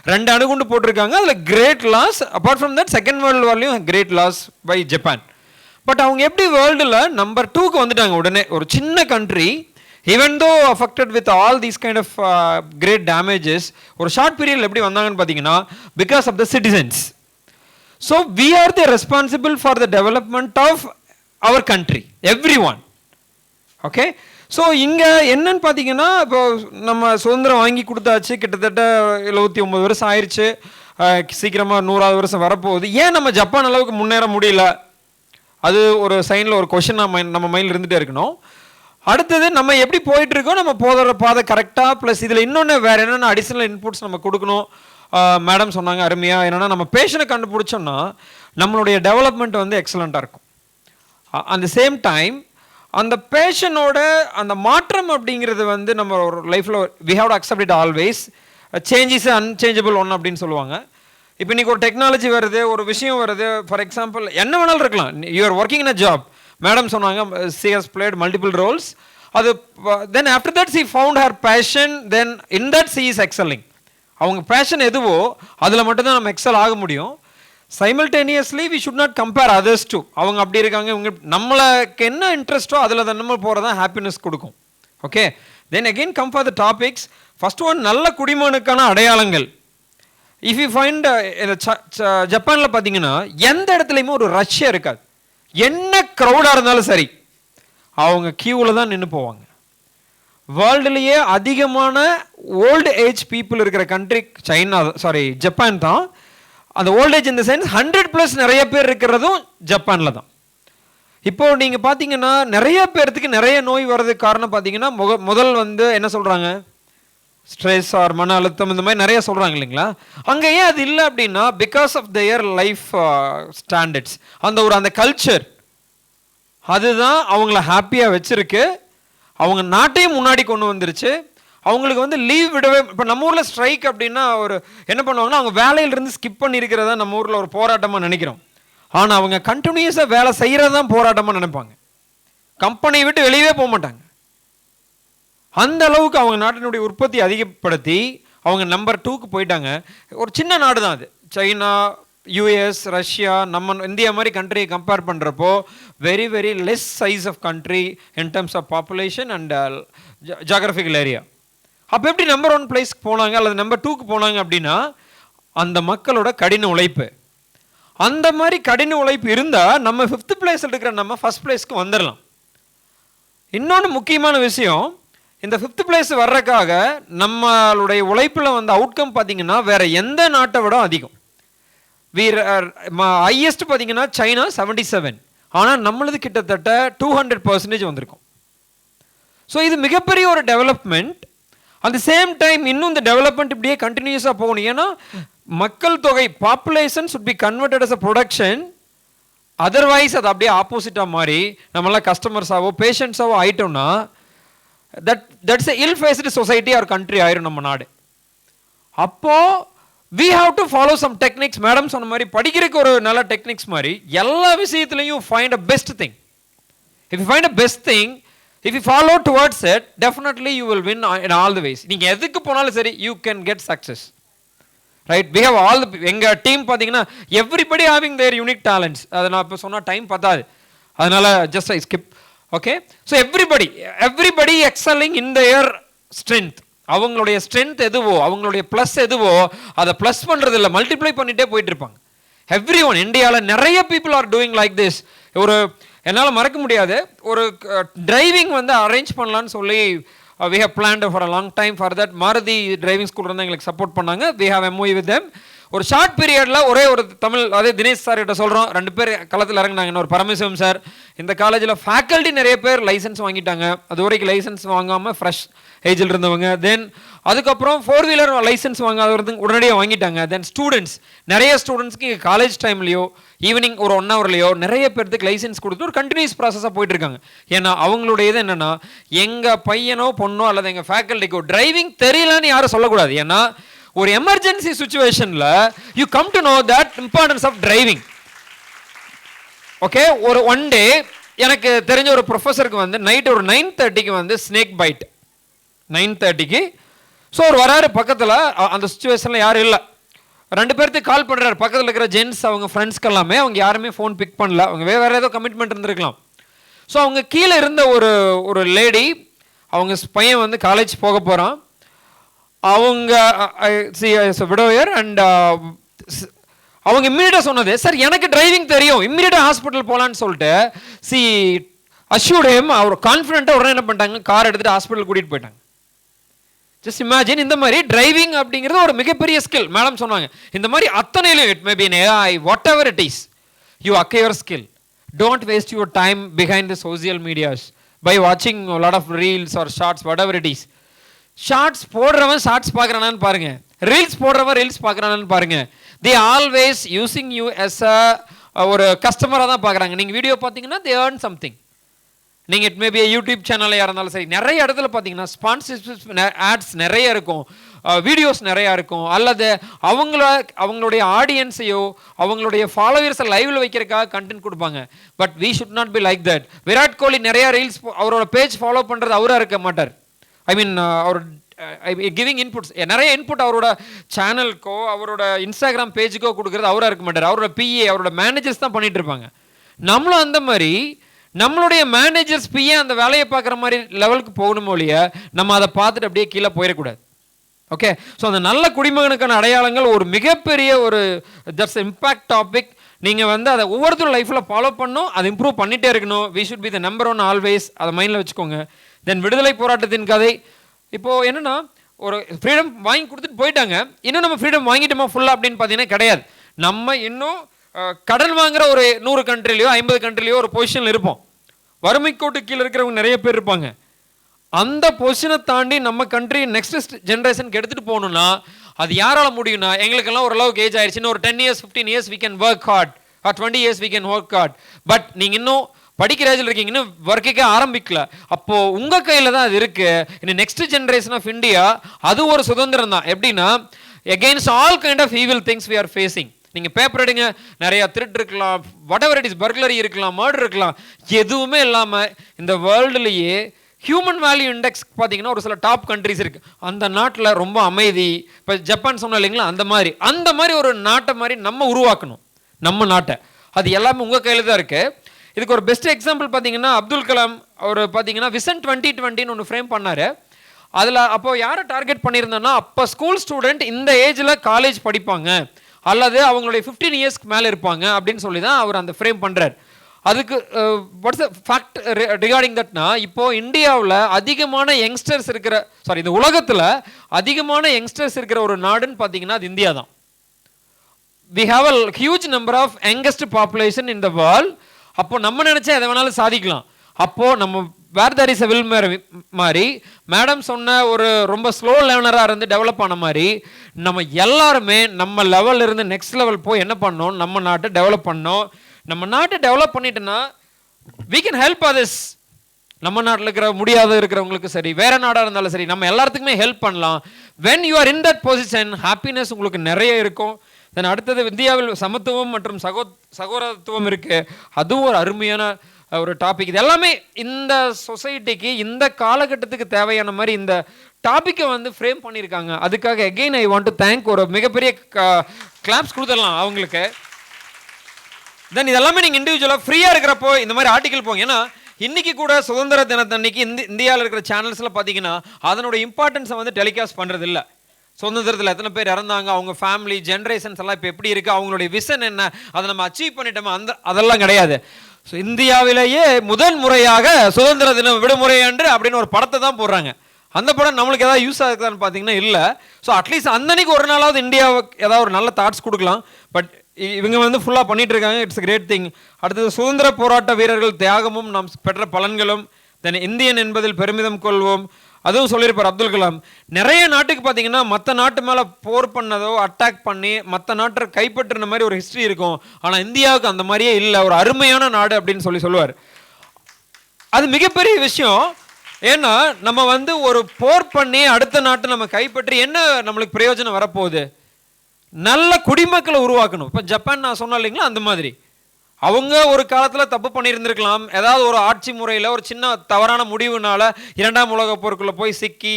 2 அணுகுண்டு போட்டிருக்காங்க. அதில் great loss. Apart from that second world வார்லையும் great loss by Japan. But அவங்க எப்படி வேர்ல்டில் நம்பர் 2க்கு வந்துட்டாங்க உடனே? ஒரு சின்ன country, even though affected with all these kind of great damages, ஒரு ஷார்ட் பீரியட்ல எப்படி வந்தாங்கன்னு பார்த்தீங்கன்னா because of the citizens. So we are the responsible for the development of our country, everyone. Okay? So இங்கே என்னன்னு பார்த்தீங்கன்னா இப்போ நம்ம சுதந்திரம் வாங்கி கொடுத்தாச்சு, கிட்டத்தட்ட 79 வருஷம் ஆயிடுச்சு, சீக்கிரமாக 100வது வருஷம் வரப்போகுது. ஏன் நம்ம ஜப்பான் அளவுக்கு முன்னேற முடியல? அது ஒரு சைனில் ஒரு கொஷின் நம்ம மைண்டில் இருந்துகிட்டே இருக்கணும். அடுத்தது நம்ம எப்படி போயிட்டு இருக்கோம், நம்ம போகிற பாதை கரெக்டாக, ப்ளஸ் இதில் இன்னொன்று வேறு என்னென்ன அடிஷ்னல் இன்புட்ஸ் நம்ம கொடுக்கணும். மேடம் சொன்னாங்க அருமையாக, என்னென்னா நம்ம பேஷனை கண்டுபிடிச்சோன்னா நம்மளுடைய டெவலப்மெண்ட் வந்து எக்ஸலண்ட்டாக இருக்கும். அந்த சேம் டைம் அந்த பேஷனோட அந்த மாற்றம் அப்படிங்கிறது வந்து நம்ம ஒரு லைஃப்பில் we have to accept it always. Change is unchangeable one அப்படின்னு சொல்லுவாங்க. இப்போ இன்றைக்கி ஒரு டெக்னாலஜி வருது, ஒரு விஷயம் வருது, ஃபார் எக்ஸாம்பிள் என்ன வேணாலும் இருக்கலாம். You are working in a job, madam சொன்னாங்க she has played multiple roles. அது then after that she found her passion, then in that she is excelling. அவங்க பேஷன் எதுவோ அதில் மட்டும்தான் நம்ம எக்ஸல் ஆக முடியும். simultaneously we should not compare others to. அவங்க அப்படி இருக்காங்க, இவங்க நம்மளுக்கு என்ன இன்ட்ரெஸ்ட்டோ அதில் தான் நம்ம போகிறது தான் ஹாப்பினஸ் கொடுக்கும். Okay, then again come for the topics. first one நல்ல குடிமகனுக்கான அடையாளங்கள். இஃப் யூ ஃபைண்ட் ஜப்பானில் பார்த்தீங்கன்னா எந்த இடத்துலையுமே ஒரு ரஷ்யா இருக்காது. என்ன க்ரௌடாக இருந்தாலும் சரி அவங்க கியூவில் தான் நின்று போவாங்க. வேர்ல்டுலேயே அதிகமான ஓல்டு ஏஜ் பீப்புள் இருக்கிற கண்ட்ரி ஜப்பான் தான். அந்த ஓல்டு ஏஜ் இந்த சென்ஸ் 100+ நிறைய பேர் இருக்கிறதும் ஜப்பானில் தான். இப்போது நீங்கள் பார்த்தீங்கன்னா நிறைய பேர்த்துக்கு நிறைய நோய் வர்றதுக்கு காரணம் பார்த்தீங்கன்னா முதல் வந்து என்ன சொல்கிறாங்க, ஸ்ட்ரெஸ் ஆர் மன அழுத்தம், இந்த மாதிரி நிறைய சொல்கிறாங்க இல்லைங்களா? அங்கே ஏன் அது இல்லை அப்படின்னா because of their life standards. அந்த கல்ச்சர் அதுதான் அவங்கள ஹாப்பியாக வச்சுருக்கு. அவங்க நாட்டையும் முன்னாடி கொண்டு வந்துருச்சு. அவங்களுக்கு வந்து லீவ் விடவே, இப்போ நம்ம ஊரில் ஸ்ட்ரைக் அப்படின்னா ஒரு என்ன பண்ணுவாங்கன்னா அவங்க வேலையிலிருந்து ஸ்கிப் பண்ணியிருக்கிறதா நம்ம ஊரில் ஒரு போராட்டமாக நினைக்கிறோம். ஆனால் அவங்க கண்டினியூஸாக வேலை செய்கிறது தான் போராட்டமாக நினைப்பாங்க. கம்பெனியை விட்டு வெளியவே போக மாட்டாங்க. அந்த அளவுக்கு அவங்க நாட்டினுடைய உற்பத்தி அதிகப்படுத்தி அவங்க நம்பர் 2க்கு போயிட்டாங்க. ஒரு சின்ன நாடு தான் அது. சைனா, US, ரஷ்யா, நம்ம இந்தியா மாதிரி கண்ட்ரியை கம்பேர் பண்ணுறப்போ very very less size of country in terms of population and geographical area. அப்போ எப்படி நம்பர் 1 பிளேஸ்க்கு போனாங்க அல்லது நம்பர் 2க்கு போனாங்க அப்படின்னா அந்த மக்களோட கடின உழைப்பு. அந்த மாதிரி கடின உழைப்பு இருந்தால் நம்ம 5th பிளேஸில் இருக்கிற நம்ம 1st பிளேஸ்க்கு வந்துடலாம். இன்னொன்று முக்கியமான விஷயம், இந்த 5th பிளேஸ் வர்றதுக்காக நம்மளுடைய உழைப்பில் வந்து அவுட்கம் பார்த்தீங்கன்னா வேற எந்த நாட்டை விட அதிகம். ஹையஸ்ட் பார்த்தீங்கன்னா சைனா 77, ஆனால் நம்மளது கிட்டத்தட்ட 200% வந்திருக்கும். ஸோ இது மிகப்பெரிய ஒரு development. At the same time இன்னும் இந்த டெவலப்மெண்ட் இப்படியே கண்டினியூஸாக போகணும். ஏன்னா மக்கள் தொகை population should be converted as a production. Otherwise அது அப்படியே ஆப்போசிட்டாக மாறி நம்மளாம் கஸ்டமர்ஸாவோ பேஷண்ட்ஸாவோ ஆயிட்டோம்னா that's a ill-faced society or country ஆயிரும் நம்ம நாடு. அப்போ we have to follow some techniques. Madam சொன்ன மாதிரி படிக்கிறதுக்கு ஒரு நல்ல டெக்னிக்ஸ் மாதிரி எல்லா விஷயத்துலையும் find a best thing. If you find a best thing, if you follow towards it, definitely you will win in all the ways. நீங்க எதுக்கு போனாலும் சரி you can get success. Right? We have all எங்க team பார்த்தீங்கன்னா everybody having their unique talents. அதை நான் இப்போ சொன்ன டைம் பத்தாது, அதனால just I skip. Okay, so everybody excelling in their strength. அவங்களுடைய ஸ்ட்ரென்த் எதுவோ, அவங்களுடைய ப்ளஸ் எதுவோ அதை ப்ளஸ் பண்ணுறது இல்லை, மல்டிப்ளை பண்ணிகிட்டே போயிட்டு இருப்பாங்க. எவ்ரி ஒன் இந்தியாவில் நிறைய people are doing like this. ஒரு என்னால் மறக்க முடியாது, ஒரு டிரைவிங் வந்து அரேஞ்ச் பண்ணலான்னு சொல்லி we have planned for a long time for that. Maruti driving school இருந்தால் எங்களுக்கு சப்போர்ட் பண்ணாங்க. we have MOU with them. ஒரு ஷார்ட் பீரியடில் ஒரே ஒரு தமிழ், அதே தினேஷ் சார் கிட்ட சொல்கிறோம், 2 பேர் களத்தில் இறங்கினாங்க. இன்னொரு பரமசிவம் சார். இந்த காலேஜில் ஃபேக்கல்ட்டி நிறைய பேர் லைசன்ஸ் வாங்கிட்டாங்க. அது வரைக்கும் லைசன்ஸ் வாங்காமல் ஃப்ரெஷ் ஏஜில் இருந்தவங்க. தென் அதுக்கப்புறம் 4-வீலர் லைசன்ஸ் வாங்காதவங்க உடனடியாக வாங்கிட்டாங்க. தென் ஸ்டூடெண்ட்ஸ், நிறைய ஸ்டூடெண்ட்ஸ்க்கு காலேஜ் டைம்லையோ ஈவினிங் ஒரு 1 ஹவர்லையோ நிறைய பேருக்கு லைசன்ஸ் கொடுத்து ஒரு கண்டினியூஸ் ப்ராசஸாக போயிட்டு இருக்காங்க. ஏன்னா அவங்களுடைய இது என்னென்னா, எங்கள் பையனோ பொண்ணோ அல்லது எங்கள் ஃபேக்கல்ட்டிக்கோ டிரைவிங் தெரியலன்னு யாரும் சொல்லக்கூடாது. ஏன்னா ஒரு எமர்ஜென்சி சுச்சுவேஷனில் you come to know that importance of driving. Okay, ஒரு ஒன் டே எனக்கு தெரிஞ்ச ஒரு ப்ரொஃபஸருக்கு வந்து நைட் ஒரு 9:30க்கு வந்து ஸ்னேக் பைட், 9:30க்கு. ஸோ அவர் வராரு பக்கத்தில், அந்த சுச்சுவேஷனில் யாரும் இல்லை. 2 பேர்த்துக்கு கால் பண்ணுறாரு, பக்கத்தில் இருக்கிற ஜென்ஸ் அவங்க ஃப்ரெண்ட்ஸ்க்கு எல்லாமே. அவங்க யாருமே ஃபோன் பிக் பண்ணல, அவங்க வேறு ஏதோ கமிட்மெண்ட் இருந்திருக்கலாம். ஸோ அவங்க கீழே இருந்த ஒரு லேடி, அவங்க பையன் வந்து காலேஜ் போக போகிறான். அவங்க விடோயர் அண்ட் அவங்க இம்மிடியட்டாக சொன்னது, சார் எனக்கு டிரைவிங் தெரியும், இம்மிடியட்டாக ஹாஸ்பிட்டல் போகலான்னு சொல்லிட்டு சி அஷ்யூர்ட் ஹிம். அவர் கான்ஃபிடென்ட்டாக உடனே என்ன பண்ணிட்டாங்க, கார் எடுத்துகிட்டு ஹாஸ்பிட்டல் கூட்டிகிட்டு போயிட்டாங்க. ஜஸ்ட் இமேஜின், இந்த மாதிரி டிரைவிங் அப்படிங்கிறது ஒரு மிகப்பெரிய ஸ்கில். மேடம் சொன்னாங்க, இந்த மாதிரி அத்தனையிலும் it may be in AI, whatever it is, you acquire skill. Don't waste your time behind the social medias by வாட்சிங் lot of reels or shorts, whatever it is. Shorts போடுறவன் shorts பார்க்குறானான்னு பாருங்க, reels போடுறவன் reels பார்க்குறானான்னு பாருங்க. They always using you as ஒரு கஸ்டமராக தான் பார்க்குறாங்க. நீங்கள் வீடியோ பார்த்தீங்கன்னா தே ஏர்ன் சம்திங். நீங்கள் இட் மேபி யூடியூப் சேனலையாக இருந்தாலும் சரி, நிறைய இடத்துல பார்த்தீங்கன்னா ஸ்பான்சர்ஷிப் ஆட்ஸ் நிறைய இருக்கும், வீடியோஸ் நிறையா இருக்கும். அல்லது அவங்களுடைய ஆடியன்ஸையோ அவங்களுடைய ஃபாலோவர்ஸை லைவில் வைக்கிறதுக்காக கண்டென்ட் கொடுப்பாங்க. But we should not be like that. Virat Kohli நிறையா ரீல்ஸ், அவரோட பேஜ் ஃபாலோ பண்ணுறது அவராக இருக்க மாட்டார். ஐ மீன் அவர் கிவிங் இன்புட்ஸ், நிறைய இன்புட் அவரோட சேனலுக்கோ அவரோட இன்ஸ்டாகிராம் பேஜுக்கோ கொடுக்குறது அவராக இருக்க மாட்டார். அவரோட PA, அவரோட மேனேஜர்ஸ் தான் பண்ணிட்டு இருப்பாங்க. நம்மளும் அந்த மாதிரி நம்மளுடைய மேனேஜர்ஸ் PA அந்த வேலையை பார்க்குற மாதிரி லெவலுக்கு போகணும் இல்லையா, நம்ம அதை பார்த்துட்டு அப்படியே கீழே போயிடக்கூடாது. ஓகே, ஸோ அந்த நல்ல குடிமகனுக்கான அடையாளங்கள் ஒரு மிகப்பெரிய ஒரு தட்ஸ் இம்பாக்ட் டாபிக். நீங்கள் வந்து அதை ஒவ்வொருத்தரும் லைஃப்பில் ஃபாலோ பண்ணணும், அதை இம்ப்ரூவ் பண்ணிகிட்டே இருக்கணும். We should be the number 1 always, அதை மைண்டில் வச்சுக்கோங்க. தென் விடுதலை போராட்டத்தின் கதை. இப்போது என்னென்னா, ஒரு ஃப்ரீடம் வாங்கி கொடுத்துட்டு போயிட்டாங்க. இன்னும் நம்ம ஃப்ரீடம் வாங்கிட்டோமா ஃபுல்லாக அப்படின்னு பார்த்தீங்கன்னா கிடையாது. நம்ம இன்னும் கடன் வாங்குகிற ஒரு 100 கண்ட்ரிலையோ 50 கண்ட்ரிலையோ ஒரு பொசிஷனில் இருப்போம். வறுமை கோட்டு கீழே இருக்கிறவங்க நிறைய பேர் இருப்பாங்க. அந்த பொசிஷனை தாண்டி நம்ம கண்ட்ரி நெக்ஸ்ட் ஜென்ரேஷனுக்கு எடுத்துகிட்டு போகணுன்னா அது யாரால் முடியும்னா, எங்களுக்கெல்லாம் ஓரளவுக்கு ஏஜ் ஆயிடுச்சுன்னு ஒரு 10 years 15 years we can work hard, or 20 years we can work hard. But நீங்கள் இன்னும் படிக்கிற ஏஜில் இருக்கீங்க, இன்னும் ஒர்க்குக்கே ஆரம்பிக்கல. அப்போது உங்கள் கையில் தான் அது இருக்குது. இன்னும் நெக்ஸ்ட் ஜென்ரேஷன் ஆஃப் இந்தியா அது ஒரு சுதந்திரம் தான். எப்படின்னா, against all kind of evil things we are facing. நீங்கள் பேப்பர் எடுங்க, நிறையா திருட்டு இருக்கலாம், whatever it is, burglary இருக்கலாம், மர்டர் இருக்கலாம், எதுவுமே இல்லாமல் இந்த வேர்ல்டுலேயே ஹியூமன் வேல்யூ இண்டெக்ஸ் பார்த்தீங்கன்னா ஒரு சில டாப் கண்ட்ரிஸ் இருக்குது. அந்த நாட்டில் ரொம்ப அமைதி. இப்போ ஜப்பான் சொன்னோம் இல்லைங்களா, அந்த மாதிரி ஒரு நாட்டை மாதிரி நம்ம உருவாக்கணும் நம்ம நாட்டை. அது எல்லாமே உங்கள் கையில் தான் இருக்குது. இதுக்கு ஒரு பெஸ்ட் எக்ஸாம்பிள் பார்த்தீங்கன்னா, அப்துல் கலாம் அவர் பார்த்தீங்கன்னா விஷன் 2020 ஒன்று ஃப்ரேம் பண்ணார். அதில் அப்போது யாரை டார்கெட் பண்ணியிருந்தோன்னா, அப்போ ஸ்கூல் ஸ்டூடெண்ட் இந்த ஏஜில் காலேஜ் படிப்பாங்க அல்லது அவங்களுடைய 15 இயர்ஸ்க்கு மேலே இருப்பாங்க அப்படின்னு சொல்லி தான் அவர் அந்த ஃப்ரேம் பண்ணுறார். அதுக்கு வாட்ஸ் த ஃபேக்ட் ரிகார்டிங் தட்னா, இப்போது இந்தியாவில் அதிகமான யங்ஸ்டர்ஸ் இருக்கிற, இந்த உலகத்தில் அதிகமான யங்ஸ்டர்ஸ் இருக்கிற ஒரு நாடுன்னு பார்த்தீங்கன்னா அது இந்தியா தான். We have a huge number of youngest population in the world. அப்போ நம்ம நினச்சா எதை வேணாலும் சாதிக்கலாம். அப்போது நம்ம where there is a will மாதிரி மேடம் சொன்ன ஒரு ரொம்ப ஸ்லோ லேர்னராக இருந்து டெவலப் ஆன மாதிரி நம்ம எல்லாருமே நம்ம லெவலில் இருந்து நெக்ஸ்ட் லெவல் போய் என்ன பண்ணோம், நம்ம நாட்டை டெவலப் பண்ணோம். நம்ம நாட்டை டெவலப் பண்ணிட்டோன்னா we can help others. நம்ம நாட்டில் இருக்கிறவங்களுக்கு சரி, வேறு நாடாக இருந்தாலும் சரி, நம்ம எல்லாத்துக்குமே ஹெல்ப் பண்ணலாம். when you are in that position, happiness உங்களுக்கு நிறைய இருக்கும். தென் அடுத்தது இந்தியாவில் சமத்துவம் மற்றும் சகோதரத்துவம் இருக்குது. அதுவும் ஒரு அருமையான ஒரு டாபிக். இது எல்லாமே இந்த சொசைட்டிக்கு இந்த காலகட்டத்துக்கு தேவையான மாதிரி இந்த டாப்பிக்கை வந்து ஃப்ரேம் பண்ணியிருக்காங்க. அதுக்காக again I want to thank. ஒரு மிகப்பெரிய கிளாப்ஸ் கொடுத்துடலாம் அவங்களுக்கு. தென் இதெல்லாமே நீங்கள் இண்டிவிஜுவலாக ஃப்ரீயாக இருக்கிறப்போ இந்த மாதிரி ஆர்டிக்கல் போங்க. ஏன்னா இன்னைக்கு கூட சுதந்திர தினத்தன்னைக்கு இந்தியாவில் இருக்கிற சேனல்ஸில் பார்த்தீங்கன்னா அதனோட இம்பார்ட்டன்ஸை வந்து டெலிகாஸ்ட் பண்ணுறது இல்லை. சுதந்திரத்தில் எத்தனை பேர் இறந்தாங்க, அவங்க ஃபேமிலி ஜென்ரேஷன்ஸ் எல்லாம் இப்போ எப்படி இருக்குது, அவங்களுடைய விஷன் என்ன, அதை நம்ம அச்சீவ் பண்ணிட்டோமா, அதெல்லாம் கிடையாது. ஸோ இந்தியாவிலேயே முதல் முறையாக சுதந்திர தினம் விடுமுறை அன்று அப்படின்னு ஒரு படத்தை தான் போடுறாங்க. அந்த படம் நம்மளுக்கு ஏதாவது யூஸ் ஆகுதான்னு பார்த்தீங்கன்னா இல்லை. ஸோ அட்லீஸ்ட் அன்னைக்கு ஒரு நாளாவது இந்தியாவுக்கு ஏதாவது ஒரு நல்ல தாட்ஸ் கொடுக்கலாம். பட் இவங்க வந்து ஃபுல்லாக பண்ணிட்டு இருக்காங்க. It's great thing. அடுத்தது சுதந்திர போராட்ட வீரர்கள் தியாகமும் நாம் பெற்ற பலன்களும், தென் இந்தியன் என்பதில் பெருமிதம் கொள்வோம். அதுவும் சொல்லியிருப்பார் அப்துல் கலாம். நிறைய நாட்டுக்கு பார்த்தீங்கன்னா மற்ற நாட்டு மேலே போர் பண்ணதோ அட்டாக் பண்ணி மற்ற நாட்டை கைப்பற்றின மாதிரி ஒரு ஹிஸ்ட்ரி இருக்கும். ஆனால் இந்தியாவுக்கு அந்த மாதிரியே இல்லை, ஒரு அருமையான நாடு அப்படின்னு சொல்லுவார். அது மிகப்பெரிய விஷயம். ஏன்னா நம்ம வந்து ஒரு போர் பண்ணி அடுத்த நாட்டை நம்ம கைப்பற்றி என்ன நம்மளுக்கு பிரயோஜனம் வரப்போகுது? நல்ல குடிமக்களை உருவாக்கணும். இப்போ ஜப்பான் நான் சொன்னேன் இல்லைங்களா, அந்த மாதிரி அவங்க ஒரு காலத்தில் தப்பு பண்ணியிருந்திருக்கலாம். ஏதாவது ஒரு ஆட்சி முறையில் ஒரு சின்ன தவறான முடிவுனால 2ஆம் உலகப் போருக்குள்ளே போய் சிக்கி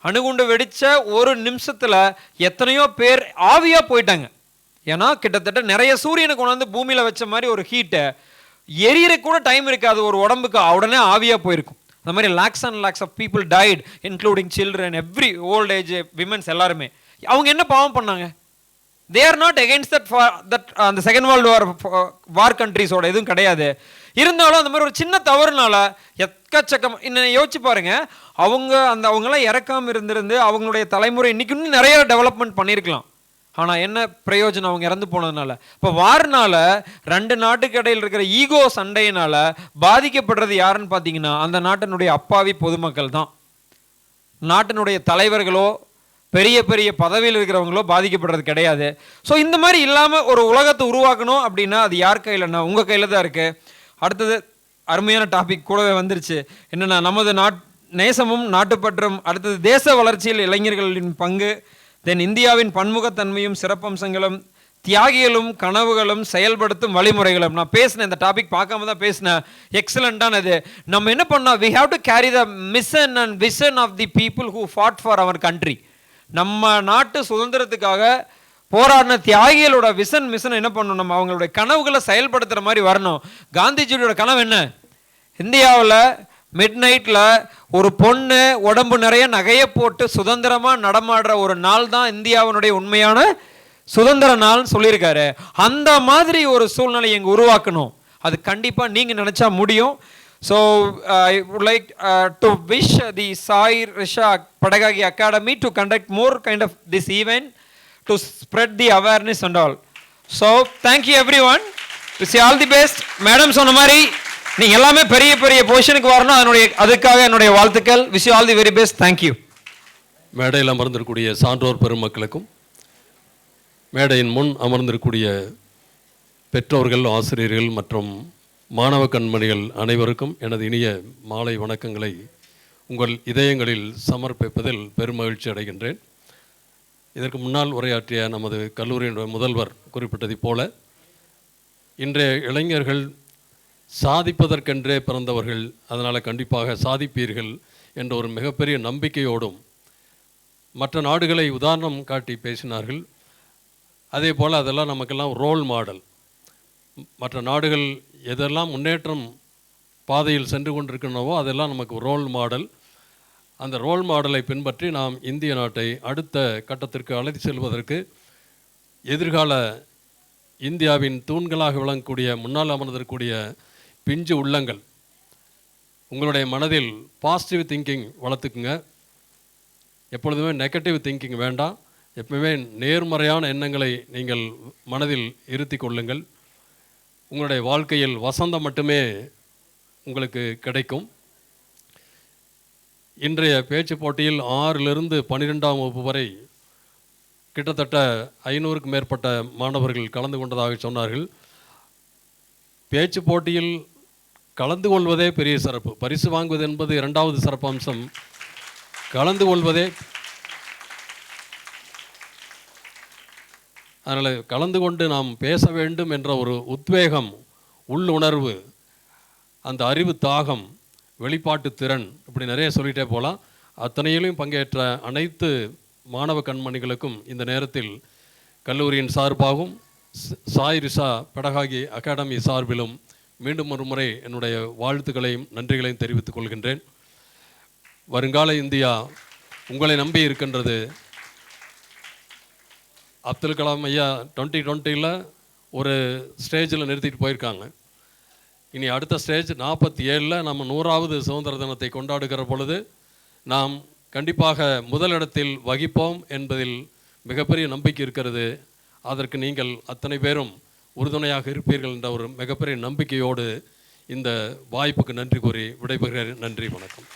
அணுகுண்டு வெடித்த ஒரு நிமிஷத்தில் எத்தனையோ பேர் ஆவியாக போயிட்டாங்க. ஏன்னா கிட்டத்தட்ட நிறைய சூரியனை கொண்டாந்து பூமியில் வச்ச மாதிரி ஒரு ஹீட்டை எரியற கூட டைம் இருக்காது ஒரு உடம்புக்கு, உடனே ஆவியாக போயிருக்கும். அந்த மாதிரி lakhs and lakhs of people died, including children, every old age womens எல்லாருமே. அவங்க என்ன பாவம் பண்ணாங்க? they are not against that அந்த செகண்ட் வேர்ல்டு வார் கண்ட்ரிஸோட எதுவும் கிடையாது. இருந்தாலும் அந்த மாதிரி ஒரு சின்ன தவறுனால எக்கச்சக்கம் இன்னும் யோசிச்சு பாருங்க. அவங்களாம் இறக்காமல் இருந்திருந்து அவங்களுடைய தலைமுறை இன்னைக்கு இன்னும் நிறைய டெவலப்மெண்ட் பண்ணியிருக்கலாம். ஆனால் என்ன பிரயோஜனம் அவங்க இறந்து போனதுனால? இப்போ வார்னால 2 நாட்டுக்கு இடையில் இருக்கிற ஈகோ சண்டையினால பாதிக்கப்படுறது யாருன்னு பார்த்தீங்கன்னா அந்த நாட்டினுடைய அப்பாவி பொதுமக்கள் தான். நாட்டினுடைய தலைவர்களோ பெரிய பெரிய பதவியில் இருக்கிறவங்களோ பாதிக்கப்படுறது கிடையாது. ஸோ இந்த மாதிரி இல்லாமல் ஒரு உலகத்தை உருவாக்கணும் அப்படின்னா அது யார் கையிலன்னா உங்கள் கையில் தான் இருக்குது. அடுத்தது அருமையான டாபிக் கூடவே வந்துருச்சு. என்னென்னா நமது நேசமும் நாட்டுப்பற்றும், அடுத்தது தேச வளர்ச்சியில் இளைஞர்களின் பங்கு, தென் இந்தியாவின் பன்முகத்தன்மையும் சிறப்பம்சங்களும், தியாகிகளும் கனவுகளும் செயல்படுத்தும் வழிமுறைகளும். நான் பேசினேன், இந்த டாபிக் பார்க்காம தான் பேசினேன். எக்ஸலண்ட்டானது. நம்ம என்ன பண்ணோம், we have to carry the mission and vision of the people who fought for our country. நம்ம நாட்டு சுதந்திரத்துக்காக போராடின தியாகிகளோட மிஷன் என்ன பண்ணணும், நம்ம அவங்களுடைய கனவுகளை செயல்படுத்துகிற மாதிரி வரணும். காந்திஜியோட கனவு என்ன? இந்தியாவில் மிட் நைட்டில் ஒரு பொண்ணு உடம்பு நிறைய நகையை போட்டு சுதந்திரமாக நடமாடுற ஒரு நாள் தான் இந்தியாவினுடைய உண்மையான சுதந்திர நாள்னு சொல்லியிருக்காரு. அந்த மாதிரி ஒரு சூழ்நிலை இங்கே உருவாக்கணும். அது கண்டிப்பாக நீங்கள் நினச்சா முடியும். So I would like to wish the Sai Risha Pedagagi Academy to conduct more kind of this event to spread the awareness and all. So thank you everyone. Wish you all the best. Madam சொன்ன மாதிரி நீங்க எல்லாமே பெரிய பெரிய பொசிஷனுக்கு வரணும். அதுக்காக என்னுடைய வாழ்த்துக்கள். Wish you all the very best. Thank you. மேடையில் அமர்ந்திருக்கக்கூடிய சான்றோர் பெருமக்களுக்கும் மேடையின் முன் அமர்ந்திருக்கக்கூடிய பெற்றோர்கள், ஆசிரியர்கள் மற்றும் மாணவ கண்மணிகள் அனைவருக்கும் எனது இனிய மாலை வணக்கங்களை உங்கள் இதயங்களில் சமர்ப்பிப்பதில் பெருமகிழ்ச்சி அடைகின்றேன். இதற்கு முன்னால் உரையாற்றிய நமது கல்லூரியினுடைய முதல்வர் குறிப்பிட்டதைப் போல இன்றைய இளைஞர்கள் சாதிப்பதற்கென்றே பிறந்தவர்கள், அதனால் கண்டிப்பாக சாதிப்பீர்கள் என்ற ஒரு மிகப்பெரிய நம்பிக்கையோடும் மற்ற நாடுகளை உதாரணம் காட்டி பேசினார்கள். அதே போல் அதெல்லாம் நமக்கெல்லாம் ரோல் மாடல். மற்ற நாடுகள் எதெல்லாம் முன்னேற்றம் பாதையில் சென்று கொண்டிருக்கிறனவோ அதெல்லாம் நமக்கு ரோல் மாடல். அந்த ரோல் மாடலை பின்பற்றி நாம் இந்திய நாட்டை அடுத்த கட்டத்திற்கு அழைத்து செல்வதற்கு எதிர்கால இந்தியாவின் தூண்களாக விளங்கக்கூடிய முன்னால் அமர்ந்திருக்கக்கூடிய பிஞ்சு உள்ளங்கள், உங்களுடைய மனதில் பாசிட்டிவ் திங்கிங் வளர்த்துக்குங்க. எப்பொழுதுமே நெகட்டிவ் திங்கிங் வேண்டாம். எப்பவுமே நேர்மறையான எண்ணங்களை நீங்கள் மனதில் இருத்தி கொள்ளுங்கள். உங்களுடைய வாழ்க்கையில் வசந்தம் மட்டுமே உங்களுக்கு கிடைக்கும். இன்றைய பேச்சு போட்டியில் 6லிருந்து 12ஆம் வகுப்பு வரை கிட்டத்தட்ட 500க்கும் மேற்பட்ட மாணவர்கள் கலந்து கொண்டதாக சொன்னார்கள். பேச்சு போட்டியில் கலந்து கொள்வதே பெரிய சிறப்பு. பரிசு வாங்குவது என்பது 2வது சிறப்பு அம்சம். கலந்து கொள்வதே, அதனால் கலந்து கொண்டு நாம் பேச வேண்டும் என்ற ஒரு உத்வேகம், உள்ளுணர்வு, அந்த அறிவு தாகம், வெளிப்பாட்டு திறன், இப்படி நிறைய சொல்லிகிட்டே போகலாம். அத்தனையிலும் பங்கேற்ற அனைத்து மாணவ கண்மணிகளுக்கும் இந்த நேரத்தில் கல்லூரியின் சார்பாகவும் சாய் ரிஷா பெடகாகி அகாடமி சார்பிலும் மீண்டும் ஒரு முறை என்னுடைய வாழ்த்துக்களையும் நன்றிகளையும் தெரிவித்துக் கொள்கின்றேன். வருங்கால இந்தியா உங்களை நம்பி இருக்கின்றது. அப்துல் கலாம் ஐயா 2020 ஒரு ஸ்டேஜில் நிறுத்திட்டு போயிருக்காங்க. இனி அடுத்த ஸ்டேஜ் 47 நம்ம 100வது சுதந்திர தினத்தை கொண்டாடுகிற பொழுது நாம் கண்டிப்பாக முதலிடத்தில் வகிப்போம் என்பதில் மிகப்பெரிய நம்பிக்கை இருக்கிறது. அதற்கு நீங்கள் அத்தனை பேரும் உறுதுணையாக இருப்பீர்கள் என்ற ஒரு மிகப்பெரிய நம்பிக்கையோடு இந்த வாய்ப்புக்கு நன்றி கூறி விடைபெறுகிறேன். நன்றி, வணக்கம்.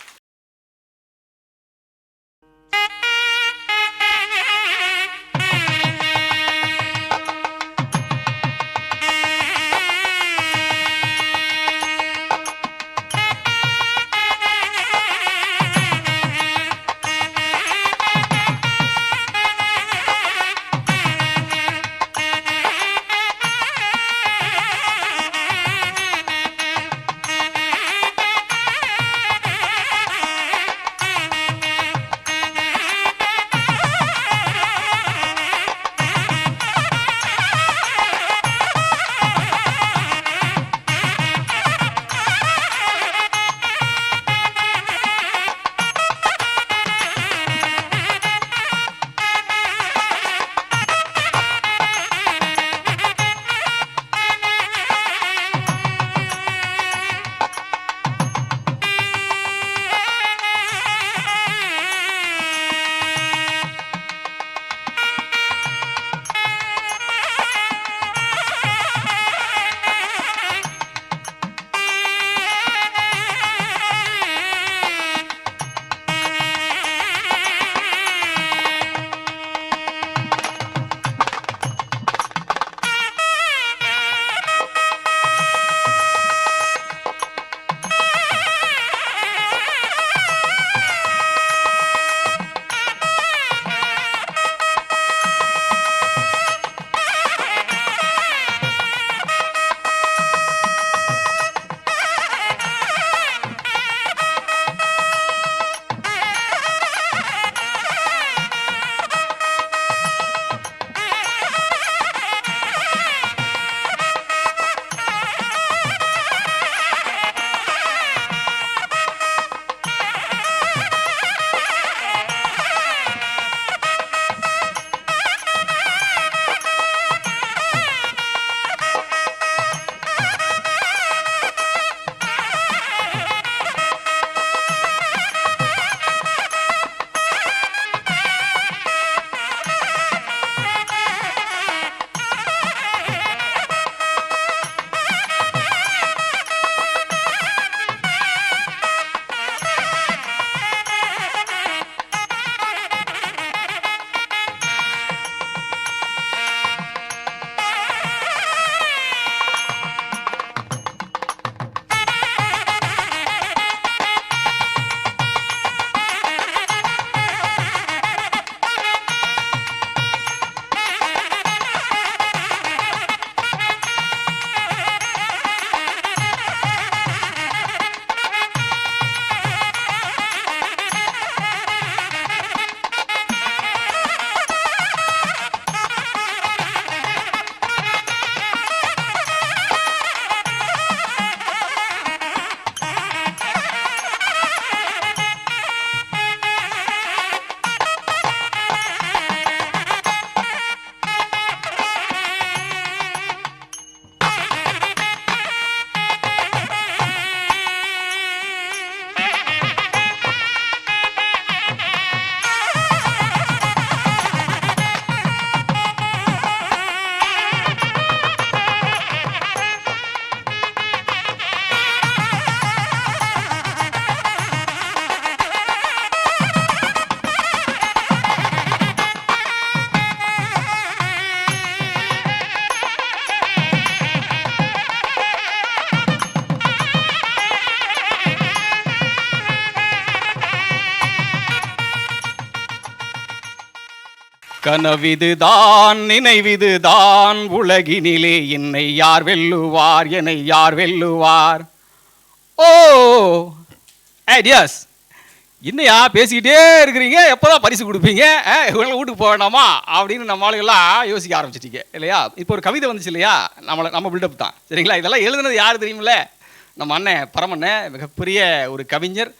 கனவிதுதான் நினைவிதுதான் உலகினிலே என்னை யார் வெல்லுவார், என்னை யார் வெல்லுவார்? ஓ ஐடியாஸ், என்னையா பேசிக்கிட்டே இருக்கிறீங்க, எப்போதான் பரிசு கொடுப்பீங்க, இவங்களை வீட்டுக்கு போக வேண்டாமா அப்படின்னு நம்ம ஆளுகள்லாம் யோசிக்க ஆரம்பிச்சிட்டீங்க இல்லையா? இப்போ ஒரு கவிதை வந்துச்சு இல்லையா, நம்ம பில்டப் தான் சரிங்களா. இதெல்லாம் எழுதுனது யார் தெரியுமில்ல, நம்ம அண்ணன் பரமண்ணன், மிகப்பெரிய ஒரு கவிஞர்.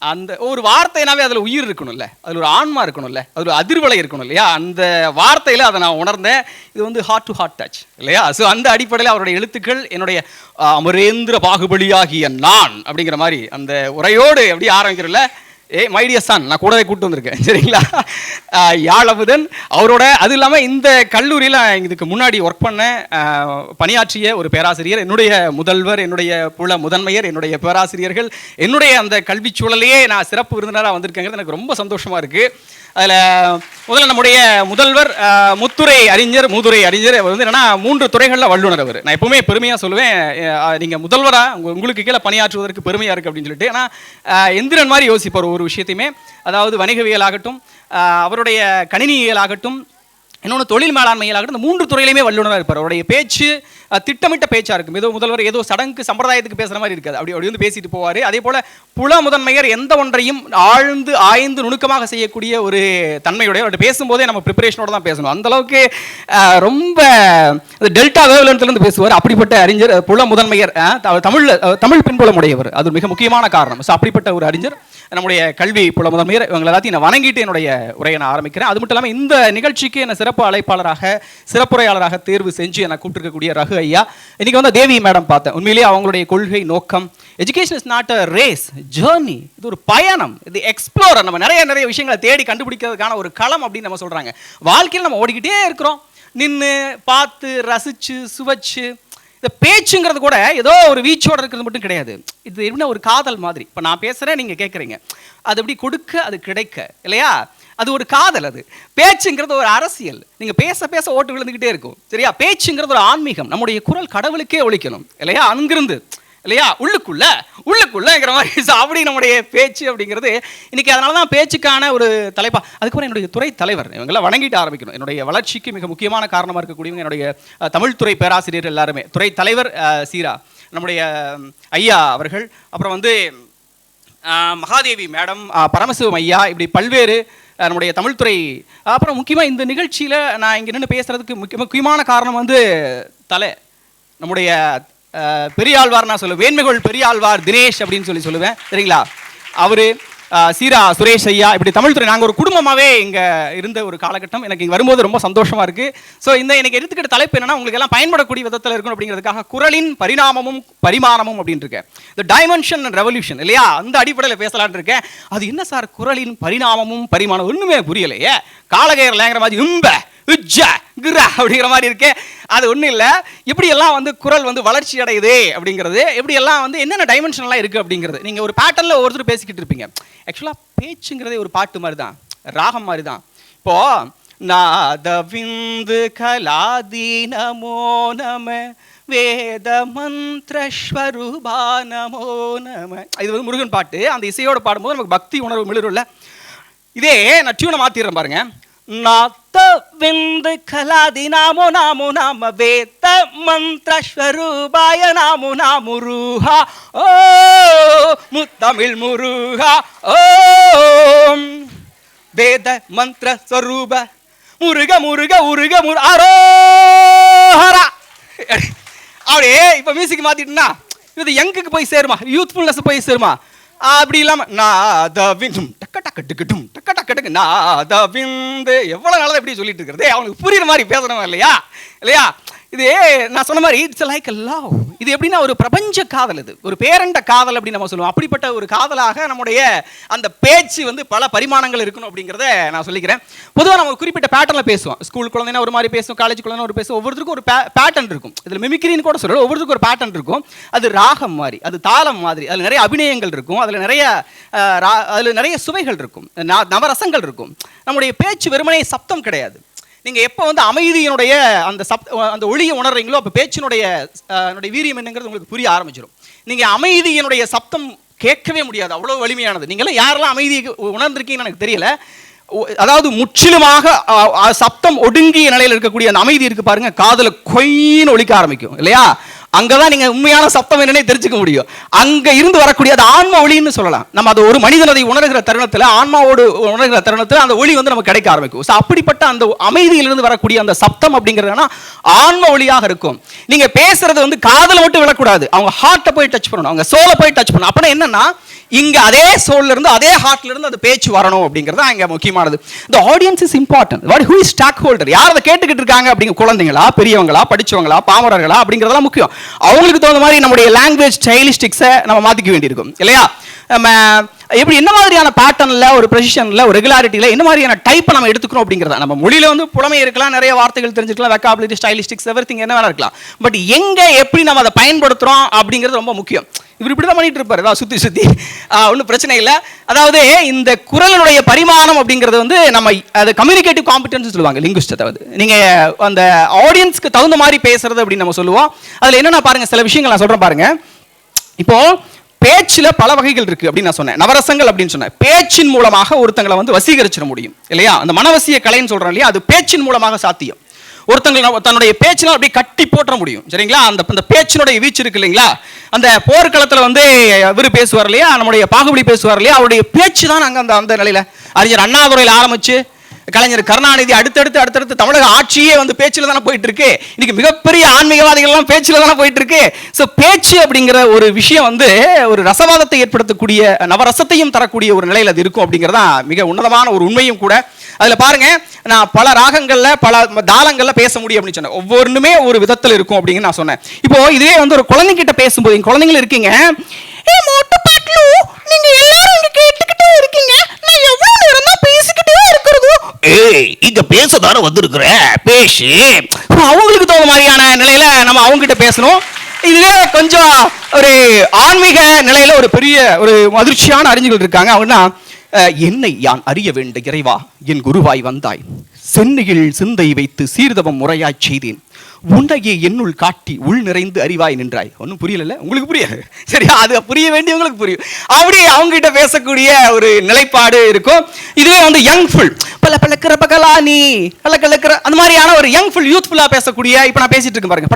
அந்த ஒரு வார்த்தைனாவே அதில் உயிர் இருக்கணும்ல, அதில் ஒரு ஆன்மா இருக்கணும்ல, அதில் ஒரு அதிர்வலை இருக்கணும் இல்லையா? அந்த வார்த்தையில் அதை நான் உணர்ந்தேன். இது வந்து ஹார்ட் டு ஹார்ட் டச் இல்லையா? ஸோ அந்த அடிப்படையில் அவருடைய எழுத்துக்கள் என்னுடைய அமரேந்திர பாகுபலியாகிய நான் அப்படிங்கிற மாதிரி அந்த உரையோடு எப்படி ஆரம்பிக்கிறல, மைடிய சன் நான் கூடவே கூப்பிட்டு வந்திருக்கேன் சரிங்களா. யாழமுதன் அவரோட, அது இல்லாமல் இந்த கல்லூரியில் இதுக்கு முன்னாடி ஒர்க் பண்ண பணியாற்றிய ஒரு பேராசிரியர், என்னுடைய முதல்வர், என்னுடைய புல முதன்மையர், என்னுடைய பேராசிரியர்கள், என்னுடைய அந்த கல்வி சூழலையே நான் சிறப்பு விருந்தினராக வந்திருக்கேங்கிறது எனக்கு ரொம்ப சந்தோஷமாக இருக்குது. அதில் முதல்ல நம்முடைய முதல்வர் மூதுரை அறிஞர் வந்து என்னன்னா 3 துறைகளில் வல்லுநர் அவர். நான் எப்பவுமே பெருமையாக சொல்லுவேன், நீங்கள் முதல்வராக உங்களுக்கு கீழே பணியாற்றுவதற்கு பெருமையாக இருக்குது அப்படின்னு சொல்லிட்டு. ஏன்னா எந்திரன் மாதிரி யோசிப்பார் ஒரு விஷயத்தையுமே, அதாவது வணிகவியல் ஆகட்டும், அவருடைய கணினியியல் ஆகட்டும், இன்னொன்று தொழில் மேலாண்மையிலாகட்டும், இந்த 3 துறையிலுமே வல்லுநராக இருப்பார். அவருடைய பேச்சு திட்டமிட்ட பேச்சாக இருக்கும். ஏதோ முதல்வர் ஏதோ சடங்கு சம்பிரதாயத்துக்கு பேசுகிற மாதிரி இருக்காது, அப்படி வந்து பேசிட்டு போவார். அதே போல் புல முதன்மையர் எந்த ஒன்றையும் ஆழ்ந்து ஆய்ந்து நுணுக்கமாக செய்யக்கூடிய ஒரு தன்மையுடைய, அவர்கிட்ட பேசும்போதே நம்ம ப்ரிப்பரேஷனோட தான் பேசணும். அந்தளவுக்கு ரொம்ப டெல்டா வேவ்லென்த்லேருந்து பேசுவார். அப்படிப்பட்ட அறிஞர் புல முதன்மையர், தமிழ் பின்புலமுடையவர், அது மிக முக்கியமான காரணம். ஸோ அப்படிப்பட்ட ஒரு அறிஞர் நம்முடைய கல்வி புல முதன்மையர், இவங்களை எல்லாத்தையும் நான் வணங்கிட்டு என்னுடைய உரையை நான் ஆரம்பிக்கிறேன். அது மட்டும் இல்லாமல் இந்த நிகழ்ச்சிக்கு என்னை சிறப்பு அழைப்பாளராக, சிறப்புரையாளராக தேர்வு செஞ்சு என்னை கூப்பிட்டுருக்கக்கூடிய ரகு ஐயா, இன்னைக்கு வந்து தேவி மேடம் பார்த்தேன். உண்மையிலேயே அவங்களுடைய கொள்கை நோக்கம், education is not a race, journey, இது ஒரு பயணம், இது எக்ஸ்ப்ளோர், நம்ம நிறைய விஷயங்களை தேடி கண்டுபிடிக்கிறதுக்கான ஒரு களம் அப்படின்னு நம்ம சொல்கிறாங்க. வாழ்க்கையில் நம்ம ஓடிக்கிட்டே இருக்கிறோம், நின்று பார்த்து ரசித்து சுவைச்சு. இந்த பேச்சுங்கிறது கூட ஏதோ ஒரு வீச்சோடு இருக்கிறது மட்டும் கிடையாது. இது என்ன ஒரு காதல் மாதிரி. இப்போ நான் பேசுகிறேன், நீங்கள் கேட்குறீங்க, அது எப்படி கொடுக்க அது கிடைக்க இல்லையா? அது ஒரு காதல். அது பேச்சுங்கிறது ஒரு அரசியல். நீங்கள் பேச பேச ஓட்டு விழுந்துக்கிட்டே இருக்கும் சரியா? பேச்சுங்கிறது ஒரு ஆன்மீகம். நம்முடைய குரல் கடவுளுக்கே ஒலிக்கணும் இல்லையா? அங்கிருந்து இல்லையா உள்ளுக்குள்ளங்கிற மாதிரி. அப்படி நம்முடைய பேச்சு அப்படிங்கிறது இன்னைக்கு. அதனால தான் பேச்சுக்கான ஒரு தலைப்பா. அதுக்கப்புறம் என்னுடைய துறை தலைவர், இவங்கெல்லாம் வணங்கிட்டு ஆரம்பிக்கணும். என்னுடைய வளர்ச்சிக்கு மிக முக்கியமான காரணமாக இருக்கக்கூடியவங்க என்னுடைய தமிழ் துறை பேராசிரியர் எல்லாருமே. துறை தலைவர் சீரா நம்முடைய ஐயா அவர்கள், அப்புறம் வந்து மகாதேவி மேடம், பரமசிவம் ஐயா, இப்படி பல்வேறு நம்முடைய தமிழ்துறை. அப்புறம் முக்கியமாக இந்த நிகழ்ச்சியில் நான் இங்கே நின்று பேசுகிறதுக்கு முக்கியமான காரணம் வந்து நம்முடைய பெரியாழ்வார். நான் சொல்லுவேன் வேண்மைகோள் பெரியாழ்வார் தினேஷ் அப்படின்னு சொல்லுவேன் சரிங்களா. அவர் சீரா சுரேஷ் ஐயா, இப்படி தமிழ்துறை நாங்கள் ஒரு குடும்பமாகவே இங்கே இருந்த ஒரு காலகட்டம். எனக்கு இங்கே வரும்போது ரொம்ப சந்தோஷமாக இருக்குது. ஸோ எனக்கு எடுத்துக்கிட்ட தலைப்பு என்னன்னா, உங்களுக்கு எல்லாம் பயன்படக்கூடிய விதத்தில் இருக்கணும் அப்படிங்கிறதுக்காக குரலின் பரிணாமமும் பரிமாணமும் அப்படின்னு இருக்கேன். இந்த டைமென்ஷன் அண்ட் ரெவல்யூஷன் இல்லையா, அந்த அடிப்படையில் பேசலான்னு இருக்கேன். அது என்ன சார் குரலின் பரிணாமமும் பரிமாணம், ஒன்றுமே புரியலையே, காலகையர்லேங்கிற மாதிரி அப்படிங்கிற மாதிரி இருக்கே. அது ஒன்றும் இல்லை, எப்படியெல்லாம் வந்து குரல் வந்து வளர்ச்சி அடையுது அப்படிங்கிறது, எப்படியெல்லாம் வந்து என்னென்ன டைமென்ஷன்லாம் இருக்குது அப்படிங்கிறது. நீங்கள் ஒரு பேட்டர்னில் ஒவ்வொருத்தர் பேசிக்கிட்டு இருப்பீங்க. ஆக்சுவலாக பேச்சுங்கிறதே ஒரு பாட்டு மாதிரி தான், ராகம் மாதிரி தான். இப்போது நாதவிந்து கலாதி நமோ நம வேத மந்திரஸ்வரூபா நமோ நம, இது வந்து முருகன் பாட்டு. அந்த இசையோடு பாடும்போது நமக்கு பக்தி உணர்வு மிளரும்ல. இதே நான் டியூனை மாற்றிடுறேன் பாருங்க. நாதவிந்து கலாதி நாமோ நாமோ நாம வேத மந்திரஸ்வரூபாய நாமோ நாமுருஹா ஓ முத்தமிழ் முருகா ஓம் வேத மந்திர ஸ்வரூப முருக முருக உருக ஆரோஹரா. அப்படியே இப்போ மியூசிக் மாத்திட்டுனா இது யங்குக்கு போய் சேருமா, யூத்ஃபுல்னஸ் போய் சேருமா? அப்படி இல்லாமல் நாதவிந்தும் டக்க டக்கு டிக்கட்டும் டக்க டக்கு டக்கு நாதவிந்து எவ்வளோ நாளாக எப்படி சொல்லிட்டு இருக்கிறதே, அவனுக்கு புரியுற மாதிரி பேசணும் இல்லையா? இது நான் சொன்ன மாதிரி இட்ஸ் லைக் அ லவ். இது எப்படின்னா ஒரு பிரபஞ்ச காதல், இது ஒரு பேரண்ட காதல் அப்படின்னு நம்ம சொல்லுவோம். அப்படிப்பட்ட ஒரு காதலாக நம்முடைய அந்த பேச்சு வந்து பல பரிமாணங்கள் இருக்கணும் அப்படிங்கிறத நான் சொல்லிக்கிறேன். பொதுவாக நம்ம ஒரு குறிப்பிட்ட பேட்டர்னில் பேசுவோம். ஸ்கூல் குழந்தைனா ஒரு மாதிரி பேசுவோம், காலேஜ் குழந்தைனா ஒரு பேசுவோம். ஒவ்வொருத்தருக்கும் ஒரு பேட்டர்ன் இருக்கும். இதில் மிமிக்ரின்னு கூட சொல்கிறோம். ஒவ்வொருத்தருக்கும் ஒரு பேட்டர்ன் இருக்கும். அது ராகம் மாதிரி, அது தாளம் மாதிரி, அதில் நிறைய அபிநயங்கள் இருக்கும், அதில் நிறைய சுவைகள் இருக்கும், நவரசங்கள் இருக்கும். நம்முடைய பேச்சு வெறுமனே சப்தம் கிடையாது. நீங்கள் எப்போ வந்து அமைதியினுடைய அந்த ஒளியை உணர்றீங்களோ, அப்போ பேச்சினுடைய வீரியம் என்னங்கிறது உங்களுக்கு புரிய ஆரம்பிச்சிடும். நீங்கள் அமைதியினுடைய சப்தம் கேட்கவே முடியாது, அவ்வளோ வலிமையானது. நீங்களாம் யாரெல்லாம் அமைதியை உணர்ந்திருக்கீங்கன்னு எனக்கு தெரியல. அதாவது முற்றிலுமாக சப்தம் ஒடுங்கிய நிலையில் இருக்கக்கூடிய அந்த அமைதி இருக்கு பாருங்க, காதுல கொயின்னு ஒலிக்க ஆரம்பிக்கும் இல்லையா? அங்கதான் நீங்க உண்மையான சப்தம் என்னன்னே தெரிஞ்சுக்க முடியும். அங்க இருந்து வரக்கூடிய அது ஆன்ம ஒளின்னு சொல்லலாம். நம்ம அது ஒரு மனிதன் அதை உணர்கிற தருணத்துல, ஆன்மாவோடு உணர்கிற தருணத்துல அந்த ஒளி வந்து நமக்கு கிடைக்க ஆரம்பிக்கும். அப்படிப்பட்ட அந்த அமைதியிலிருந்து வரக்கூடிய அந்த சப்தம் அப்படிங்கிறதுனா ஆன்ம ஒளியாக இருக்கும். நீங்க பேசுறது வந்து காதுல மட்டும் விழக்கூடாது, அவங்க ஹார்ட்டை போய் டச் பண்ணணும், அவங்க சோலை போய் டச் பண்ணணும். அப்படின்னா என்னன்னா இங்க அதே சோல்ல இருந்து அதே ஹார்ட்ல இருந்து அந்த பேச்சு வரணும் அப்படிங்கிறது அங்க முக்கியமானது. the audience is important. what who is stakeholder, யார் அதை கேட்டுக்கிட்டு இருக்காங்க அப்படிங்க, குழந்தைங்களா, பெரியவங்களா, படிச்சவங்களா, பாமரர்களா அப்படிங்கிறதெல்லாம் முக்கியம். அவங்களுக்கு தகுந்த மாதிரி நம்முடைய லாங்குவேஜ் ஸ்டைலிஸ்டிக்ஸை நம்ம மாத்திக்க வேண்டியிருக்கும் இல்லையா? நம்ம எப்படி என்ன மாதிரியான பேட்டர்ன்ல, ஒரு ப்ரெசிஷன்ல, ஒரு ரெகுலாரிட்டியில என்ன மாதிரியான டைப்பை நம்ம எடுத்துக்கணும் அப்படிங்கிறத. நம்ம மொழியில வந்து புலமை இருக்கலாம், நிறைய வார்த்தைகள் தெரிஞ்சிருக்கலாம், வெக்காபுலரி, ஸ்டைலிஸ்டிக்ஸ், எவ்ரிதிங் என்ன வேணா இருக்கலாம். பட் எங்க எப்படி நம்ம அதை பயன்படுத்துறோம் அப்படிங்கிறது ரொம்ப முக்கியம். இவர் இப்படி தான் பண்ணிட்டு இருப்பாரு சுத்தி சுத்தி, ஒன்றும் பிரச்சனை இல்லை. அதாவது இந்த குரலினுடைய பரிமாணம் அப்படிங்கிறது வந்து நம்ம அது கம்யூனிகேட்டிவ் காம்பிடன்ஸ் சொல்லுவாங்க லிங்குவிஸ்ட். அதாவது நீங்க அந்த ஆடியன்ஸ்க்கு தகுந்த மாதிரி பேசுறது அப்படின்னு நம்ம சொல்லுவோம். அதுல என்னன்னா பாருங்க, சில விஷயங்கள் நான் சொல்றேன் பாருங்க. இப்போ பேச்சில் பல வகைகள் இருக்கு அப்படின்னு நான் சொன்னேன், நவரசங்கள் அப்படின்னு சொன்னேன். பேச்சின் மூலமாக ஒருத்தங்களை வந்து வசீகரிச்சிட முடியும் இல்லையா? அந்த மனவசிய கலைன்னு சொல்றோம் இல்லையா, அது பேச்சின் மூலமாக சாத்தியம். ஒருத்தங்க தன்னுடைய பேச்சினால் அப்படியே கட்டி போற்ற முடியும் சரிங்களா? அந்த பேச்சினுடைய வீச்சு இருக்கு இல்லைங்களா? அந்த போர்க்களத்தில் வந்து இவர் பேசுவார் இல்லையா, நம்முடைய பாகுபலி பேசுவார் இல்லையா, அவருடைய பேச்சு தான் அங்கே அந்த நிலையில அறிஞர் அண்ணாதுரையில் ஆரம்பிச்சு கலைஞர் கருணாநிதி அடுத்தடுத்து தமிழக ஆட்சியே வந்து பேச்சில் தானே போயிட்டு இருக்கு. இன்னைக்கு மிகப்பெரிய ஆன்மீகவாதிகள் எல்லாம் பேச்சில் தானே போயிட்டு இருக்கு. ஸோ பேச்சு அப்படிங்கிற ஒரு விஷயம் வந்து ஒரு ரசவாதத்தை ஏற்படுத்தக்கூடிய, நவரசத்தையும் தரக்கூடிய ஒரு நிலையில் அது இருக்கும் அப்படிங்கிறதா மிக உன்னதமான ஒரு உண்மையும் கூட. அதுல பாருங்க, நான் பல ராகங்கள்ல பல தாளங்கள்ல பேச முடியும் அப்படின்னு சொன்னேன். ஒவ்வொன்றுமே ஒரு விதத்தில் இருக்கும் அப்படின்னு நான் சொன்னேன். இப்போ இதுவே வந்து ஒரு குழந்தைகிட்ட பேசும்போது, குழந்தைங்க இருக்கீங்க, நீங்க எல்லாரும் இங்க கேட்டுக்கிட்டே இருக்கீங்க, நான் எவ்வளவு நேரம் தான் பேசிக்கிட்டே இருக்கிறது, இங்க பேசதான வந்திருக்கிற பேசி, அவங்களுக்கு தகுந்த மாதிரியான நிலையில நம்ம அவங்க கிட்ட பேசணும். இதுவே கொஞ்சம் ஒரு ஆன்மீக நிலையில ஒரு பெரிய ஒரு அதிர்ச்சியான அறிஞர்கள் இருக்காங்க. அவங்கன்னா, என்னை யான் அறிய வேண்ட இறைவா, என் குருவாய் வந்தாய், சென்னையில் சிந்தை வைத்து சீர்தவம் முறையாய் செய்தேன், உன்னையே என்னுள் காட்டி உள் நிறைந்து அறிவாய் நின்றாய். ஒன்றும் புரியல, உங்களுக்கு புரியாது சரியா? அது புரிய வேண்டியவங்களுக்கு புரியும். அப்படி அவங்க கிட்ட பேசக்கூடிய ஒரு நிலைப்பாடு இருக்கும். இதுவே வந்து யங்ஃபுல், பல கிரபகலா நீ கலக்கிற அந்த மாதிரியான ஒரு யங்ஃபுல், யூத்ஃபுல்லா பேசக்கூடிய. இப்போ நான் பேசிட்டு இருக்கேன் பாருங்க,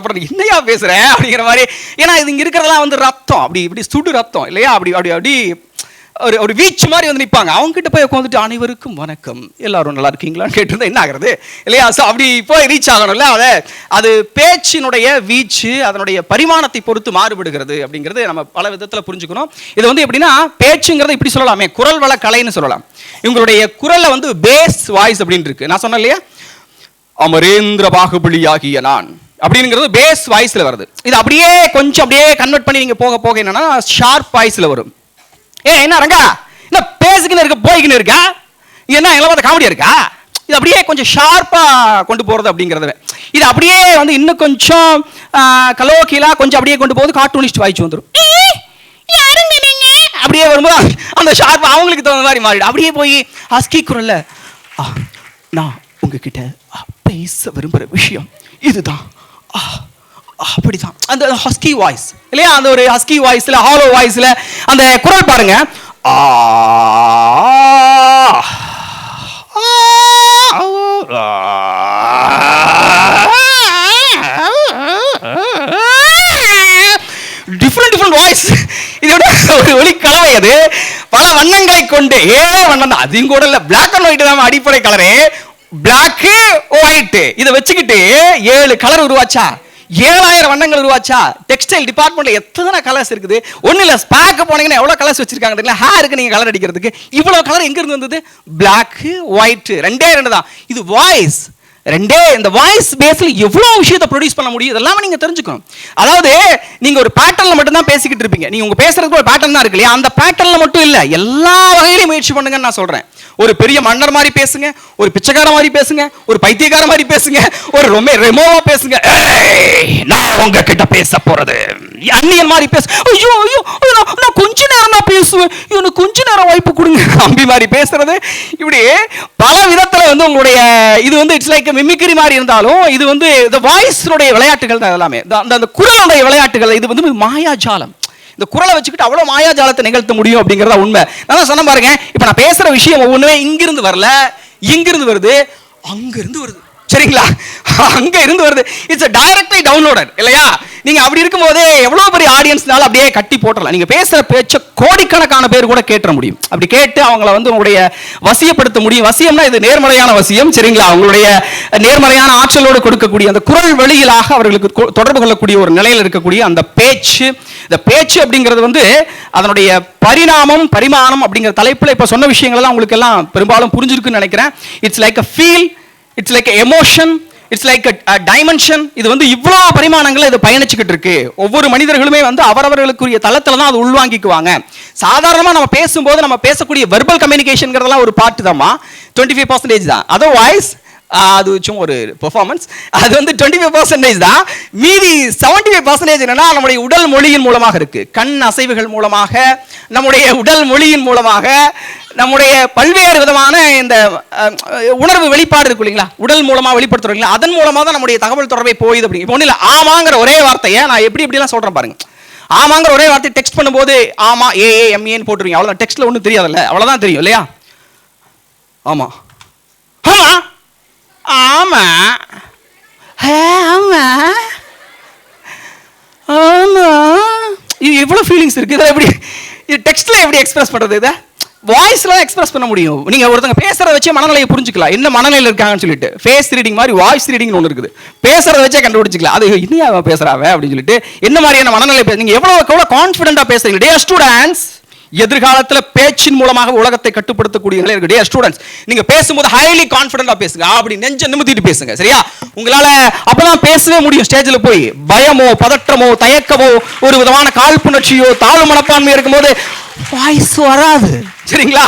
பட என்னையா பேசுறேன் அப்படிங்கிற மாதிரி. ஏன்னா இது இங்க இருக்கிறதெல்லாம் வந்து ரத்தம், இப்படி சுடு ரத்தம் இல்லையா? அப்படி ஒரு வீச்சு மாதிரி வந்து நிற்பாங்க. அவங்க கிட்ட போய் உட்காந்துட்டு அனைவருக்கும் வணக்கம், எல்லாரும் நல்லா இருக்கீங்களான்னு கேட்டிருந்தா என்ன ஆகுறது இல்லையா? அப்படி போய் ரீச் ஆகணும்ல. அது பேச்சினுடைய வீச்சு அதனுடைய பரிமாணத்தை பொறுத்து மாறுபடுகிறது அப்படிங்கிறது நம்ம பல விதத்தில் புரிஞ்சுக்கணும். இது வந்து எப்படின்னா, பேச்சுங்கிறத இப்படி சொல்லலாமே, குரல் வள கலைன்னு சொல்லலாம். இவங்களுடைய குரல்ல வந்து பேஸ் வாய்ஸ் அப்படின்னு இருக்கு. நான் சொன்னேன் இல்லையா, அமரேந்திர பாகுபலி ஆகிய நான் அப்படிங்கிறது பேஸ் வாய்ஸ்ல வருது. இது அப்படியே கொஞ்சம் அப்படியே கன்வெர்ட் பண்ணி நீங்க போக என்னன்னா ஷார்ப் வாய்ஸ்ல வரும். என்ன ரங்கா, என்ன பேசிக்கின்னு இருக்க, போய்கின்னு இருக்கா, என்ன எங்களை பார்த்த காமெடியா இருக்கா? இது அப்படியே கொஞ்சம் ஷார்ப்பா கொண்டு போறது அப்படிங்கிறது. இது அப்படியே வந்து இன்னும் கொஞ்சம் கலோக்கிலா கொஞ்சம் அப்படியே கொண்டு போகுது, கார்ட்டூனிஸ்ட் வாய்ச்சு வந்துடும். அப்படியே வரும்போது அந்த ஷார்ப்பா அவங்களுக்கு தகுந்த மாதிரி மாறிடும். அப்படியே போய் ஹஸ்கி குரல்ல, நான் உங்ககிட்ட பேச விரும்புற விஷயம் இதுதான், அப்படிதான் அந்த ஹஸ்கி வாய்ஸ் இல்லையா? அந்த ஒரு ஹஸ்கி வாய்ஸ்ல, ஹாலோ வாய்ஸ்ல அந்த குரல் பாருங்க. Different voice. இதோட ஒரு ஒளி கலவை. அது பல வண்ணங்களை கொண்டு, வண்ணம் தான், அதையும் கூட இல்ல, பிளாக் அண்ட் ஒயிட் தான் அடிப்படை கலரு. பிளாக் ஒயிட் இதை வச்சுக்கிட்டு 7 கலர் உருவாச்சா, 7000 வண்ணங்கள் உருவாச்சா. டெக்ஸ்டைல் டிபார்ட்மெண்ட்ல எத்தனை கலர்ஸ் இருக்குது. ஒன்றும் இல்லை, ஸ்பேக்கு போனீங்கன்னா எவ்வளோ கலர்ஸ் வச்சிருக்காங்க தெரியல. ஹேருக்கு நீங்கள் கலர் அடிக்கிறதுக்கு இவ்வளோ கலர் எங்க இருந்து வந்தது? பிளாக் ஒயிட், 2 தான். இது வாய்ஸ், இந்த வாய்ஸ் பேஸ்ல எவ்வளவு விஷயத்தை ப்ரொடியூஸ் பண்ண முடியும், இதெல்லாம் நீங்க தெரிஞ்சுக்கணும். அதாவது நீங்க ஒரு பேட்டர்ன்ல மட்டும் தான் பேசிக்கிட்டு இருப்பீங்க. நீங்க உங்க பேசுறதுக்கு ஒரு பேட்டர்ன் தான் இருக்கு இல்லையா? அந்த பேட்டர்ன்ல மட்டும் இல்ல, எல்லா வகையிலும் முயற்சி பண்ணுங்கன்னு நான் சொல்றேன். ஒரு பெரிய மன்னர் மாதிரி பேசுங்க, ஒரு பிச்சைக்கார மாதிரி பேசுங்க, ஒரு பைத்தியக்கார மாதிரி பேசுங்க, ஒரு ரொம்ப ரெமோவா பேசுங்க. நான் உங்ககிட்ட பேச போறது அந்நியன் மாதிரி பேசு. ஐயோ நான் கொஞ்ச நேரம் தான் பேசுவேன், எனக்கு கொஞ்ச நேரம் வாய்ப்பு கொடுங்க அம்பி மாதிரி பேசுறது. இப்படி பல விதத்துல வந்து உங்களுடைய இது வந்து இட்ஸ் லைக் மிமிக்ரி மாதிரி இருந்தாலும் இது வந்து இந்த வாய்ஸுடைய விளையாட்டுகள் தான் எல்லாமே. அந்த குரலுடைய விளையாட்டுகள். இது வந்து மாயாஜாலம். இந்த குரலை வச்சுக்கிட்டு அவ்வளவு மாயாஜாலத்தை நிகழ்த்த முடியும் அப்படிங்கறத உண்மை. நான் சொன்ன பாருங்க, இப்ப நான் பேசுற விஷயம் ஒவ்வொன்றுமே இங்கிருந்து வரல, இங்கிருந்து வருது, அங்கிருந்து வருது. சரிங்களா? அங்க இருந்து வருது. இட்ஸ் டைரக்ட்லி டவுன்லோடட் இல்லையா? நீங்க அப்படி இருக்கும்போதே எவ்வளவு பெரிய ஆடியன்ஸ்னால அப்படியே கட்டி போட்டுடலாம். நீங்க பேசுற பேச்ச கோடிக்கணக்கான பேர் கூட கேட்ட முடியும். அப்படி கேட்டு அவங்கள வந்து உங்களுடைய வசியப்படுத்த முடியும். வசியம்னா இது நேர்மறையான வசியம், சரிங்களா? உங்களுடைய நேர்மறையான ஆற்றலோடு கொடுக்கக்கூடிய அந்த குரல் வழியிலாக அவர்களுக்கு தொடர்பு கொள்ளக்கூடிய ஒரு நிலையில் இருக்கக்கூடிய அந்த பேச்சு, இந்த பேச்சு அப்படிங்கிறது வந்து அதனுடைய பரிணாமம் பரிமாணம் அப்படிங்கிற தலைப்புல இப்ப சொன்ன விஷயங்கள் எல்லாம் உங்களுக்கு எல்லாம் பெரும்பாலும் புரிஞ்சிருக்குன்னு நினைக்கிறேன். It's like a feel, it's like emotion, it's like dimension. இது வந்து இவ்வளவு பரிமாணங்களை இது பயணிச்சுக்கிட்டு இருக்கு. ஒவ்வொரு மனிதர்களுமே வந்து அவரவர்களுக்குரிய தளத்துல தான் அது உள்வாங்கிக்குவாங்க. சாதாரணமா நம்ம பேசும்போது நம்ம பேசக்கூடிய வெர்பல் கம்யூனிகேஷன்ங்கிறதெல்லாம் ஒரு பார்ட் தான்மா, 25% தான். அதர்வைஸ் அது சும்மா ஒரு பெர்ஃபார்மன்ஸ், அது வந்து 25% தான். மீதி 75% என்னன்னா நம்முடைய உடல் மொழியின் மூலமாக இருக்கு. கண் அசைவுகள் மூலமாக, நம்முடைய உடல் மொழியின் மூலமாக, நம்முடைய பல்வேறு விதமான இந்த உணர்வு வெளிப்பாடு இருக்கு இல்லைங்களா, உடல் மூலமா வெளிப்படுத்துறீங்களா, அதன் மூலமா தான் நம்முடைய தகவல் தொடர்பை போகுது. அப்படி இப்போ ஒன்றும் இல்லை, ஆமாங்கிற ஒரே வார்த்தையை நான் எப்படிலாம் சொல்றேன் பாருங்க. ஆமாங்கிற ஒரே வார்த்தை டெக்ஸ்ட் பண்ணும்போது ஆமா AAMAன்னு போட்டுருவீங்க, அவ்வளோதான். டெக்ஸ்ட்ல ஒன்றும் தெரியாதுல்ல, அவ்வளோதான் தெரியும் இல்லையா? ஆமா ஆமா ஆமா ஆமா ஆமா, இது எவ்வளவு ஃபீலிங்ஸ் இருக்கு. இதில் எப்படி டெக்ஸ்ட்ல எப்படி எக்ஸ்பிரஸ் பண்றது? இதை வாய்ஸ்ல எக்ஸ்பிரஸ் பண்ண முடியும். நீங்க ஒருத்தங்க பேசுறத வச்சு மனநிலையை புரிஞ்சுக்கலாம், என்ன மனநிலையில் இருக்காங்கன்னு சொல்லிட்டு. ஃபேஸ் ரீடிங் மாதிரி வாய்ஸ் ரீடிங் ஒன்று இருக்குது. பேசுறத வச்சே கண்டுபிடிச்சிக்கலாம், அது இன்னும் பேசுறாவ அப்படின்னு சொல்லிட்டு என்ன மாதிரியான மனநிலை. நீங்க எவ்வளவு கான்ஃபிடென்ட்டா பேசுறீங்க. டே ஸ்டூடெண்ட்ஸ், எதிர்காலத்துல பேச்சின் மூலமாக உலகத்தை கட்டுப்படுத்தக்கூடிய நிலை இருக்கு. டே ஸ்டூடெண்ட்ஸ், நீங்க பேசும்போது ஹைலி கான்ஃபிடென்ட்டா பேசுங்க, அப்படி நெஞ்ச நிமித்திட்டு பேசுங்க, சரியா? உங்களால அப்பதான் பேசவே முடியும். ஸ்டேஜ்ல போய் பயமோ பதற்றமோ தயக்கமோ ஒரு விதமான காழ்ப்புணர்ச்சியோ தாழ்வு மனப்பான்மை இருக்கும்போது வாய்ஸ் வராது, சரிங்களா?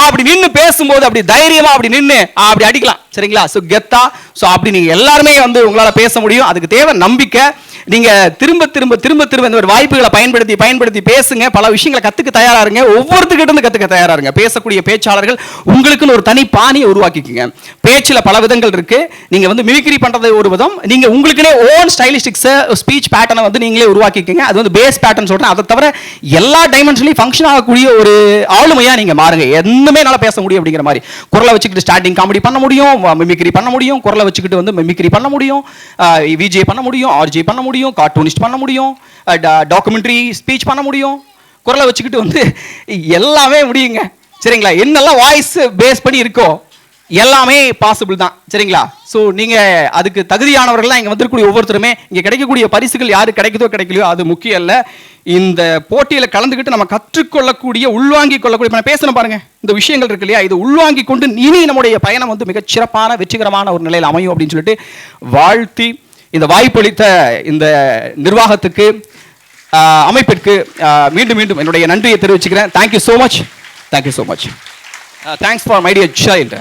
அப்படி நின்று பேசும்போது அப்படி தைரியமா அப்படி நின்று அப்படி அடிக்கலாம், சரிங்களா? ஸோ கெத்தா, ஸோ அப்படி நீங்க எல்லாருமே வந்து உங்களால பேச முடியும். அதுக்கு தேவை நம்பிக்கை. நீங்க திரும்ப திரும்ப திரும்ப திரும்ப இந்த ஒரு வாய்ப்புகளை பயன்படுத்தி பயன்படுத்தி பேசுங்க. பல விஷயங்களை கத்துக்க தயாரா இருங்க. ஒவ்வொருத்துக்கிட்ட இருந்து கத்துக்க தயாரா இருங்க. பேசக்கூடிய பேச்சாளர்கள் உங்களுக்குன்னு ஒரு தனி பாணியை உருவாக்கிக்கங்க. பேச்சுல பல விதங்கள் இருக்கு. நீங்க வந்து மிமிக்ரி பண்றது ஒரு விதம், நீங்க உங்களுக்குனே ஓன் ஸ்டைலிஸ்டிக்ஸ் ஸ்பீச் பேட்டர்னை வந்து நீங்களே உருவாக்கிக்கங்க. அது வந்து பேஸ் பேட்டர்ன் சொல்றேன். அதை தவிர எல்லா டைமென்ஷன்லையும் ஃபங்க்ஷன் ஆகக்கூடிய ஒரு ஆளுமையா நீங்க மாறுங்க. என்னமே நல்லா பேச முடியும் அப்படிங்கிற மாதிரி. குரலை வச்சுக்கிட்டு ஸ்டார்டிங் காமெடி பண்ண முடியும், மிமிக்ரி பண்ண முடியும், குரலை வச்சுக்கிட்டு வந்து மிமிக்ரி பண்ண முடியும், விஜே பண்ண முடியும், ஆர்ஜே பண்ண முடியும், கார்ட்டூனிஸ்ட் பண்ண முடியும், டாக்குமெண்ட்ரி ஸ்பீச் பண்ண முடியும், குரலை வச்சுக்கிட்டு வந்து எல்லாமே முடியுங்க, சரிங்களா? என்னெல்லாம் வாய்ஸ் பேஸ் பண்ணி இருக்கோ எல்லாமே பாசிபிள் தான், சரிங்களா? ஸோ நீங்க அதுக்கு தகுதியானவர்கள் இங்க வந்திருக்கக்கூடிய ஒவ்வொருத்தருமே இங்க கிடைக்கக்கூடிய பரிசுகள் யாரு கிடைக்குதோ கிடைக்கலையோ அது முக்கியம் அல்ல. இந்த போட்டியில கலந்துக்கிட்டு நம்ம கற்றுக்கொள்ளக்கூடிய உள்வாங்கி கொள்ளக்கூடிய பேசணும் பாருங்க, இந்த விஷயங்கள் இருக்கு இல்லையா, இது உள்வாங்கி கொண்டு இனி நம்முடைய பயணம் வந்து மிகச் சிறப்பான வெற்றிகரமான ஒரு நிலையில் அமையும் அப்படின்னு சொல்லிட்டு வாழ்த்தி இந்த வாய்ப்பளித்த இந்த நிர்வாகத்துக்கு அமைப்பிற்கு மீண்டும் மீண்டும் என்னுடைய நன்றியை தெரிவிச்சுக்கிறேன். Thank you so much, thank you so much. Thanks for my dear child.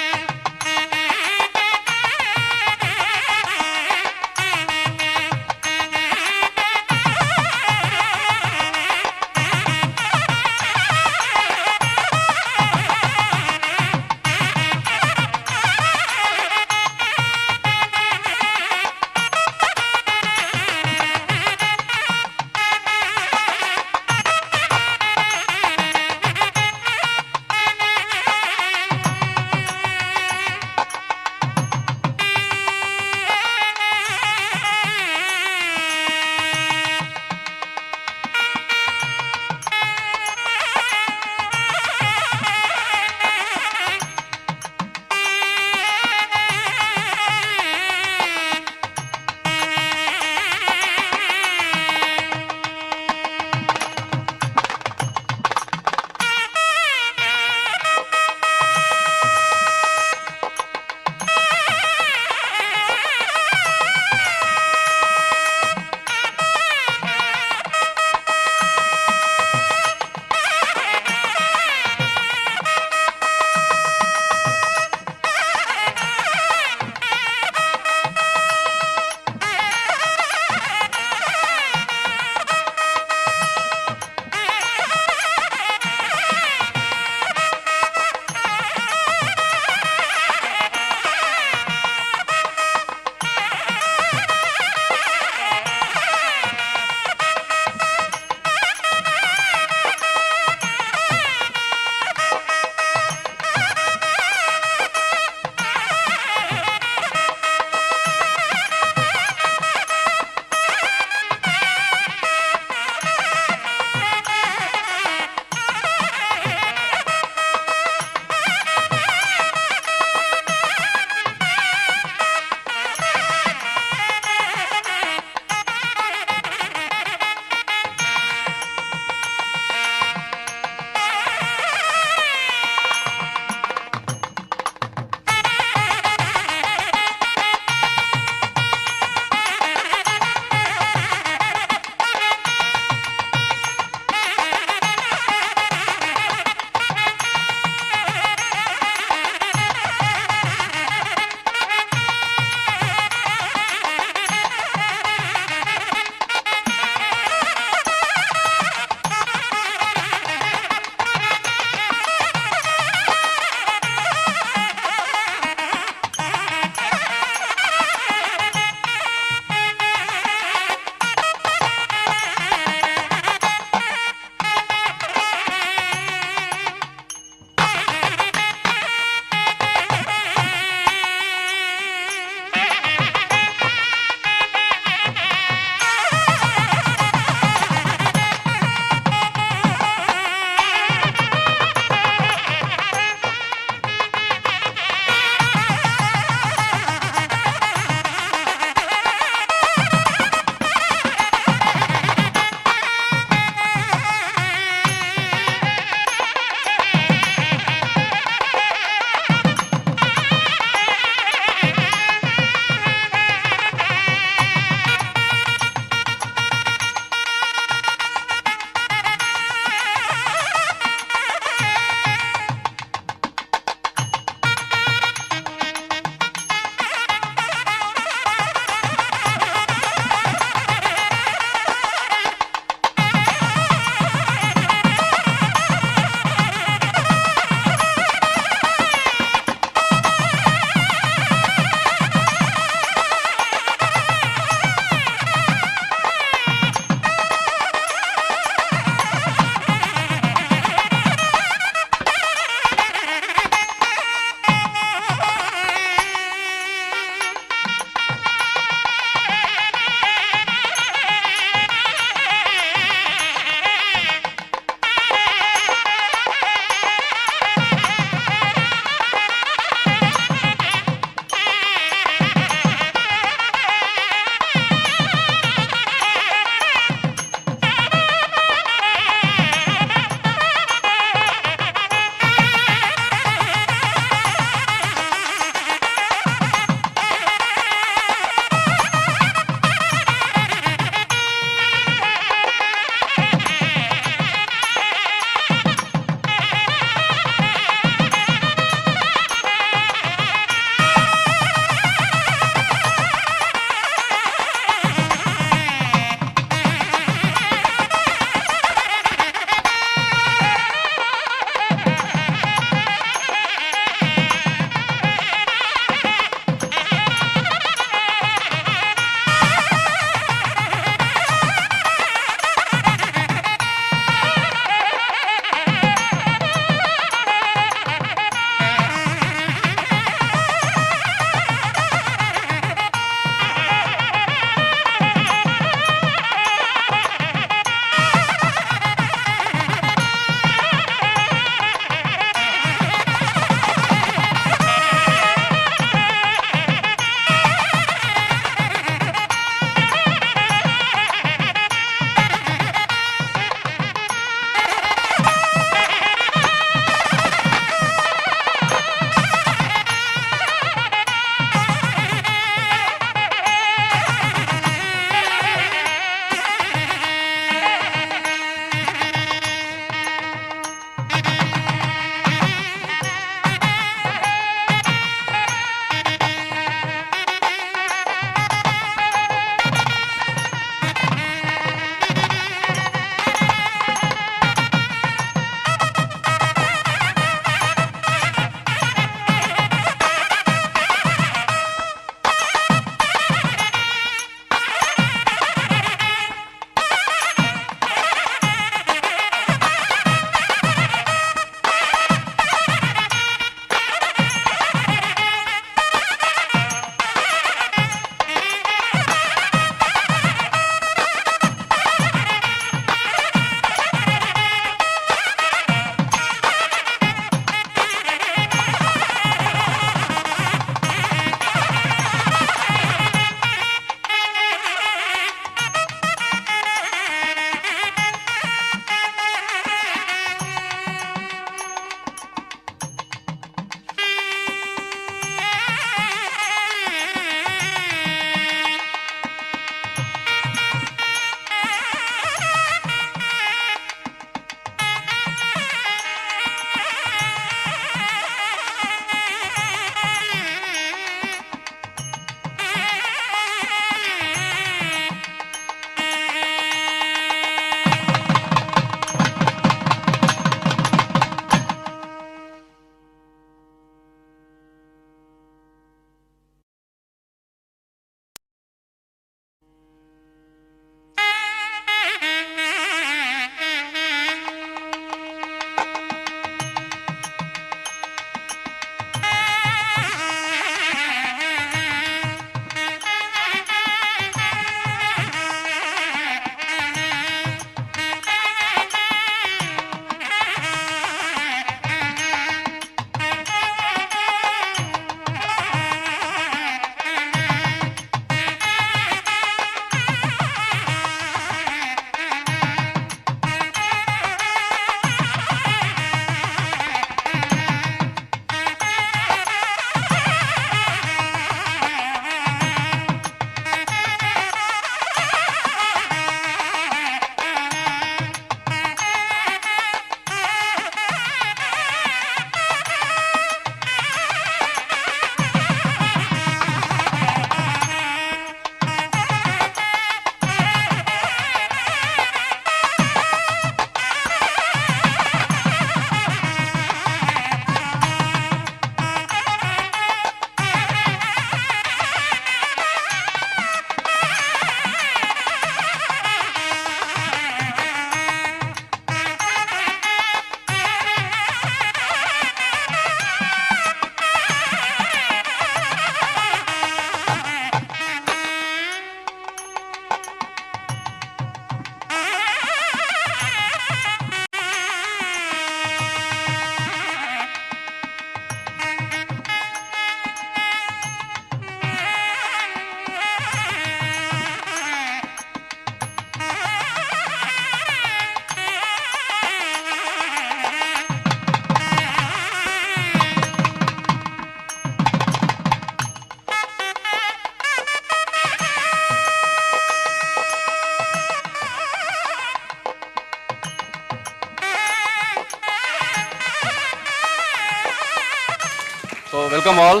Welcome all.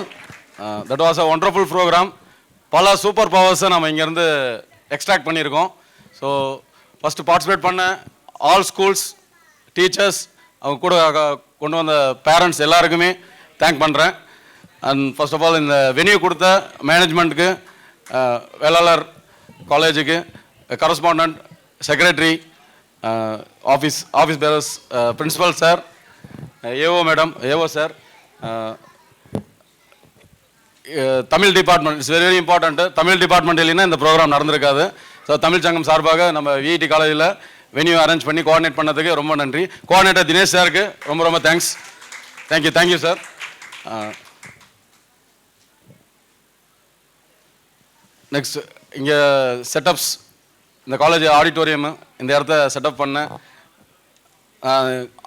That was a wonderful programme. பல சூப்பர் பவர்ஸை நம்ம இங்கேருந்து எக்ஸ்ட்ராக்ட் பண்ணியிருக்கோம். ஸோ ஃபஸ்ட்டு பார்ட்டிசிபேட் பண்ண ஆல் ஸ்கூல்ஸ் டீச்சர்ஸ், அவங்க கூட கொண்டு வந்த பேரண்ட்ஸ் எல்லாருக்குமே தேங்க் பண்ணுறேன். அண்ட் ஃபர்ஸ்ட் ஆஃப் ஆல் இந்த வென்யூ கொடுத்த மேனேஜ்மெண்ட்டுக்கு, வேளாளர் காலேஜுக்கு, correspondent, secretary, office bearers, principal sir, AO madam, AO sir, Tamil department it's very very important. Tamil department இல்லைன்னா இந்த ப்ரோக்ராம் நடந்திருக்காது. ஸோ தமிழ் சங்கம் சார்பாக நம்ம விஐடி காலேஜில் வென்யூ அரேஞ்ச் பண்ணி கோஆர்டினேட் பண்ணதுக்கு ரொம்ப நன்றி. கோஆர்டினேட்டர் தினேஷ் சாருக்கு ரொம்ப ரொம்ப தேங்க்ஸ். Thank you sir. நெக்ஸ்ட் இங்கே செட்டப்ஸ், இந்த காலேஜ் ஆடிட்டோரியம் இந்த இடத்த செட்டப் பண்ண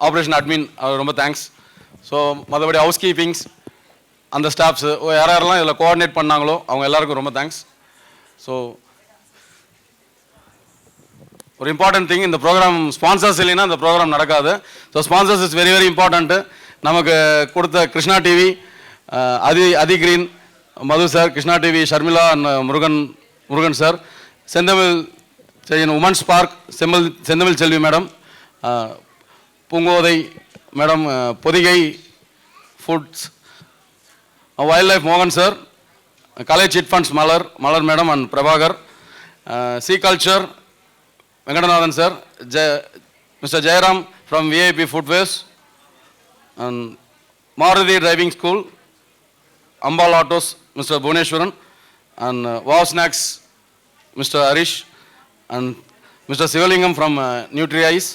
ஆப்ரேஷன் அட்மின் அவர் ரொம்ப தேங்க்ஸ். ஸோ மற்றபடி ஹவுஸ் கீப்பிங்ஸ் அந்த ஸ்டாஃப்ஸு யாரெல்லாம் இதில் கோஆர்டினேட் பண்ணாங்களோ அவங்க எல்லாருக்கும் ரொம்ப தேங்க்ஸ். ஸோ ஒரு இம்பார்ட்டன்ட் திங், இந்த ப்ரோக்ராம் ஸ்பான்சர்ஸ் இல்லைன்னா இந்த ப்ரோக்ராம் நடக்காது. So sponsors is very very important. நமக்கு கொடுத்த கிருஷ்ணா டிவி, அதி green, Madhu sir, Krishna TV, Sharmila and Murugan sir, செந்தமிழ் உமன்ஸ் பார்க் செந்தமிழ் Selvi madam, Poongothai madam, Pothigai foods, wildlife மோகன் sir, Kalai chit funds Malar madam and Prabhakar, C culture Venkatanathan sir, mister Jayaram from VIP footwears, and Maruti driving school, Ambal autos mister Bhuvaneswaran, and wow snacks mister Harish, and Mr. Sivalingam from NutriEyes,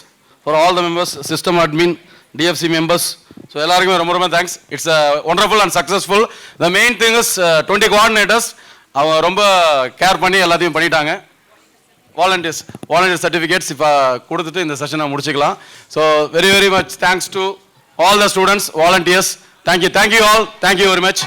for all the members, system admin, DFC members. So எல்லாருக்குமே ரொம்ப ரொம்ப thanks. It's wonderful and successful. The main thing is 20 coordinators அவங்க ரொம்ப care பண்ணி எல்லாத்தையும் பண்ணிட்டாங்க. Volunteer certificates இப்போ கொடுத்துட்டு இந்த செஷனை முடிச்சுக்கலாம். So very very much thanks to all the students, volunteers. Thank you all. Thank you very much.